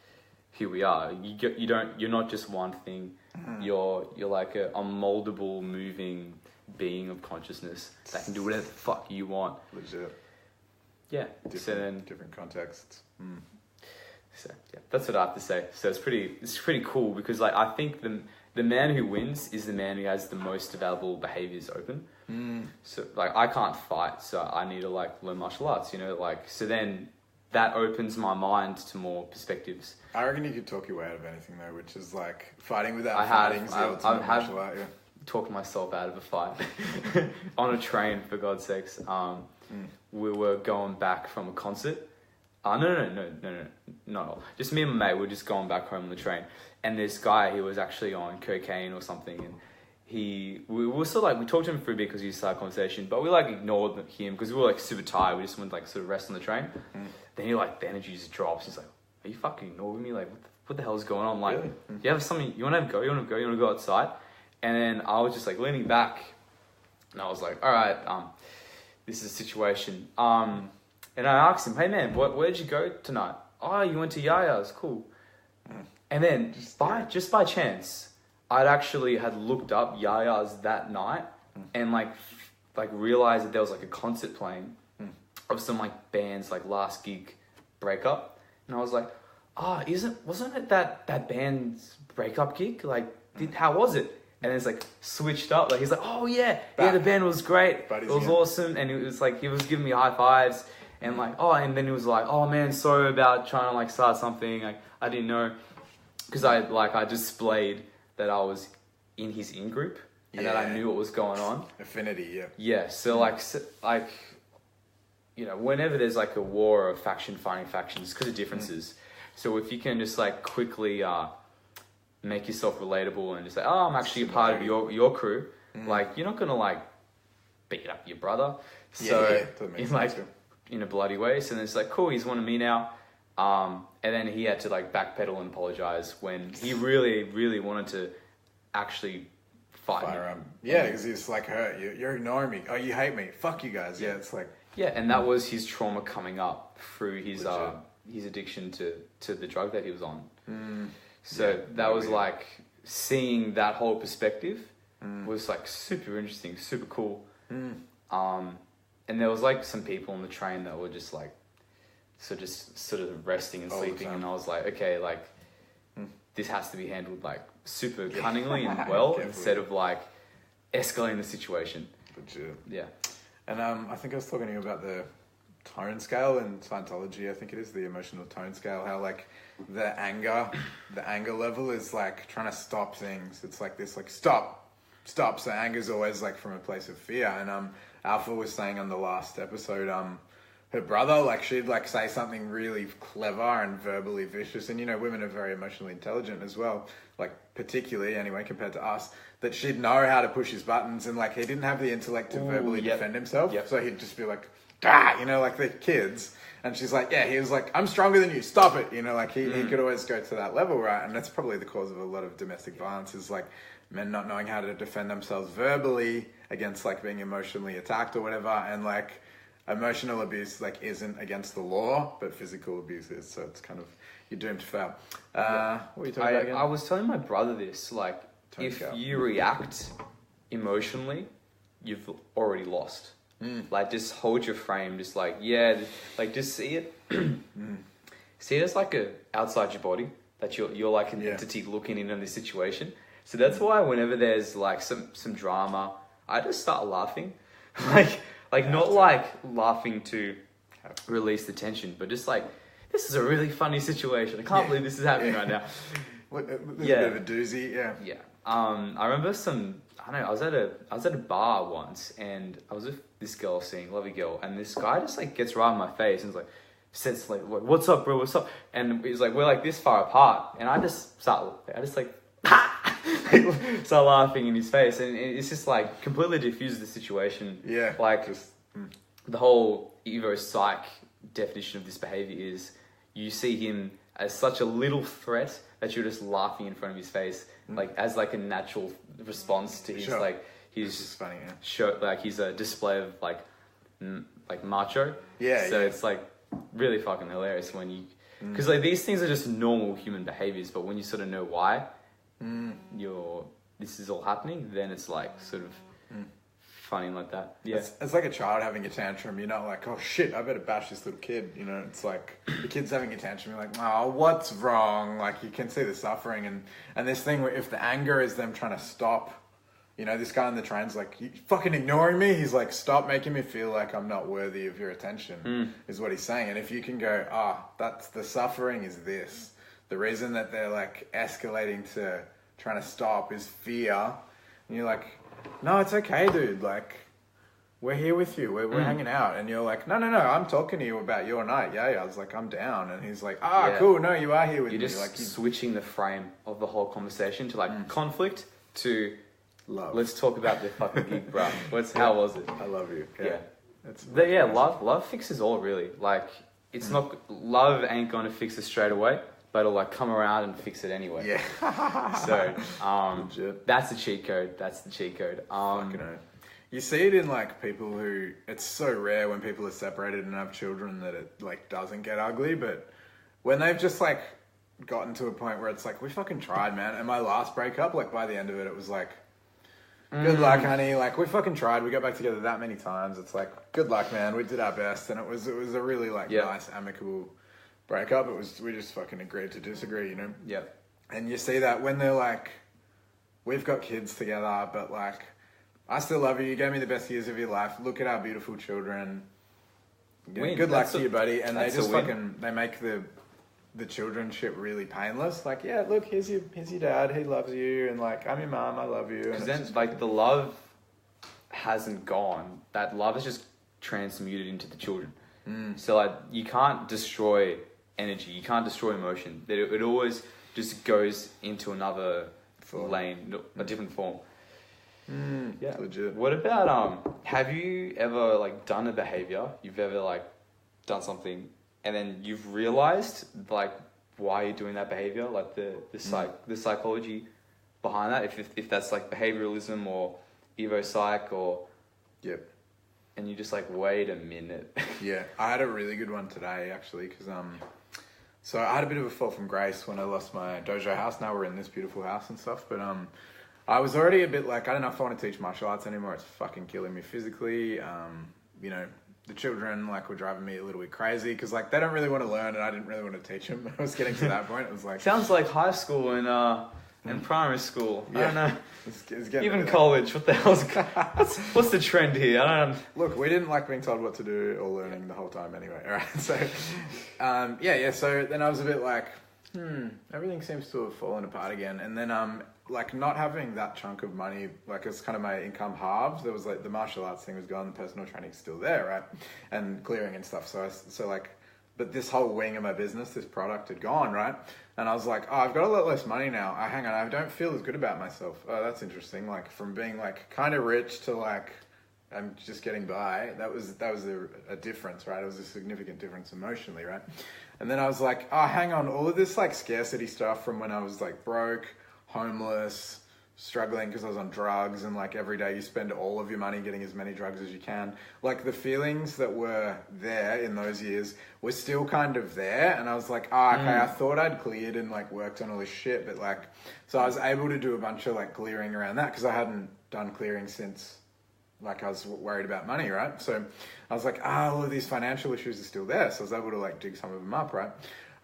who we are. You're not just one thing. You're like a moldable, moving being of consciousness that can do whatever the fuck you want. Legit. Yeah. Different contexts. So yeah, that's what I have to say. So it's pretty cool because like I think the man who wins is the man who has the most available behaviors open. So like I can't fight, so I need to like learn martial arts, you know, like so then that opens my mind to more perspectives. I reckon you could talk your way out of anything though, which is like fighting without fighting is the ultimate martial art. Yeah. Talked myself out of a fight on a train, for God's sakes. We were going back from a concert. No, not all. Just me and my mate were just going back home on the train, and this guy, he was actually on cocaine or something, and we were sort of like, we talked to him for a bit because he started a conversation, but we like ignored him because we were like super tired. We just wanted to like sort of rest on the train. Then he like, the energy just drops. He's like, are you fucking ignoring me? Like, what the hell is going on? Like, really? You have something, you want to go? You want to go outside? And then I was just like leaning back, and I was like, all right, this is a situation. And I asked him, hey man, where'd you go tonight? Oh, you went to Yaya's, cool. And then just by chance, I'd actually had looked up Yaya's that night and like realized that there was like a concert playing of some like band's like last gig breakup. And I was like, wasn't it that band's breakup gig? Like, how was it? And it's like switched up. Like he's like, oh yeah, the band was great. It was awesome. And it was like, he was giving me high fives. And like, and then he was like, oh man, sorry about trying to like start something. Like, I didn't know. Because I displayed that I was in his in-group and that I knew what was going on. Affinity, yeah. Yeah, so like, you know, whenever there's like a war of faction fighting factions, because of differences. So if you can just like quickly make yourself relatable and just say, I'm actually a part of your crew. Like, you're not going to like beat up your brother. So in a bloody way. So then it's like, cool, he's one of me now. And then he had to like backpedal and apologize when he really, really wanted to actually fight me. Yeah, because he's like, you're ignoring me. Oh, you hate me. Fuck you guys. Yeah, it's like... Yeah, and that was his trauma coming up through his addiction to the drug that he was on. So that was like, seeing that whole perspective was like super interesting, super cool. And there was like some people on the train that were just like, just sort of resting and sleeping, and I was like, okay, like this has to be handled like super cunningly and well instead of like escalating the situation. Legit. Yeah. And I think I was talking to you about the tone scale in Scientology. I think it is the emotional tone scale. How like the anger level is like trying to stop things. It's like this, like stop. So anger is always like from a place of fear. And Alpha was saying on the last episode, her brother, like she'd like say something really clever and verbally vicious, and you know, women are very emotionally intelligent as well, like particularly anyway compared to us, that she'd know how to push his buttons, and like he didn't have the intellect to verbally defend himself, so he'd just be like, you know, like the kids, and she's like, he was like, I'm stronger than you, stop it, you know, like he could always go to that level, right? And that's probably the cause of a lot of domestic violence, is like men not knowing how to defend themselves verbally against like being emotionally attacked or whatever, and like emotional abuse like isn't against the law, but physical abuse is, so it's kind of, you're doomed to fail. What were you talking about again? I was telling my brother this, like, if you react emotionally, you've already lost. Like, just hold your frame, just like, just see it. See it as like outside your body, that you're like an entity looking in on this situation. So that's why whenever there's like some drama, I just start laughing. Like not like laughing to release the tension, but just like, this is a really funny situation. I can't believe this is happening right now. There's a bit of a doozy, Yeah. I remember I don't know, I was at a bar once, and I was with this girl, seeing lovely girl, and this guy just like gets right in my face and is like, says like, "What's up, bro? What's up?" And he's like, "We're like this far apart," and I just like start laughing in his face, and it's just like completely diffuses the situation. Yeah, like the whole evo-psych definition of this behavior is you see him as such a little threat that you're just laughing in front of his face, like as like a natural response to his like his just funny, yeah. shirt, like he's a display of like macho. Yeah. So it's like really fucking hilarious when you, because like these things are just normal human behaviors, but when you sort of know why this is all happening, then it's like sort of funny like that. Yeah. It's like a child having a tantrum. You're not like, oh shit, I better bash this little kid. You know, it's like the kid's having a tantrum. You're like, oh, what's wrong? Like you can see the suffering and this thing where if the anger is them trying to stop, you know, this guy on the train's like, you fucking ignoring me. He's like, stop making me feel like I'm not worthy of your attention, is what he's saying. And if you can go, that's the suffering is this. The reason that they're like escalating to trying to stop is fear. And you're like, no, it's okay, dude. Like, we're here with you. We're hanging out. And you're like, no, I'm talking to you about your night. Yeah. I was like, I'm down. And he's like, cool. No, you are here with me. You're just like, switching the frame of the whole conversation to like conflict to love. Let's talk about the fucking gig, bro. How was it? I love you. Yeah. Love fixes all, really. Like, it's not, love ain't gonna fix it straight away, but it'll like come around and fix it anyway. Yeah. So, that's the cheat code. Fucking oath. You see it in like people who, it's so rare when people are separated and have children that it like doesn't get ugly, but when they've just like gotten to a point where it's like, we fucking tried, man. And my last breakup, like by the end of it, it was like, good luck, honey. Like we fucking tried. We got back together that many times. It's like, good luck, man. We did our best. And it was a really like nice, amicable breakup. We just fucking agreed to disagree, you know? Yeah. And you see that when they're like, we've got kids together, but like, I still love you. You gave me the best years of your life. Look at our beautiful children. Good luck to you, buddy. And they just fucking, they make the children shit really painless. Like, yeah, look, here's your dad. He loves you. And like, I'm your mom. I love you. Because then like the love hasn't gone. That love is just transmuted into the children. So like, you can't destroy energy. You can't destroy emotion. It always just goes into another lane, a different form. Yeah, legit. What about have you ever like done a behavior? You've ever like done something and then you've realized like why you're doing that behavior, like the psychology behind that, if that's like behavioralism or evo-psych or and you just like, wait a minute. Yeah, I had a really good one today actually, because so I had a bit of a fall from grace when I lost my dojo house. Now we're in this beautiful house and stuff, but I was already a bit like, I don't know if I want to teach martial arts anymore. It's fucking killing me physically. You know, the children like were driving me a little bit crazy because like they don't really want to learn and I didn't really want to teach them. I was getting to that point. It was like, sounds like high school and primary school. I don't know. It's even college. What the hell's what's the trend here? I don't. Look, we didn't like being told what to do or learning the whole time anyway. All right, so So then I was a bit like, everything seems to have fallen apart again. And then like not having that chunk of money, like it's kind of my income halved. There was like the martial arts thing was gone, the personal training's still there, right? And clearing and stuff. But this whole wing of my business, this product had gone, right? And I was like, I've got a lot less money now. Hang on, I don't feel as good about myself. Oh, that's interesting. Like from being like kind of rich to like, I'm just getting by. That was a difference, right? It was a significant difference emotionally, right? And then I was like, hang on, all of this like scarcity stuff from when I was like broke, homeless, struggling because I was on drugs, and like every day you spend all of your money getting as many drugs as you can. Like the feelings that were there in those years were still kind of there. And I was like, okay, I thought I'd cleared and like worked on all this shit. But like, so I was able to do a bunch of like clearing around that because I hadn't done clearing since like I was worried about money, right? So I was like, all of these financial issues are still there. So I was able to like dig some of them up, right?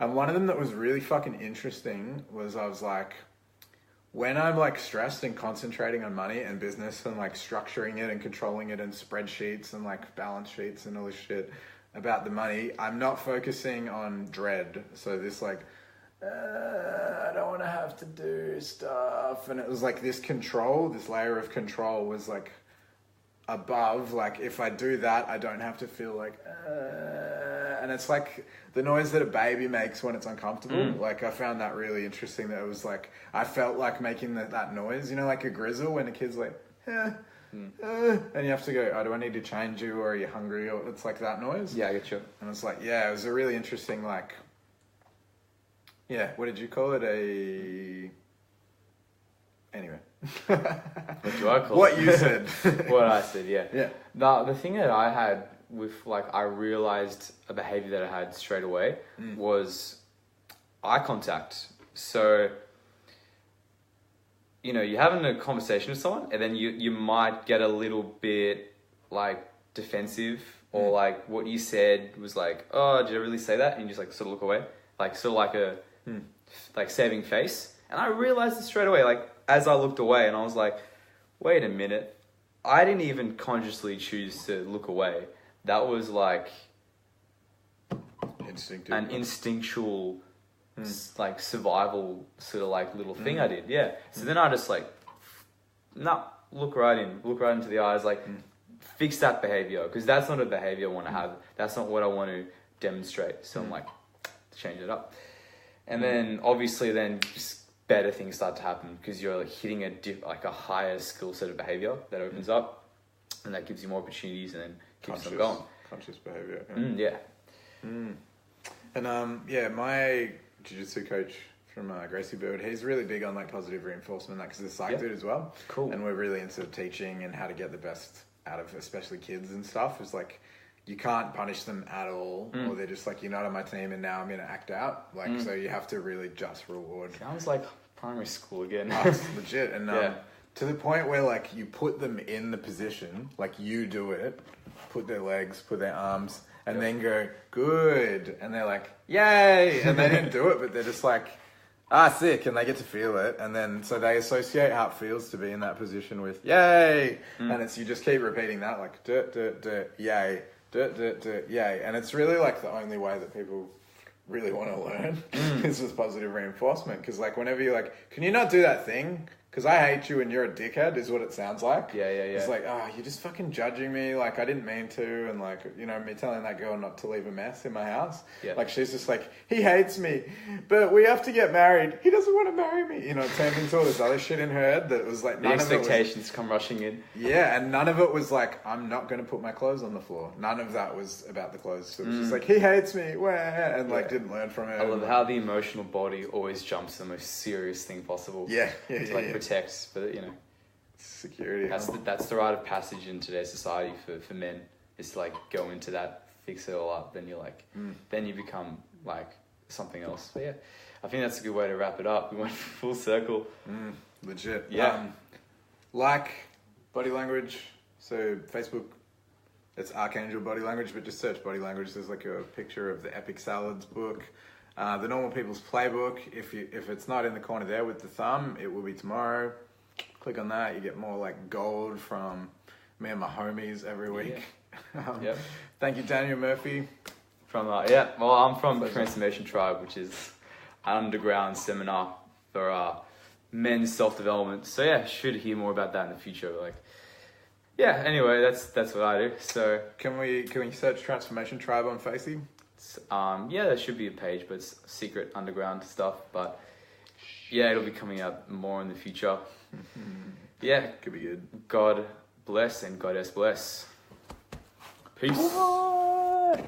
And one of them that was really fucking interesting was I was like, when I'm like stressed and concentrating on money and business and like structuring it and controlling it and spreadsheets and like balance sheets and all this shit about the money, I'm not focusing on dread. So this like I don't want to have to do stuff. And it was like this control, this layer of control was like above, like if I do that, I don't have to feel like, and it's like the noise that a baby makes when it's uncomfortable. Like I found that really interesting, that it was like, I felt like making that noise, you know, like a grizzle when a kid's like, and you have to go, oh, do I need to change you, or are you hungry, or it's like that noise. Yeah, I get you. And it's like, yeah, it was a really interesting, like, yeah, what did you call it? Anyway. What do I call what it? you said. What I said, yeah. Yeah. The thing that I had with, like, I realized a behavior that I had straight away was eye contact. So, you know, you're having a conversation with someone, and then you might get a little bit, like, defensive, or like what you said was like, oh, did I really say that? And you just like sort of look away, like sort of like a like saving face. And I realized it straight away, like as I looked away, and I was like, wait a minute, I didn't even consciously choose to look away. That was like an instinctual like survival sort of like little thing I did. Yeah. So then I just like, look right into the eyes, like fix that behavior, because that's not a behavior I want to have. That's not what I want to demonstrate. So I'm like, change it up. And then obviously then just better things start to happen, because you're like hitting a higher skill set of behavior that opens up, and that gives you more opportunities, and then keeps them going. Conscious behavior. And yeah, my jiu-jitsu coach from Gracie Bird, he's really big on like positive reinforcement, because he's a psych dude as well. Cool. And we're really into teaching and how to get the best out of especially kids and stuff. It's like, you can't punish them at all, or they're just like, you're not on my team and now I'm going to act out. Like, so you have to really just reward. Sounds like primary school again. Oh, it's legit. And to the point where like you put them in the position, like you do it, put their legs, put their arms, and then go, good. And they're like, yay. And they didn't do it, but they're just like, sick. And they get to feel it. And then, so they associate how it feels to be in that position with yay. And it's, you just keep repeating that, like, yay. Yay. And it's really like the only way that people really want to learn is with positive reinforcement. Because like whenever you're like, can you not do that thing? Because I hate you and you're a dickhead is what it sounds like. Yeah. It's like, you're just fucking judging me. Like I didn't mean to. And like, you know, me telling that girl not to leave a mess in my house. Yeah. Like she's just like, he hates me, but we have to get married. He doesn't want to marry me. You know, it turned into all this other shit in her head that was like, the expectations come rushing in. Yeah, and none of it was like, I'm not going to put my clothes on the floor. None of that was about the clothes. It was just like, he hates me, and like didn't learn from it. I love how the emotional body always jumps to the most serious thing possible. Yeah. To protect, but you know, security. That's the rite of passage in today's society for men, is to like go into that, fix it all up. Then you're like, then you become like something else. But yeah, I think that's a good way to wrap it up. We went full circle. Legit. Yeah. Like Body Language. So Facebook, it's Archangel Body Language, but just search Body Language. There's like a picture of the Epic Salads book. The Normal People's Playbook. If it's not in the corner there with the thumb, it will be tomorrow. Click on that. You get more like gold from me and my homies every week. Yeah. Thank you, Daniel Murphy. Well, I'm from Transformation Tribe, which is an underground seminar for men's self-development. So yeah, should hear more about that in the future. Like, yeah. Anyway, that's what I do. So can we search Transformation Tribe on Facey? Yeah, there should be a page, but it's secret underground stuff. But yeah, it'll be coming out more in the future. Yeah, could be good. God bless and Goddess bless. Peace. What?